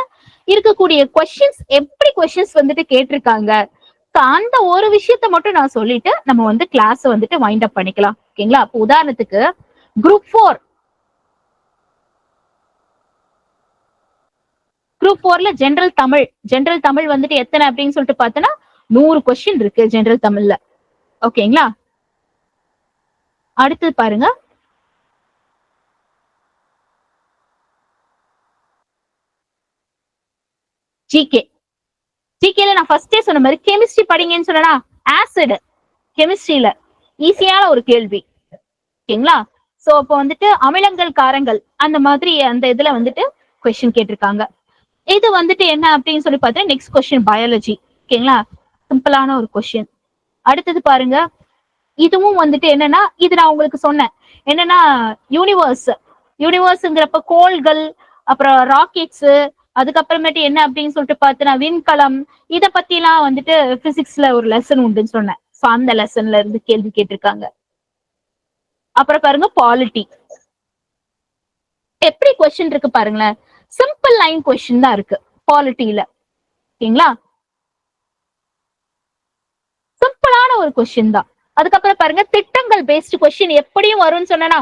இருக்கக்கூடிய கொஸ்டின்ஸ் எப்படி கொஸ்டின்ஸ் வந்துட்டு கேட்டிருக்காங்க, அந்த ஒரு விஷயத்த மட்டும் நான் சொல்லிட்டு நம்ம வந்து கிளாஸ் வந்துட்டு வைண்ட் அப் பண்ணிக்கலாம். ஓகேங்களா? அப்போ உதாரணத்துக்கு குரூப் குரூப் 4ல ஜெனரல் தமிழ் வந்துட்டு எத்தனை அப்படின்னு சொல்லிட்டு பார்த்தோன்னா 100 கொஸ்டின் இருக்கு ஜெனரல் தமிழ்ல. ஓகேங்களா, அடுத்து பாருங்க. ஜிகேல நான் ஃபர்ஸ்டே சொன்ன மாதிரி கெமிஸ்ட்ரி படிங்கன்னு சொன்னா ஆசிட் கெமிஸ்ட்ரியில ஈஸியான ஒரு கேள்வி. ஓகேங்களா, சோ அப்போ வந்துட்டு அமிலங்கள் காரங்கள் அந்த மாதிரி அந்த இதுல வந்துட்டு கொஸ்டின் கேட்டிருக்காங்க. இது வந்துட்டு என்ன அப்படின்னு சொல்லி பார்த்தா நெக்ஸ்ட் கொஸ்டின் பயாலஜி. ஓகேங்களா, சிம்பிளான ஒரு கொஸ்டின். அடுத்தது பாருங்க, இதுவும் வந்துட்டு என்னன்னா இது நான் உங்களுக்கு சொன்னேன் என்னன்னா யூனிவர்ஸ்ங்கிறப்ப கோள்கள் அப்புறம் ராக்கெட்ஸ் அதுக்கப்புறமேட்டு என்ன அப்படின்னு சொல்லிட்டு பார்த்தனா விண்கலம் இத பத்தி எல்லாம் வந்துட்டு பிசிக்ஸ்ல ஒரு லெசன் உண்டுன்னு சொன்னேன். அந்த லெசன்ல இருந்து கேள்வி கேட்டிருக்காங்க. அப்புறம் பாருங்க பாலிட்டி எப்படி கொஸ்டின் இருக்கு பாருங்களேன். சிம்பிள் லைன் கொஸ்டின் தான் இருக்கு பாலிட்டியில. ஓகேங்களா, சிம்பிளான ஒரு கொஸ்டின் தான். அதுக்கப்புறம் பாருங்க திட்டங்கள் பேஸ்ட் கொஸ்டின் எப்படியும் வரும்னு சொன்னா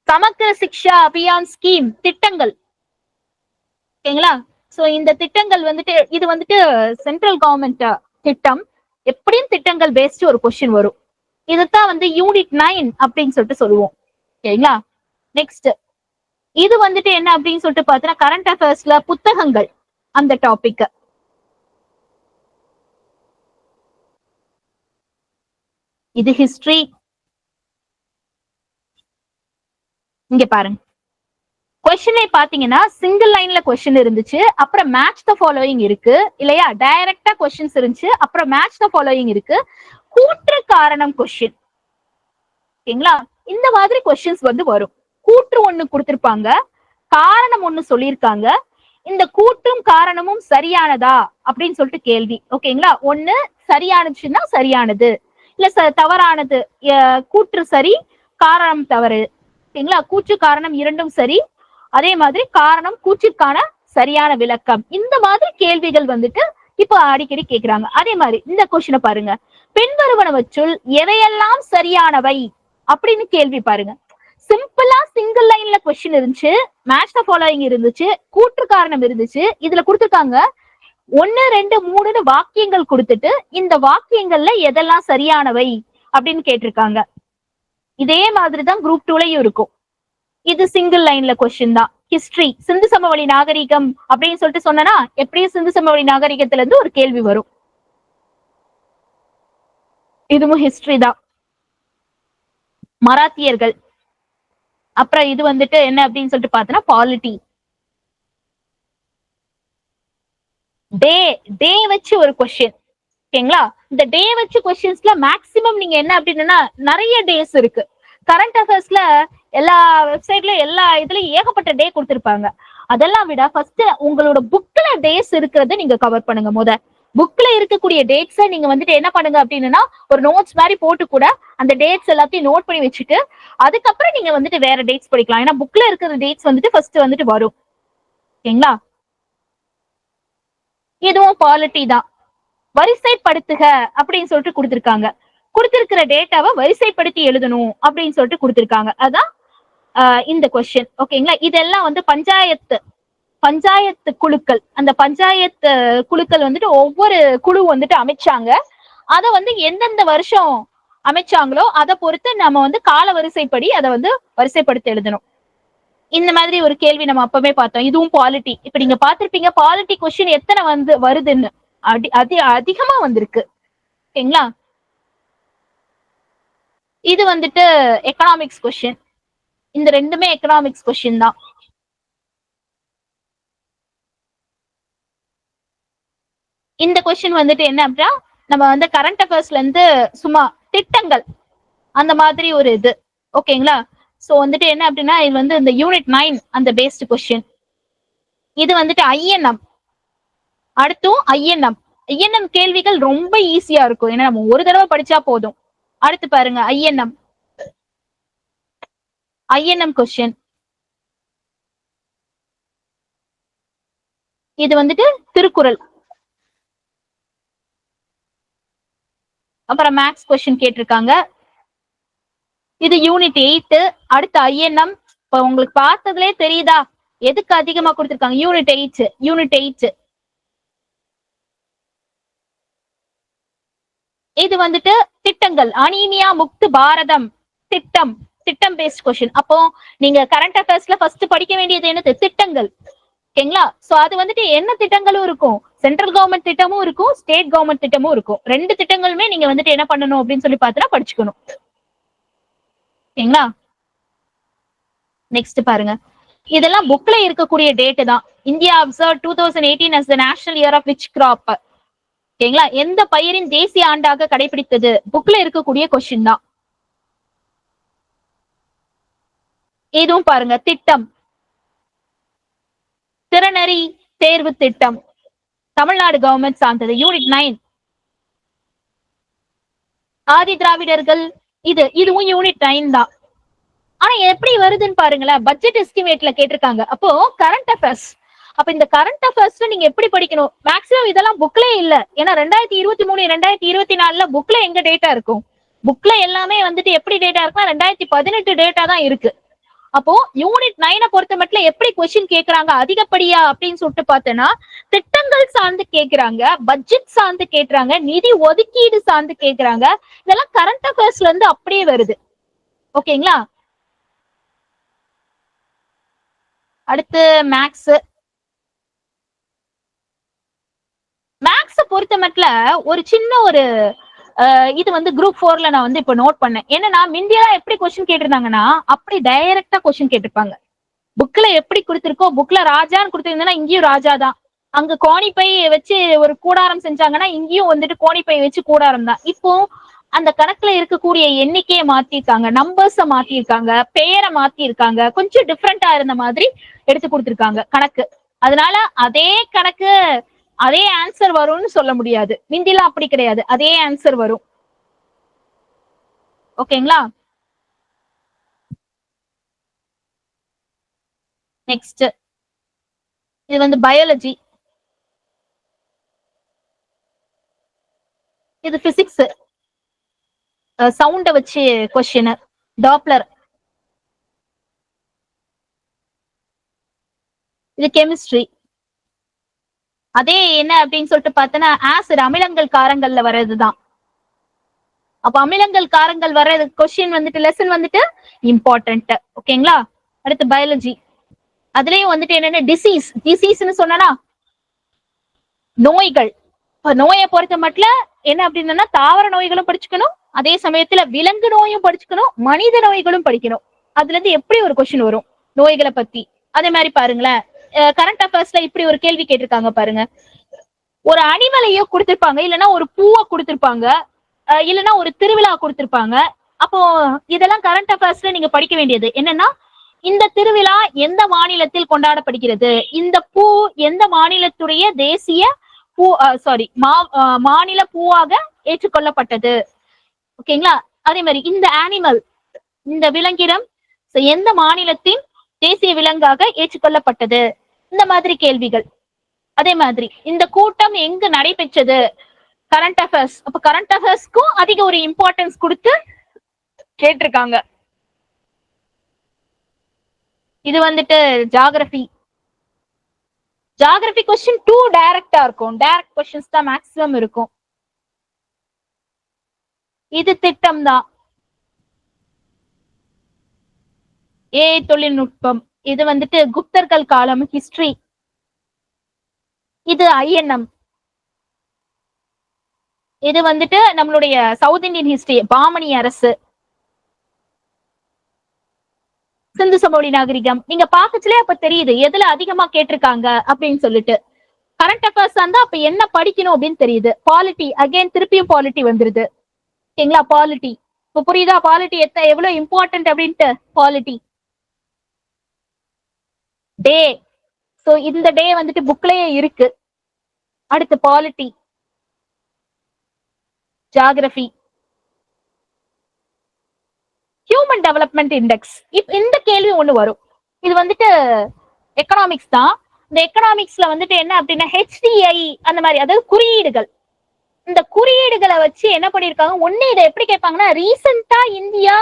சமக்கிர சிக்ஷா அபியான் ஸ்கீம் திட்டங்கள். ஓகேங்களா, சோ இந்த திட்டங்கள் வந்துட்டு இது வந்துட்டு சென்ட்ரல் கவர்மெண்ட் திட்டம். எப்படியும் திட்டங்கள் பேஸ்ட் ஒரு கொஸ்டின் வரும். இதுதான் வந்து யூனிட் 9 அப்படின்னு சொல்லிட்டு சொல்லுவோம். ஓகேங்களா, நெக்ஸ்ட் இது வந்துட்டு என்ன அப்படின்னு சொல்லிட்டு பார்த்தா கரண்ட் அஃபேர்ஸ்ல புத்தகங்கள் அந்த டாபிக். இது ஹிஸ்டரி. இங்க பாருங்க கொஸ்டினை பாத்தீங்கன்னா சிங்கிள் லைன்ல கொஸ்டின் இருந்துச்சு, அப்புறம் மேட்ச் த ஃபாலோயிங் இருக்கு இல்லையா, டைரக்டா கொஸ்டின்ஸ் இருந்துச்சு, அப்புறம் மேட்ச் த ஃபாலோயிங் இருக்கு, கூற்று காரணம் கொஸ்டின். ஓகேங்களா, இந்த மாதிரி கொஸ்டின்ஸ் வந்து வரும். கூற்று ஒண்ணு கொடுத்திருப்பாங்க, காரணம் ஒண்ணு சொல்லியிருக்காங்க, இந்த கூற்றும் காரணமும் சரியானதா அப்படின்னு சொல்லிட்டு கேள்வி. ஓகேங்களா, ஒண்ணு சரியானுச்சுன்னா சரியானது, இல்ல தவறானது, கூற்று சரி காரணம் தவறு. ஓகேங்களா, கூற்று காரணம் இரண்டும் சரி, அதே மாதிரி காரணம் கூற்றிற்கான சரியான விளக்கம். இந்த மாதிரி கேள்விகள் வந்துட்டு இப்ப அடிக்கடி கேக்குறாங்க. அதே மாதிரி இந்த கொஸ்டினை பாருங்க, பின்வருவனவற்றுள் எவையெல்லாம் சரியானவை அப்படின்னு கேள்வி பாருங்க. சிம்பிளா சிங்கிள் லைன்ல கொஸ்டின் இருந்துச்சு, மேட்ச் த ஃபாலோயிங் இருந்துச்சு, கூற்று காரணம் இருந்துச்சு. இதுல கொடுத்துருக்காங்க 1 2 3 வாக்கியங்கள் கொடுத்துட்டு இந்த வாக்கியங்கள்ல எதெல்லாம் சரியானவை அப்படின்னு கேட்டிருக்காங்க. இதே மாதிரிதான் குரூப் 2லயும் இருக்கும். இது சிங்கிள் லைன்ல கொஸ்டின் தான். ஹிஸ்டரி சிந்து சமவெளி நாகரிகம் அப்படின்னு சொல்லிட்டு சொன்னா எப்படியும் சிந்து சமவெளி நாகரிகத்துல இருந்து ஒரு கேள்வி வரும். இதுவும் ஹிஸ்டரி தான். மராத்தியர்கள், அப்புறம் இது வந்துட்டு என்ன அப்படின்னு சொல்லிட்டு பார்த்தோன்னா பாலிட்டி. டே வச்சு ஒரு கொஸ்டின். ஓகேங்களா, இந்த டே வச்சு கொஸ்டின்ஸ்ல மேக்சிமம் நீங்க என்ன அப்படின்னா நிறைய டேஸ் இருக்கு. கரண்ட் அஃபேர்ஸ்ல எல்லா வெப்சைட்ல எல்லா இதுலயும் ஏகப்பட்ட டே கொடுத்திருப்பாங்க. அதெல்லாம் விட ஃபர்ஸ்ட் உங்களோட புக்ல டேஸ் இருக்கிறத நீங்க கவர் பண்ணுங்க. புக்ல இருக்கக்கூடிய டேட்ஸை நீங்க வந்துட்டு என்ன பண்ணுங்க அப்படின்னா ஒரு நோட்ஸ் மாதிரி போட்டு கூட அந்த டேட்ஸ் எல்லாத்தையும் நோட் பண்ணி வச்சுட்டு அதுக்கப்புறம் நீங்க வந்துட்டு வேற டேட்ஸ் படிக்கலாம். ஏன்னா புக்ல இருக்கிற டேட்ஸ் வந்துட்டு ஃபர்ஸ்ட் வந்துட்டு வரும். ஓகேங்களா, இதுவும் பாலிட்டி தான். வரிசைப்படுத்துக அப்படின்னு சொல்லிட்டு கொடுத்திருக்காங்க. கொடுத்திருக்கிற டேட்டாவை வரிசைப்படுத்தி எழுதணும் அப்படின்னு சொல்லிட்டு கொடுத்திருக்காங்க. அதான் இந்த கொஸ்டின். ஓகேங்களா, இதெல்லாம் வந்து பஞ்சாயத்து குழுக்கள். அந்த பஞ்சாயத்து குழுக்கள் வந்துட்டு ஒவ்வொரு குழு வந்துட்டு அமைச்சாங்க. அதை வந்து எந்தெந்த வருஷம் அமைச்சாங்களோ அதை பொறுத்து நம்ம வந்து கால வரிசைப்படி அதை வந்து வரிசைப்படுத்தி எழுதணும். இந்த மாதிரி ஒரு கேள்வி நம்ம அப்பவே பார்த்தோம். இதுவும் பாலிட்டி. இப்ப நீங்க பாத்திருப்பீங்க பாலிட்டி கொஸ்டின் எத்தனை வந்து வருதுன்னு. அதிகமா வந்திருக்கு. ஓகேங்களா, இது வந்துட்டு எக்கனாமிக்ஸ் கொஸ்டின். இந்த ரெண்டுமே எக்கனாமிக்ஸ் கொஸ்டின் தான். இந்த கொஸ்டின் வந்துட்டு என்ன அப்படின்னா நம்ம வந்து கரண்ட் அஃபேர்ஸ்ல இருந்து சும்மா திட்டங்கள் அந்த மாதிரி ஒரு இது. ஓகேங்களா, சோ வந்துட்டு என்ன அப்படின்னா இது வந்து இந்த யூனிட் 9 அந்த பேஸ்ட் கொஸ்டின். இது வந்துட்டு ஐஎன்எம். அடுத்தும் ஐஎன்எம் கேள்விகள் ரொம்ப ஈஸியா இருக்கும். ஏன்னா நம்ம ஒரு தடவை படிச்சா போதும். அடுத்து பாருங்க ஐஎன்எம் கொஸ்டின். இது வந்துட்டு திருக்குறள். அப்புறம் மேக்ஸ் கொஸ்டின் கேட்டிருக்காங்க. இது யூனிட் 8. அடுத்து ஐஎன்எம். இப்ப உங்களுக்கு பார்த்ததுலே தெரியுதா எதுக்கு அதிகமா கொடுத்திருக்காங்க? யூனிட் 8. இது வந்துட்டு திட்டங்கள். அனீமியா முக்து பாரதம் திட்டம் பேஸ்ட் கொஸ்டின். அப்போ நீங்க கரண்ட் அஃபேர்ஸ்ல ஃபர்ஸ்ட் படிக்க வேண்டியது என்னது? திட்டங்கள். ஓகேங்களா? சோ அது வந்துட்டு என்ன திட்டங்களும் இருக்கும், சென்ட்ரல் கவர்மெண்ட் திட்டமும் இருக்கும், ஸ்டேட் கவர்மெண்ட் திட்டமும் இருக்கும். ரெண்டு திட்டங்களுமே நீங்க வந்துட்டு என்ன பண்ணணும் அப்படின்னு சொல்லி பார்த்தா படிச்சுக்கணும். ஓகேங்களா? நெக்ஸ்ட் பாருங்க, இதெல்லாம் புக்ல இருக்கக்கூடிய டேட் தான். India observe 2018 as the national year of which crop? ஓகேங்களா? எந்த பயிரின் தேசிய ஆண்டாக கடைபிடித்தது? புக்ல இருக்கக்கூடிய கொஸ்டின் தான். இதுவும் பாருங்க, திட்டம். திறனறி தேர்வு திட்டம், தமிழ்நாடு கவர்மெண்ட் சார்ந்தது. யூனிட் 9. ஆதி திராவிடர்கள், இதுவும் யூனிட் 9 தான். ஆனா எப்படி வருதுன்னு பாருங்களேன், பட்ஜெட் எஸ்டிமேட்ல கேட்டிருக்காங்க. அப்போ கரண்ட் அஃபேர்ஸ், அப்ப இந்த கரண்ட் அஃபேர்ஸ்ல நீங்க எப்படி படிக்கணும்? மேக்ஸிமம் இதெல்லாம் புக்லே இல்ல. ஏன்னா 2023 2024 புக்ல எங்க டேட்டா இருக்கும்? புக்ல எல்லாமே வந்துட்டு எப்படி டேட்டா இருக்குன்னா 2018 டேட்டா தான் இருக்கு. அப்போ யூனிட் 9 பொறுத்த மட்டும் எப்படி கொஸ்டின் கேக்குறாங்க அதிகப்படியா அப்படின்னு சொல்லிட்டு பார்த்தேன்னா, திட்டங்கள் சார்ந்து கேக்குறாங்க, பட்ஜெட் சார்ந்து கேக்குறாங்க, நிதி ஒதுக்கீடு சார்ந்து கேக்குறாங்க. இதெல்லாம் கரண்ட் அஃபேர்ஸ்ல இருந்து அப்படியே வருது. ஓகேங்களா? அடுத்து மேக்ஸ். பொறுத்த மட்டும் ஒரு சின்ன ஒரு இது வந்து குரூப் 4ல நான் வந்து இப்ப நோட் பண்ணேன். என்னன்னா மிந்தியெல்லாம் எப்படி கொஸ்டின் கேட்டிருந்தாங்கன்னா அப்படி டைரக்டா கொஸ்டின் கேட்டிருப்பாங்க. புக்ல எப்படி கொடுத்திருக்கோ, புக்ல ராஜான்னு கொடுத்திருந்தா இங்கேயும் ராஜா தான். அங்க கோணிப்பை வச்சு ஒரு கூடாரம் செஞ்சாங்கன்னா இங்கேயும் வந்துட்டு கோணிப்பை வச்சு கூடாரம் தான். இப்போ அந்த கணக்குல இருக்கக்கூடிய எண்ணிக்கையை மாத்திருக்காங்க, நம்பர்ஸ மாத்திருக்காங்க, பெயரை மாத்திருக்காங்க, கொஞ்சம் டிஃப்ரெண்டா இருந்த மாதிரி எடுத்து கொடுத்திருக்காங்க கணக்கு. அதனால அதே கணக்கு அதே ஆன்சர் வரும்னு சொல்ல முடியாது. மிந்திலாம் அப்படி கிடையாது, அதே ஆன்சர் வரும். ஓகேங்களா? நெக்ஸ்ட் இது வந்து பயாலஜி, இது பிசிக்ஸ். சவுண்ட வச்சு கொஸ்டின், டாப்லர். இது கெமிஸ்ட்ரி. அதே என்ன அப்படின்னு சொல்லிட்டு பார்த்தோன்னா ஆசிட், அமிலங்கள் காரங்கள்ல வர்றதுதான். அப்ப அமிலங்கள் காரங்கள் வர்றது கொஸ்டின் வந்துட்டு லெசன் வந்துட்டு இம்பார்ட்டன்ட். ஓகேங்களா? அடுத்து பயாலஜி. அதுலயும் வந்துட்டு என்னன்னா டிசீஸ்னு சொன்னா நோய்கள். நோயை பொறுத்த மட்டும் என்ன அப்படின்னா தாவர நோய்களும் படிச்சுக்கணும், அதே சமயத்துல விலங்கு நோயும் படிச்சுக்கணும், மனித நோய்களும் படிக்கணும். அதுல இருந்து எப்படி ஒரு கொஸ்டின் வரும் நோய்களை பத்தி. அதே மாதிரி பாருங்களேன், கரண்ட் அஃபேர்ஸ்ல இப்படி ஒரு கேள்வி கேட்டிருக்காங்க பாருங்க. ஒரு அனிமலையோ கொடுத்திருப்பாங்க, இல்லைன்னா ஒரு பூவை கொடுத்திருப்பாங்க, இல்லைன்னா ஒரு திருவிழா கொடுத்திருப்பாங்க. அப்போ இதெல்லாம் கரண்ட் அஃபேர்ஸ்ல நீங்க படிக்க வேண்டியது என்னன்னா, இந்த திருவிழா எந்த மாநிலத்தில் கொண்டாடப்படுகிறது, இந்த பூ எந்த மாநிலத்துடைய தேசிய பூ மாநில பூவாக ஏற்றுக்கொள்ளப்பட்டது. ஓகேங்களா? அதே மாதிரி இந்த அனிமல், இந்த விலங்கினம் எந்த மாநிலத்தின் தேசிய விலங்காக ஏற்றுக்கொள்ளப்பட்டது, இந்த மாதிரி கேள்விகள். அதே மாதிரி இந்த கூட்டம் எங்கு நடைபெற்றது, கரண்ட் அஃபேர்ஸ். அப்ப கரண்ட் அஃபேர்ஸ்க்கும் அதிக ஒரு இம்பார்ட்டன்ஸ் கொடுத்து கேட்டிருக்காங்க. இது வந்துட்டு ஜியோகிராஃபி. ஜியோகிராஃபி கொஸ்டின் 2 டைரக்டா இருக்கும், டைரக்ட் கொஸ்டின்ஸ் தான் மேக்ஸிமம் இருக்கும். இது திட்டம் தான். ஏஐ தொழில்நுட்பம். இது வந்துட்டு குப்தர்கள் காலம், ஹிஸ்டரி. இது ஐஎன்எம். இது வந்துட்டு நம்மளுடைய சவுத் இந்தியன் ஹிஸ்டரி, பாமணி அரசு. சிந்து சமவெளி நாகரிகம். நீங்க பாக்கச்சுலே அப்ப தெரியுது எதுல அதிகமா கேட்டிருக்காங்க அப்படின்னு சொல்லிட்டு. கரண்ட் அஃபேர்ஸ் வந்து அப்ப என்ன படிக்கணும் அப்படின்னு தெரியுது. பாலிட்டி, அகைன் திருப்பியும் பாலிட்டி வந்துருது. ஓகேங்களா? பாலிட்டி இப்ப புரியுதா? பாலிட்டி எவ்வளவு இம்பார்ட்டன்ட் அப்படின்ட்டு. பாலிட்டி டே, சோ இந்த டே வந்துட்டு புக்லயே இருக்கு. அடுத்து polity, geography, human development index. இந்த கேள்வி ஒண்ணு வரும். இது வந்துட்டு எக்கனாமிக்ஸ் தான். இந்த எக்கனாமிக்ஸ்ல வந்துட்டு என்ன அப்படின்னா HDI அந்த மாதிரி, அதாவது குறியீடுகள். இந்த குறியீடுகளை வச்சு என்ன பண்ணிருக்காங்க, ஒண்ணு இதை எப்படி கேட்பாங்கன்னா ரீசெண்டா இந்தியா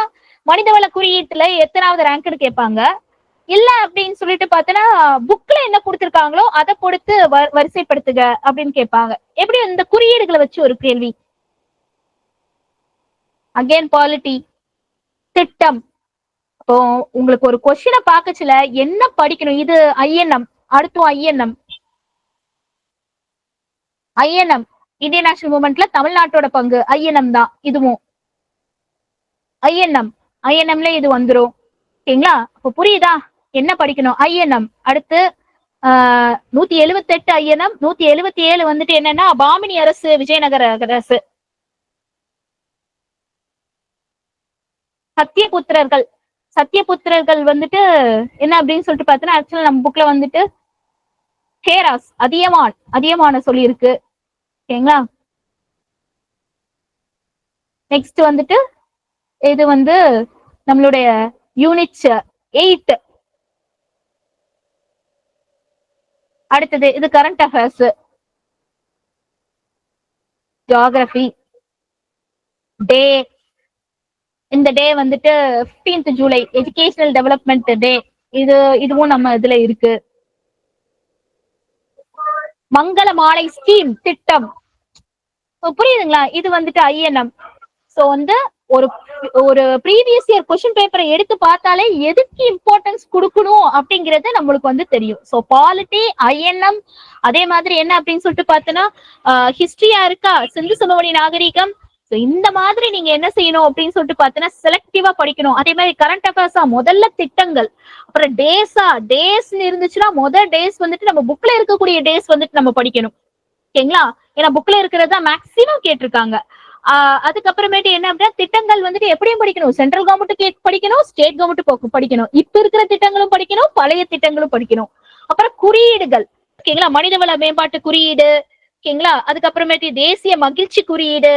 மனிதவள குறியீட்டுல எத்தனாவது ரேங்க்னு கேட்பாங்க, இல்ல அப்படின்னு சொல்லிட்டு பார்த்தோன்னா புக்ல என்ன கொடுத்திருக்காங்களோ அதை கொடுத்து வரிசைப்படுத்துக அப்படின்னு கேட்பாங்க. எப்படி இந்த குறியீடுகளை வச்சு ஒரு கேள்வி. அகைன் பாலிட்டி, திட்டம். இப்போ உங்களுக்கு ஒரு கொஸ்டினை பார்க்கச்சுல என்ன படிக்கணும், இது ஐஎன்எம், அடுத்தும் ஐஎன்எம். ஐஎன்எம் இந்தியன் நேஷனல் மூவ்மெண்ட்ல தமிழ்நாட்டோட பங்கு ஐஎன்எம் தான். இதுவும் ஐஎன்எம், ஐஎன்எம்ல இது வந்துரும். ஓகேங்களா? அப்ப புரியுதா என்ன படிக்கணும்? ஐஎன்எம். அடுத்து 178 ஐஎன்எம். 177 வந்துட்டு என்னன்னா பாமினி அரசு, விஜயநகர அரசு. சத்தியபுத்திரர்கள், சத்தியபுத்திரர்கள் வந்துட்டு என்ன அப்படின்னு சொல்லிட்டு பார்த்தோன்னா ஆக்சுவலா நம்ம புக்ல வந்துட்டு ஹேராஸ், அதியமான சொல்லியிருக்கு. ஓகேங்களா? நெக்ஸ்ட் வந்துட்டு இது வந்து நம்மளுடைய யூனிட் 8. அடுத்தது இது கரண்ட் அஃபேர்ஸ், ஜியோகிராபி. டே, இந்த டே வந்துட்டு 15th ஜூலை எஜுகேஷனல் டெவலப்மெண்ட் டே. இதுவும் நம்ம இதுல இருக்கு. மங்கள மாலை ஸ்கீம், திட்டம். புரியுதுங்களா? இது வந்துட்டு ஐஎன்எம். சோ வந்து ஒரு ப்ரீவியஸ் இயர் கொஸ்டின் பேப்பரை எடுத்து பார்த்தாலே எதுக்கு இம்பார்ட்டன்ஸ் கொடுக்கணும் அப்படிங்கறது நம்மளுக்கு வந்து தெரியும். சோ பாலிட்டி, ஐஎன்எம், அதே மாதிரி என்ன அப்படின்னு சொல்லிட்டு பார்த்தோன்னா ஹிஸ்டரியா இருக்கா, சிந்து சமவெளி நாகரிகம். இந்த மாதிரி நீங்க என்ன செய்யணும் அப்படின்னு சொல்லிட்டு பார்த்தோன்னா செலக்டிவா படிக்கணும். அதே மாதிரி கரண்ட் அஃபேர்ஸா முதல்ல திட்டங்கள், அப்புறம் டேஸ் இருந்துச்சுன்னா டேஸ் வந்துட்டு நம்ம புக்ல இருக்கக்கூடிய டேஸ் வந்துட்டு நம்ம படிக்கணும். ஓகேங்களா? ஏன்னா புக்ல இருக்கிறதா மேக்சிமம் கேட்டிருக்காங்க. அதுக்கப்புறமேட்டு என்ன அப்படின்னா திட்டங்கள் வந்துட்டு எப்படியும் படிக்கணும். சென்ட்ரல் கவர்மெண்ட்டுக்கு படிக்கணும், ஸ்டேட் கவர்மெண்ட் படிக்கணும். இப்ப இருக்கிற திட்டங்களும் படிக்கணும், பழைய திட்டங்களும் படிக்கணும். அப்புறம் குறியீடுகள், ஓகேங்களா? மனிதவள மேம்பாட்டு குறியீடு, ஓகேங்களா? அதுக்கப்புறமேட்டு தேசிய மகிழ்ச்சி குறியீடு,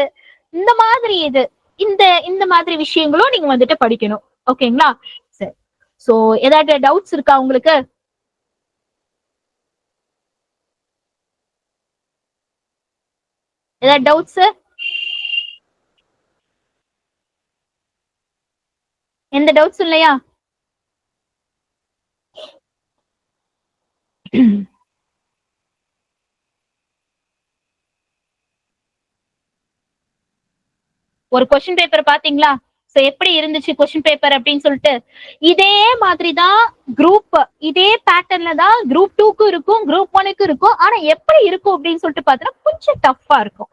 இந்த மாதிரி இந்த மாதிரி விஷயங்களும் நீங்க வந்துட்டு படிக்கணும். ஓகேங்களா? சரி. சோ ஏதாவது டவுட்ஸ் இருக்கா உங்களுக்கு? ஏதாவது டவுட்ஸ்? எந்த டவுட்ஸ் இல்லையா? ஒரு கொஸ்டின் பேப்பர் பாத்தீங்களா? சோ எப்படி இருந்துச்சு கொஸ்டின் பேப்பர் அப்படின்னு சொல்லிட்டு. இதே மாதிரிதான் குரூப், இதே பேட்டர்ன்ல தான் குரூப் 2க்கும் இருக்கும், குரூப் 1க்கும் இருக்கும். ஆனா எப்படி இருக்கும் அப்படின்னு சொல்லிட்டு பார்த்தோன்னா கொஞ்சம் டஃப்பா இருக்கும்.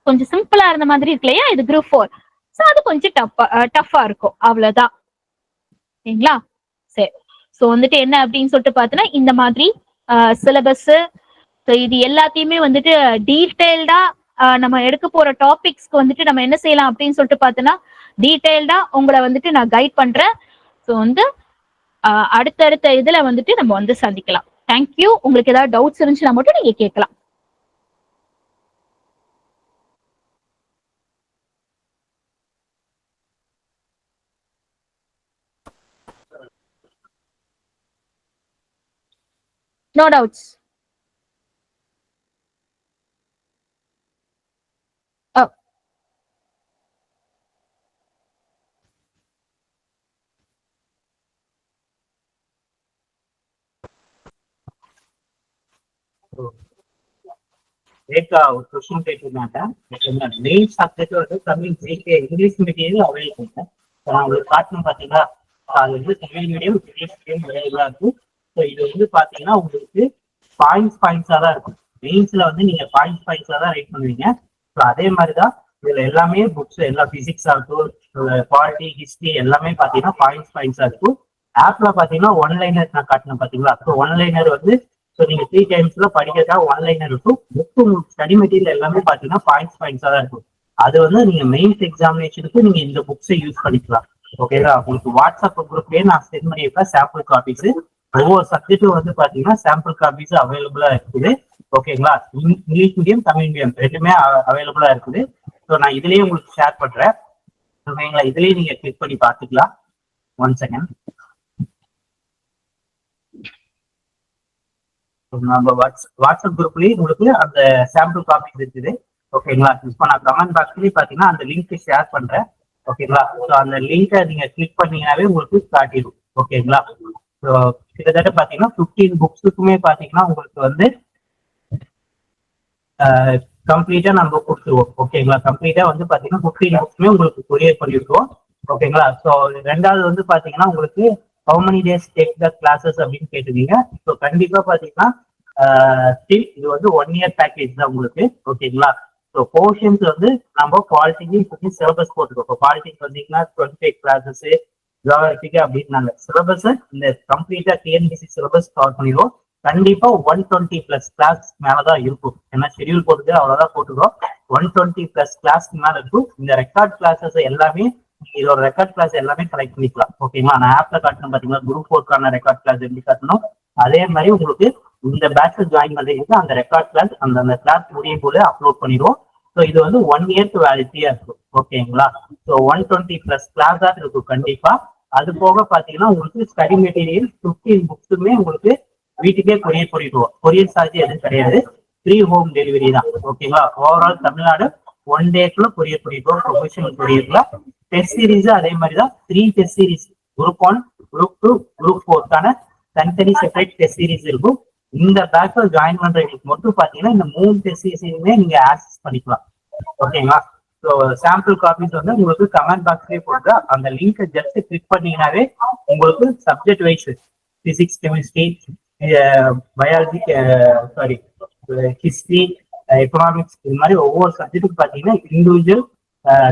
கொஞ்சம் சிம்பிளா இருந்த மாதிரி இருக்கு இல்லையா இது குரூப் 4. சோ அது கொஞ்சம் டஃப்பா இருக்கும், அவ்வளவுதான். சரிங்களா? சரி. சோ வந்துட்டு என்ன அப்படின்னு சொல்லிட்டு பார்த்தோன்னா இந்த மாதிரி சிலபஸ், இது எல்லாத்தையுமே வந்துட்டு டீடைல்டா நம்ம எடுக்க போற டாபிக்ஸ்க்கு வந்துட்டு நம்ம என்ன செய்யலாம் அப்படின்னு சொல்லிட்டு பார்த்தோன்னா டீடைல்டா உங்களை வந்துட்டு நான் கைட் பண்றேன். ஸோ வந்து அடுத்தடுத்த இதுல வந்துட்டு நம்ம வந்து சந்திக்கலாம். தேங்க்யூ. உங்களுக்கு ஏதாவது டவுட்ஸ் இருந்துச்சுன்னா மட்டும் நீங்க கேட்கலாம். No doubts. Oh. ரேகா ஒரு கொஸ்டின் கேட்டிருந்தாங்க. மெயின் சப்ஜெக்ட் வந்து Tamil GK English medium available. நான் உங்களுக்கு காட்டணும் பாத்தீங்களா, அது வந்து தமிழ் மீடியம், இங்கிலீஷ் மீடியம் அவைலபிளா இருக்கும். ஸோ இது வந்து பாத்தீங்கன்னா உங்களுக்கு பாயிண்ட்ஸா தான் இருக்கும். மெயின்ஸ்ல வந்து நீங்க பாயிண்ட்ஸா தான் ரைட் பண்ணுவீங்க. ஸோ அதே மாதிரிதான் இதுல எல்லாமே புக்ஸ், எல்லா பிசிக்ஸ் ஆகட்டும், பாலிட்டி, ஹிஸ்டரி எல்லாமே பாத்தீங்கன்னா பாயிண்ட்ஸா இருக்கும். ஆப்ல பாத்தீங்கன்னா ஒன்லைனர் நான் காட்டினேன் பாத்தீங்களா. ஸோ ஒன்லைனர் வந்து ஸோ நீங்க 3 டைம்ஸ்ல படிக்கிறதா ஒன்லைனர் இருக்கும். புக் ஸ்டடி மெட்டீரியல் எல்லாமே பாத்தீங்கன்னா பாயிண்ட்ஸா தான் இருக்கும். அது வந்து நீங்க மெயின்ஸ் எக்ஸாமினேஷனுக்கு நீங்க இந்த புக்ஸை யூஸ் பண்ணிக்கலாம். ஓகேங்களா? உங்களுக்கு வாட்ஸ்அப் குரூப்லயே நான் சென்ட் பண்ணியிருக்கேன் சாம்பிள் காப்பீஸ். ஒவ்வொரு சப்ஜெக்டும் வந்து பாத்தீங்கன்னா சாம்பிள் காப்பீஸ் அவைலபிளா இருக்குது. ஓகேங்களா? இங்கிலீஷ் மீடியம், தமிழ் மீடியம் ரெண்டுமே அவைலபிளா இருக்குது. ஸோ நான் இதுலயே உங்களுக்கு ஷேர் பண்றேன். ஓகேங்களா? இதுலயே நீங்க கிளிக் பண்ணி பாத்துக்கலாம். 1 செகண்ட். நம்ம வாட்ஸ்அப் குரூப்லயே உங்களுக்கு அந்த சாம்பிள் காப்பீஸ் இருக்குது. ஓகேங்களா? இப்போ நான் கமெண்ட் பாக்ஸ்லயே பாத்தீங்கன்னா அந்த லிங்க் ஷேர் பண்றேன். ஓகேங்களா? ஸோ அந்த லிங்கை நீங்க கிளிக் பண்ணீங்கன்னாவே உங்களுக்கு காட்டிடும். ஓகேங்களா. ஸோ கிட்டத்தட்ட பாத்தீங்கன்னா 15 புக்ஸுக்குமே பாத்தீங்கன்னா உங்களுக்கு வந்து கம்ப்ளீட்டா நம்ம கொடுத்துருவோம். ஓகேங்களா. கம்ப்ளீட்டா வந்து பாத்தீங்கன்னா 15 புக்ஸுமே உங்களுக்கு கொரியர் பண்ணிவிட்டுருவோம். ஓகேங்களா. ஸோ ரெண்டாவது வந்து பாத்தீங்கன்னா உங்களுக்கு how many days take the classes அப்படின்னு கேட்டுருக்கீங்க. ஸோ கண்டிப்பா பாத்தீங்கன்னா ஸ்டில் இது வந்து 1 year பேக்கேஜ் தான் உங்களுக்கு. ஓகேங்களா. ஸோ போர்ஷன்ஸ் வந்து நம்ம குவாலிட்டிக்கு சிலபஸ் போட்டுருக்கோம். இப்போ குவாலிட்டிக்கு வந்தீங்கன்னா 25 கிளாஸஸ் ஜியோகிராபிக்கு அப்படின்னு நாங்கள் சிலபஸ் இந்த கம்ப்ளீட்டா டிஎன்பிசி சிலபஸ் கவர் பண்ணிடுவோம். கண்டிப்பா 120+ கிளாஸ் மேலதான் இருக்கும். ஏன்னா ஷெடியூல் போட்டுட்டு அவ்வளவுதான் போட்டுக்கிறோம். 120+ கிளாஸ் மேல இருக்கும். இந்த ரெக்கார்ட் கிளாஸஸ் எல்லாமே இதோட ரெக்கார்ட் கிளாஸ் எல்லாமே கலெக்ட் பண்ணிக்கலாம். ஓகேங்களா. நான் ஆப்ல காட்டணும் பாத்தீங்கன்னா குரூப் 4க்கான ரெக்கார்ட் கிளாஸ் எப்படி காட்டணும் அதே மாதிரி உங்களுக்கு இந்த பேட்ச் ஜாயின் பண்றீங்க அந்த ரெக்கார்ட் கிளாஸ் அந்த கிளாஸ் முடியும் போது அப்லோட் பண்ணிடுவோம். ஸோ இது வந்து 1 இயர்க்கு வேலிட்டியா இருக்கும். ஓகேங்களா. ஸோ 120+ கிளாஸா இருக்கும் கண்டிப்பா. அது போக பாத்தீங்கன்னா உங்களுக்கு ஸ்டடி மெட்டீரியல் 15 புக்ஸுமே உங்களுக்கு வீட்டுக்கே கொரியர் பண்ணிடுவோம். கொரியர் சார்ஜ் எதுவும் கிடையாது. ஃப்ரீ ஹோம் டெலிவரி தான். ஓகேங்களா. ஓவரால் தமிழ்நாடு 1 டேக்குள்ள கொரியர் பண்ணிடுவோம். ப்ரொஃபஷனல் கொரியர்ல டெஸ்ட் சீரீஸ் அதே மாதிரி தான் 3 test series group 1 group 2 group 4க்கான தனித்தனி செப்பரேட் டெஸ்ட் சீரீஸ் இருக்கும். இந்த பேட்ச்ல ஜாயின் பண்றவங்களுக்கு மட்டும் பாத்தீங்கன்னா இந்த 3 டெஸ்ட் சீரீஸுமே நீங்க ஆக்சஸ் பண்ணிக்கலாம். ஓகேங்களா. ஸோ சாம்பிள் காப்பீஸ் வந்து உங்களுக்கு கமெண்ட் பாக்ஸ்லயே போட்டு அந்த லிங்கை ஜஸ்ட் கிளிக் பண்ணீங்கன்னாவே உங்களுக்கு subject wise physics chemistry biology sorry history economics இது மாதிரி ஒவ்வொரு சப்ஜெக்ட்டுக்கு பாத்தீங்கன்னா இண்டிவிஜுவல்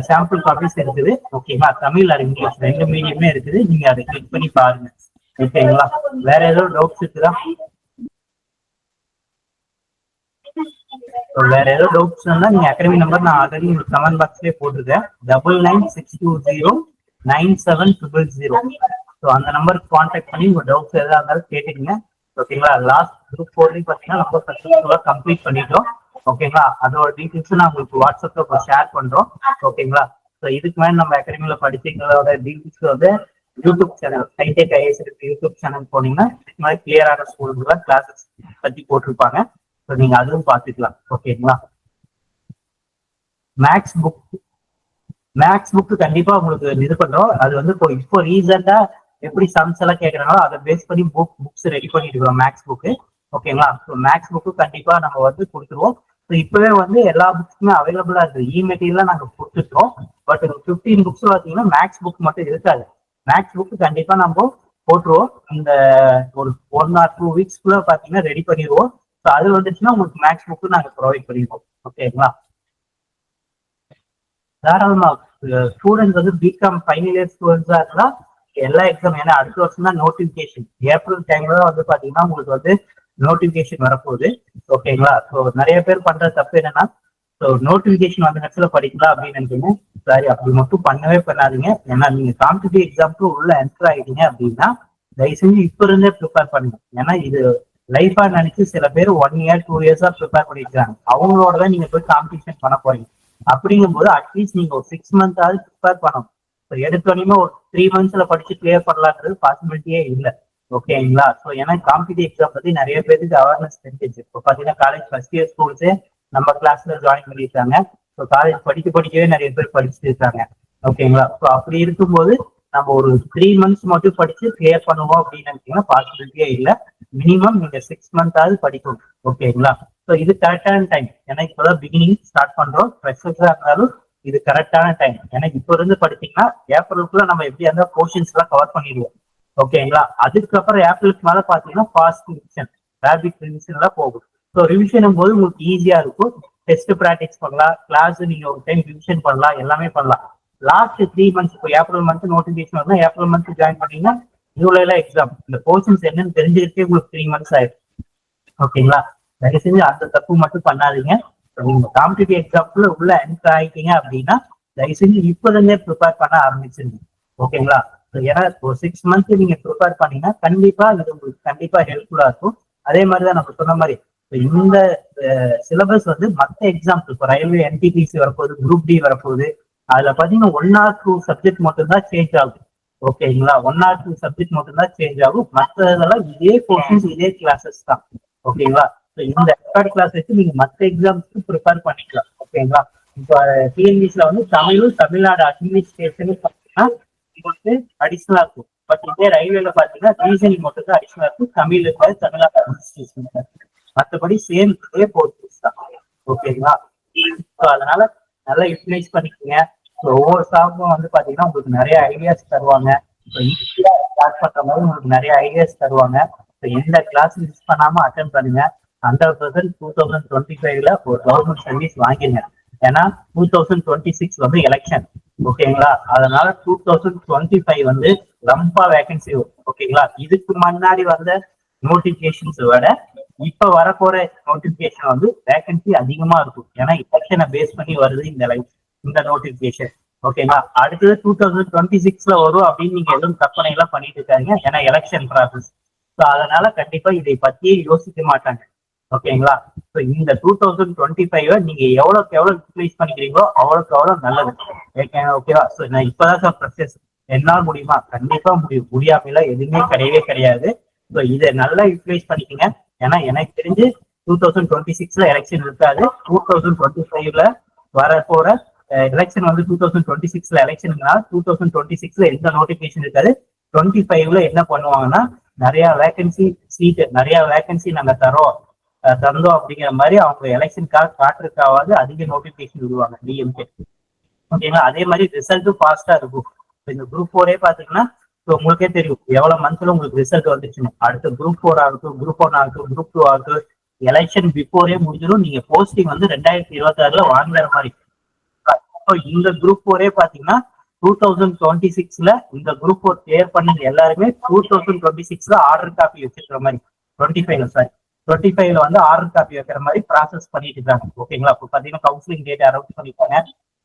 சாம்பிள் காப்பீஸ் இருக்குது. ஓகேங்களா. தமிழ் ஆர் இங்கிலீஷ் 2 மீடியமே இருக்குது. நீங்க அதை கிளிக் பண்ணி பாருங்க. ஓகேங்களா. வேற ஏதோ டவுட்ஸ் இருக்குதா? வேற ஏதோ டவுட்ஸ் இருந்தா நீங்க அகாடமி நம்பர் நான் ஆல்ரெடி கமெண்ட் பாக்ஸ்லயே போட்டிருக்கேன். 9962097000. ஸோ அந்த நம்பருக்கு கான்டாக்ட் பண்ணி உங்க டவுட்ஸ் எதாவது இருந்தாலும் கேட்டுக்கீங்க. ஓகேங்களா. லாஸ்ட் குரூப் 4 பாத்தீங்கன்னா ரொம்ப சக்சஸ்ஃபுல்லா கம்ப்ளீட் பண்ணிட்டோம். ஓகேங்களா. அதோட டீட்டெயில்ஸ் நான் உங்களுக்கு வாட்ஸ்அப்ல ஷேர் பண்றோம். ஓகேங்களா. ஸோ இதுக்கு மேலே நம்ம அகாடமியில படிச்சவங்களோட டீட்டெயில்ஸ் வந்து YouTube channel Hitech IAS YouTube channel போனீங்கன்னா இது மாதிரி கிளியரான ஸ்கூல்ல கிளாஸஸ் பத்தி போட்டிருப்பாங்க. ஸோ நீங்க அதுவும் பார்த்துக்கலாம். ஓகேங்களா. மேக்ஸ் புக் கண்டிப்பா உங்களுக்கு இது பண்றோம். அது வந்து இப்போ ரீசெண்டா எப்படி சம்ஸ் எல்லாம் கேட்கறாங்களோ அதை பேஸ் பண்ணி புக்ஸ் ரெடி பண்ணிட்டு இருக்கோம் மேக்ஸ் புக்கு. ஓகேங்களா. ஸோ மேக்ஸ் புக்கு கண்டிப்பா நம்ம வந்து கொடுத்துருவோம். ஸோ இப்பவே வந்து எல்லா புக்ஸுமே அவைலபிளா இருக்கு. மெட்டீரியல் நாங்க கொடுத்துருக்கோம். பட் 15 புக்ஸ் பார்த்தீங்கன்னா மேக்ஸ் புக் மட்டும் இருக்காது. மேக்ஸ் புக்கு கண்டிப்பா நம்ம போட்டுருவோம். இந்த ஒரு 1 or 2 வீக்ஸ்க்குள்ள பாத்தீங்கன்னா ரெடி பண்ணிடுவோம். ஸோ அது வந்துச்சுன்னா உங்களுக்கு மேக்ஸ் புக்கு நாங்க ப்ரொவைட் பண்ணிடுவோம். ஓகேங்களா. தாராளமா ஸ்டூடெண்ட்ஸ் வந்து பிகாம் ஃபைனல் இயர் ஸ்டூடெண்ட்ஸா இருந்தா எல்லா எக்ஸாம் ஏன்னா அடுத்த வருஷம் தான் நோட்டிபிகேஷன் ஏப்ரல் டைம்ல தான் வந்து பாத்தீங்கன்னா உங்களுக்கு வந்து நோட்டிபிகேஷன் வரப்போகுது. ஓகேங்களா. ஸோ நிறைய பேர் பண்ற தப்பு என்னன்னா ஸோ நோட்டிபிகேஷன் வந்த நேரத்துல படிக்கலாம் அப்படின்னு நினைக்கிறீங்க. சாரி அப்படி மட்டும் பண்ணவே பண்ணாதீங்க. ஏன்னா நீங்க காம்படிட்டிவ் எக்ஸாம்க்கு உள்ள என்டர் ஆகிட்டீங்க அப்படின்னா தயவு செஞ்சு இப்ப இருந்தே ப்ரிப்பேர் பண்ணுங்க. ஏன்னா இது லைஃபா நினைச்சு சில பேர் 1 year 2 years ப்ரிப்பேர் பண்ணிருக்காங்க. அவங்களோட தான் நீங்க போய் காம்படிஷன் பண்ண போறீங்க. அப்படிங்கும் போது அட்லீஸ்ட் நீங்க ஒரு 6 months ப்ரிப்பேர் பண்ணணும். எடுத்தோடனே ஒரு 3 monthsல படிச்சு கிளியர் பண்ணலான்றது பாசிபிலிட்டியே இல்லை. ஓகேங்களா. ஸோ ஏன்னா காம்படிட்டிவ் எக்ஸாம் பத்தி நிறைய பேருக்கு அவேர்னஸ் தெரிஞ்சிச்சு. இப்போ பாத்தீங்கன்னா காலேஜ் ஃபர்ஸ்ட் இயர் ஸ்டூடெண்ட்ஸே நம்ம கிளாஸ்ல ஜாயின் பண்ணிருக்காங்க. ஸோ காலேஜ் படிக்கவே நிறைய பேர் படிச்சுட்டு இருக்காங்க. ஓகேங்களா. ஸோ அப்படி இருக்கும்போது நம்ம ஒரு 3 months மட்டும் படிச்சு கிளியர் பண்ணுவோம் அப்படின்னு நினைச்சீங்கன்னா பாசிபிலிட்டியே இல்லை. மினிமம் நீங்க 6 months படிக்கணும். ஓகேங்களா. ஸோ இது கரெக்டான டைம். ஏன்னா இப்போதான் பிகினிங் ஸ்டார்ட் பண்றோம். ஃப்ரெஷர்ஸா இருந்தாலும் இது கரெக்டான டைம். ஏன்னா இப்போ இருந்து படிச்சீங்கன்னா ஏப்ரலுக்குள்ள நம்ம எப்படியா இருந்தா போர்ஷன்ஸ் எல்லாம் கவர் பண்ணிடுவோம். ஓகேங்களா. அதுக்கப்புறம் ஏப்ரலுக்கு மேல பாத்தீங்கன்னா ஃபாஸ்ட் ரிவிஷன் ரேபிட் ரிவிஷன் எல்லாம் போகும். ஸோ ரிவிஷன் போது உங்களுக்கு ஈஸியா இருக்கும். டெஸ்ட் ப்ராக்டிஸ் பண்ணலாம். கிளாஸ் நீங்க ஒரு டைம் ரிவிஷன் பண்ணலாம். எல்லாமே பண்ணலாம். லாஸ்ட் 3 months இப்போ ஏப்ரல் மந்த் நோட்டிபிகேஷன் வரலாம். ஏப்ரல் மந்த் ஜாயின் பண்ணீங்கன்னா ஜூலைல எக்ஸாம். இந்த போர்ஷன்ஸ் என்னன்னு தெரிஞ்சுக்கிட்டே உங்களுக்கு 3 months ஆயிடும். ஓகேங்களா. தயவு செஞ்சு அந்த தப்பு மட்டும் பண்ணாதீங்க. நீங்க காம்படிட்டிவ் எக்ஸாம்ல உள்ள என்டர் ஆயிட்டீங்க அப்படின்னா தயவு செஞ்சு இப்போதே ப்ரிப்பேர் பண்ண ஆரம்பிச்சிருங்க. ஓகேங்களா. ஏன்னா ஒரு 6 months நீங்க ப்ரிப்பேர் பண்ணீங்கன்னா கண்டிப்பா இது உங்களுக்கு கண்டிப்பா ஹெல்ப்ஃபுல்லா இருக்கும். அதே மாதிரிதான் நம்ம சொன்ன மாதிரி இந்த சிலபஸ் வந்து மற்ற எக்ஸாம்ஸ் இப்போ ரயில்வே NTPC வரப்போகுது, குரூப் டி வரப்போகுது. அதுல பாத்தீங்கன்னா 1 or 2 சப்ஜெக்ட் மட்டும் தான் சேஞ்ச் ஆகும். ஓகேங்களா. 1 or 2 சப்ஜெக்ட் மட்டும் தான் சேஞ்ச் ஆகும். மற்றதெல்லாம் இதே போர்ஷன்ஸ் இதே கிளாஸஸ் தான். ஓகேங்களா. இந்த ரெக்கார்ட் கிளாஸ் வச்சு நீங்க மற்ற எக்ஸாம்ஸ்க்கு ப்ரிப்பேர் பண்ணிக்கலாம். ஓகேங்களா. இப்போ டிஎன்பிசில வந்து தமிழ்நாடு அட்மினிஸ்ட்ரேஷன் பார்த்தீங்கன்னா உங்களுக்கு அடிஷனலா இருக்கும். பட் இதே ரயில்வேல பாத்தீங்கன்னா ரீசனிங் மட்டும் தான் அடிஷனலா இருக்கும், தமிழ் இருக்காது, தமிழ்நாடு அட்மினிஸ்ட்ரேஷன் இருக்காது. மற்றபடி சேம் இதே போர்ஸ் தான். ஓகேங்களா? அதனால நல்லா யூட்டிலைஸ் பண்ணிக்கோங்க. ஒவ்வொரு ஸ்டாஃபும் வந்து பாத்தீங்கன்னா உங்களுக்கு நிறைய ஐடியாஸ் தருவாங்க. ஸ்டார்ட் பண்ற போது உங்களுக்கு நிறைய ஐடியாஸ் தருவாங்க. எந்த கிளாஸ் மிஸ் பண்ணாம அட்டென்ட் பண்ணுங்க. 100% 2025ல ஒரு கவர்மெண்ட் சர்வீஸ் வாங்கிருங்க. ஏன்னா 2026 வந்து எலெக்ஷன். ஓகேங்களா? அதனால 2025 வந்து ரொம்ப வேகன்சி. ஓகேங்களா? இதுக்கு முன்னாடி வந்த நோட்டிபிகேஷன்ஸ் விட இப்ப வரப்போற நோட்டிபிகேஷன் வந்து வேகன்சி அதிகமா இருக்கும். ஏன்னா எலெக்ஷனை பேஸ் பண்ணி வருது இந்த நோட்டிபிகேஷன். ஓகேங்களா? அடுத்தது 2026ல வரும் அப்படின்னு நீங்க எதுவும் கற்பனை எல்லாம் பண்ணிட்டு இருக்காங்க. ஏன்னா எலெக்ஷன் ப்ராசஸ். ஸோ அதனால கண்டிப்பா இதை பத்தியே யோசிக்க மாட்டாங்க. ஓகேங்களா? ஸோ இந்த 2025 நீங்க எவ்வளவுக்கு எவ்வளவு யூட்டிலைஸ் பண்ணிக்கிறீங்களோ அவ்வளவுக்கு எவ்வளவு நல்லது. ஓகேவா? ஸோ நான் இப்பதான் சார் ப்ரொசஸ் என்னால் முடியுமா? கண்டிப்பா முடியும். முடியாமல எதுவுமே கிடையவே கிடையாது. ஸோ இதை நல்லா யூட்டிலைஸ் பண்ணிக்கங்க. ஏன்னா எனக்கு தெரிஞ்சு 2026ல எலெக்ஷன் இருக்காது. 2025ல வரப்போற எலெக்ஷன் வந்து 2026ல எலெக்ஷனுக்குனால 2026ல எந்த நோட்டிபிகேஷன் இருக்காது. 25ல என்ன பண்ணுவாங்கன்னா நிறைய வேகன்சி சீட்டு, நிறைய வேகன்சி நாங்க தந்தோம் அப்படிங்கிற மாதிரி அவங்க எலெக்ஷனுக்காக காட்டுறதுக்காவது அதிக நோட்டிபிகேஷன் விடுவாங்க டிஎம்கே. ஓகேங்களா? அதே மாதிரி ரிசல்ட்டும் ஃபாஸ்டா இருக்கும். இந்த குரூப் 4 பாத்தீங்கன்னா உங்களுக்கே தெரியும் எவ்வளவு மந்த்ல உங்களுக்கு ரிசல்ட் வந்துச்சுன்னு. அடுத்த குரூப் 4 ஆகட்டும், குரூப் 1 ஆகட்டும், குரூப் 2 ஆகட்டும், எலெக்ஷன் பிஃபோரே முடிஞ்சிடும். நீங்க போஸ்டிங் வந்து 2026ல வாங்குற மாதிரி. இந்த குரூப் 4 பாத்தீங்கன்னா 2026ல இந்த குரூப் 4 கிளியர் பண்ணது எல்லாருமே 2026ல ஆர்டர் காப்பி வச்சிருக்கிற மாதிரி, 25ல வந்து ஆர்டர் காப்பி வைக்கிற மாதிரி ப்ராசஸ் பண்ணிட்டு இருக்காங்க. ஓகேங்களா? இப்போ பாத்தீங்கன்னா கவுன்சிலிங் டேட் அனௌன்ஸ் பண்ணிருக்காங்க.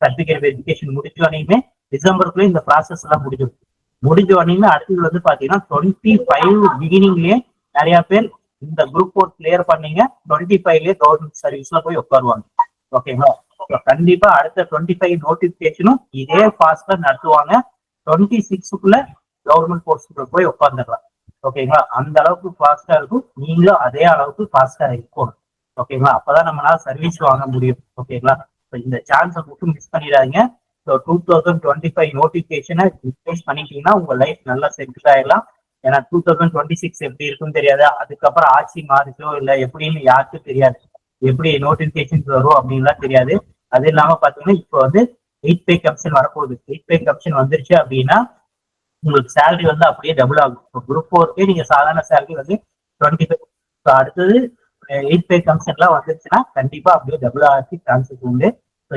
சர்டிபிகேட் வெரிஃபிகேஷன் முடிச்ச உடனே டிசம்பருக்குள்ள இந்த ப்ராசஸ் எல்லாம் முடிஞ்ச உடனே அடுத்தது வந்து பாத்தீங்கன்னா 25 பிகினிங்லயே நிறைய பேர் இந்த குரூப் 4 கிளியர் பண்ணீங்க 25லயே கவர்மெண்ட் சர்வீஸ்ல போய் உட்காருவாங்க. ஓகேங்களா? கண்டிப்பா அடுத்த 25 நோட்டிபிகேஷனும் இதே ஃபாஸ்ட்ல நடத்துவாங்க. 26க்குள்ள கவர்மெண்ட் போஸ்ட் போய் உட்காந்துடலாம். ஓகேங்களா? அந்த அளவுக்கு ஃபாஸ்டா இருக்கும். நீங்களும் அதே அளவுக்கு ஃபாஸ்டா இருக்கணும். ஓகேங்களா? அப்பதான் நம்மளால சர்வீஸ் வாங்க முடியும். ஓகேங்களா? இந்த சான்ஸை மட்டும் மிஸ் பண்ணிடாதீங்க. 2025 நோட்டிபிகேஷனை யூட்டிலைஸ் பண்ணிட்டீங்கன்னா உங்க லைஃப் நல்லா செட்டில் ஆயிடலாம். ஏன்னா 2026 எப்படி இருக்குன்னு தெரியாது. அதுக்கப்புறம் ஆட்சி மாறிச்சோ இல்ல எப்படின்னு யாருக்கும் தெரியாது. எப்படி நோட்டிபிகேஷன்ஸ் வரும் அப்படின்லாம் தெரியாது. அது இல்லாம பாத்தீங்கன்னா இப்போ வந்து 8 பே கமிஷன் வரப்போகுது. 8 பே கமிஷன் வந்துருச்சு அப்படின்னா உங்களுக்கு சேலரி வந்து அப்படியே டபுள் ஆகும். இப்போ குரூப் 4க்கே நீங்க சாதாரண சேலரி வந்து 25. அடுத்தது 8 பே கமிஷன்லாம் வந்துருச்சுன்னா கண்டிப்பா அப்படியே டபுள் ஆகிறதுக்கு சான்சஸ் உண்டு. ஸோ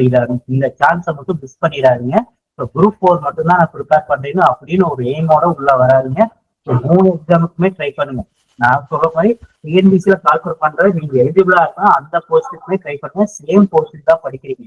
இந்த சான்ஸை மட்டும் மிஸ் பண்ணிடாதீங்க. ஸோ குரூப் 4 மட்டும்தான் நான் ப்ரிப்பேர் பண்றேன்னு அப்படின்னு ஒரு எய்மோட உள்ள வராதுங்க. ஸோ 3 எக்ஸாமுக்குமே ட்ரை பண்ணுங்க. நான் சொல்ற மாதிரி டிஎன்பிசியில கால்குலேட் பண்றது நீங்க எலிஜிபிளா இருந்தா அந்த போஸ்ட்டுக்குமே ட்ரை பண்ணுங்க. சேம் போஸ்ட் தான் படிக்கிறீங்க.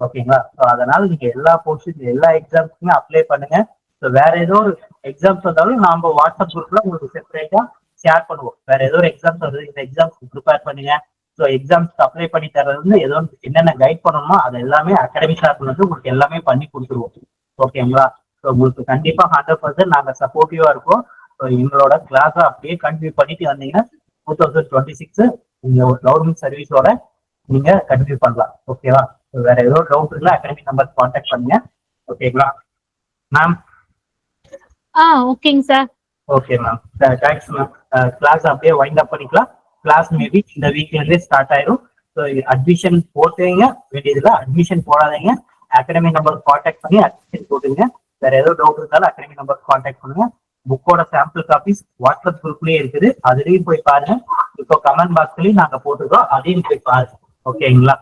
ஓகேங்களா? ஸோ அதனால நீங்க எல்லா போஸ்ட் எல்லா எக்ஸாம்ஸுமே அப்ளை பண்ணுங்க. ஸோ வேற ஏதோ ஒரு எக்ஸாம்ஸ் வந்தாலும் நாம வாட்ஸ்அப் குரூப்ல உங்களுக்கு செப்பரேட்டா ஷேர் பண்ணுவோம். வேற ஏதோ ஒரு எக்ஸாம்ஸ் வருது, இந்த எக்ஸாம்ஸ்க்கு ப்ரிப்பேர் பண்ணுங்க. ஸோ எக்ஸாம்ஸ்க்கு அப்ளை பண்ணி தர்றது வந்து ஏதோ என்னென்ன கைட் பண்ணணுமோ அது எல்லாமே அகாடமிக் ஸ்டாஃப்ல வந்து உங்களுக்கு எல்லாமே பண்ணி கொடுத்துருவோம். ஓகேங்களா? ஸோ உங்களுக்கு கண்டிப்பா 100% நாங்க சப்போர்ட்டிவா இருக்கோம். ஸோ எங்களோட கிளாஸை அப்படியே கண்டினியூ பண்ணிட்டு வந்தீங்கன்னா 2026 நீங்க ஒரு கவர்மெண்ட் சர்வீஸோட நீங்க கண்டினியூ பண்ணலாம். ஓகேவா? வேற ஏதோ டவுட் இருந்தா அகாடமிக் நம்பர் கான்டாக்ட் பண்ணுங்க. ஓகேங்களா மேம்? ஓகேங்க sir. Okay ma'am, thanks ma'am. Class அப்படியே வைண்ட் அப் பண்ணிக்கலாம். கிளாஸ் மேபி இந்த வீக்ல இருந்தே ஸ்டார்ட் ஆயிரும். ஸோ அட்மிஷன் போட்டுங்க வேண்டியதுல அட்மிஷன் போடாதீங்க. அகாடமிக் நம்பர் கான்டாக்ட் பண்ணி அட்மிஷன் போட்டுங்க. வேற ஏதோ டவுட் இருந்தாலும் அகாடமிக் நம்பர் கான்டாக்ட் பண்ணுங்க. புக்கோட சாம்பிள் காப்பீஸ் வாட்ஸ்அப் குரூப்லயே இருக்குது, அதுலயும் போய் பாருங்க. இப்போ கமெண்ட் பாக்ஸ்லயும் நாங்க போட்டுருக்கோம், அதையும் போய் பாருங்க. ஓகேங்களா?